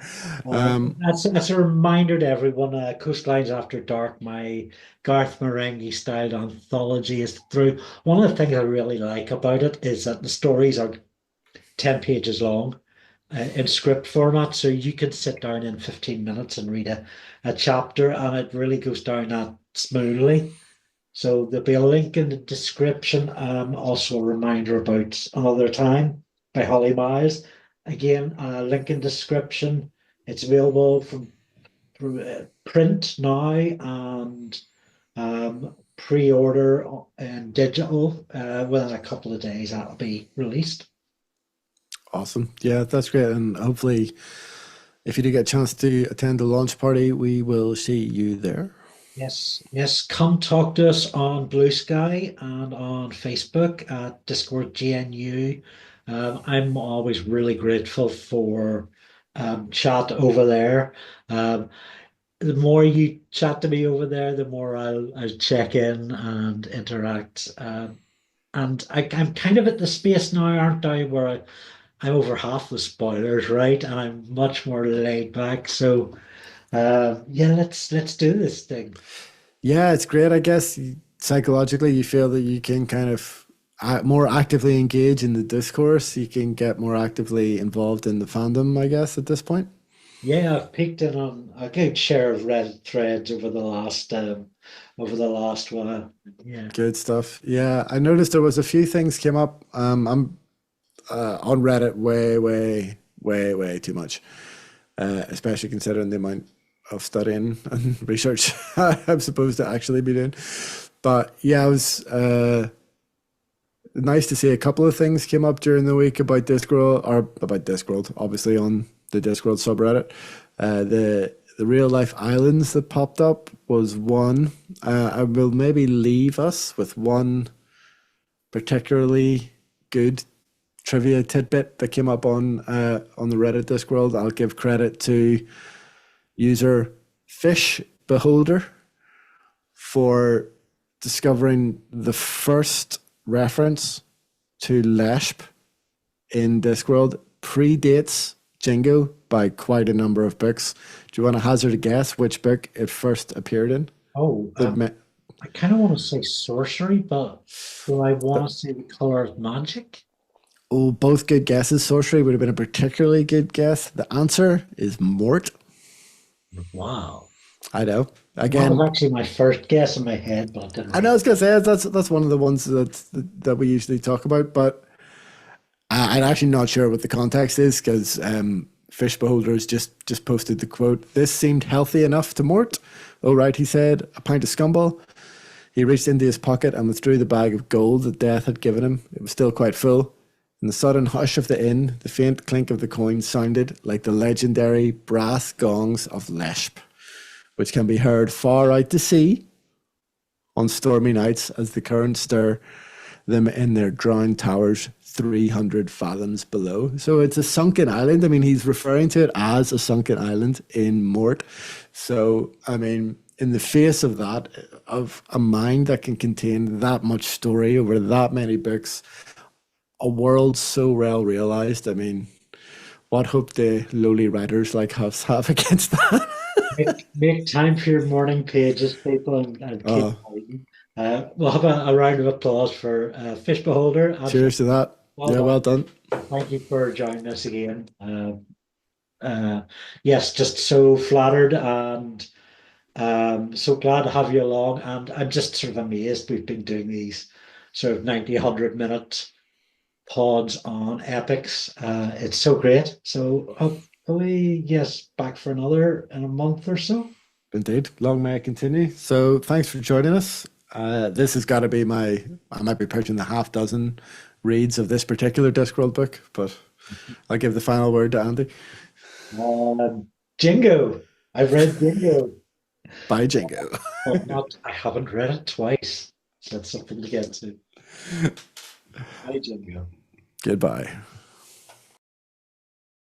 Um, That's a reminder to everyone. Coastlines After Dark, my Garth Marenghi styled anthology is through. One of the things I really like about it is that the stories are 10 pages long in script format, so you can sit down in 15 minutes and read a chapter, and it really goes down that smoothly. So there'll be a link in the description. Also a reminder about Another Time by Holly Miles. Again, link in description. It's available from print now and pre-order and digital. Within a couple of days, that'll be released. awesome. Yeah, that's great. And hopefully, if you do get a chance to attend the launch party, we will see you there. Yes, yes. Come talk to us on Blue Sky and on Facebook at Discord GNU. I'm always really grateful for chat over there. Um, the more you chat to me over there, the more I'll check in and interact. And I'm kind of at the space now, aren't I, where I'm over half the spoilers, right? And I'm much more laid back. So yeah, let's do this thing. Yeah, it's great. I guess psychologically, you feel that you can kind of more actively engage in the discourse. You can get more actively involved in the fandom, I guess, at this point. Yeah, I've peeked in on a good share of Reddit threads over the last while. Yeah. Good stuff. Yeah, I noticed there was a few things came up. I'm on Reddit way too much, especially considering the amount of studying and research I'm supposed to actually be doing. But yeah, it was nice to see a couple of things came up during the week about Discworld, or about Discworld, obviously on the Discworld subreddit. The real life islands that popped up was one. I will maybe leave us with one particularly good trivia tidbit that came up on the Reddit Discworld. I'll give credit to user Fish Beholder for discovering the first reference to Lehsp in Discworld. Predates Jingo by quite a number of books. Do you want to hazard a guess which book it first appeared in? Oh, I kind of want to say sorcery, but do I want to say the color of magic? Oh, both good guesses. Sorcery would have been a particularly good guess. The answer is Mort. Wow. I know. That was Again, actually my first guess in my head, but I didn't I know I really. was gonna say that's one of the ones that we usually talk about, but I'm actually not sure what the context is because Fish Beholders just posted the quote. This seemed healthy enough to Mort. Oh right, he said, a pint of scumble. He reached into his pocket and withdrew the bag of gold that death had given him. It was still quite full. In the sudden hush of the inn, the faint clink of the coins sounded like the legendary brass gongs of Lehsp, which can be heard far out to sea on stormy nights as the currents stir them in their drowned towers 300 fathoms below. So it's a sunken island. I mean, he's referring to it as a sunken island in Mort. So, I mean, in the face of that, of a mind that can contain that much story over that many books, a world so well realized, I mean, what hope the lowly writers like us have against that? Make time for your morning pages, people, and keep Oh, writing. We'll have a round of applause for Fish Beholder. cheers to that. Well Yeah, done. well done. Thank you for joining us again. Yes, just so flattered and so glad to have you along. And I'm just sort of amazed we've been doing these sort of 90, 100 minute pods on epics. It's so great. So hopefully, yes, back for another in a month or so. Indeed. Long may it continue. So thanks for joining us. This has got to be I might be approaching the half dozen reads of this particular Discworld book, but I'll give the final word to Andy. Jingo. I've read Jingo, Bye, Jingo. but not, I haven't read it twice. So that's something to get to. Hi, Jingo. Goodbye.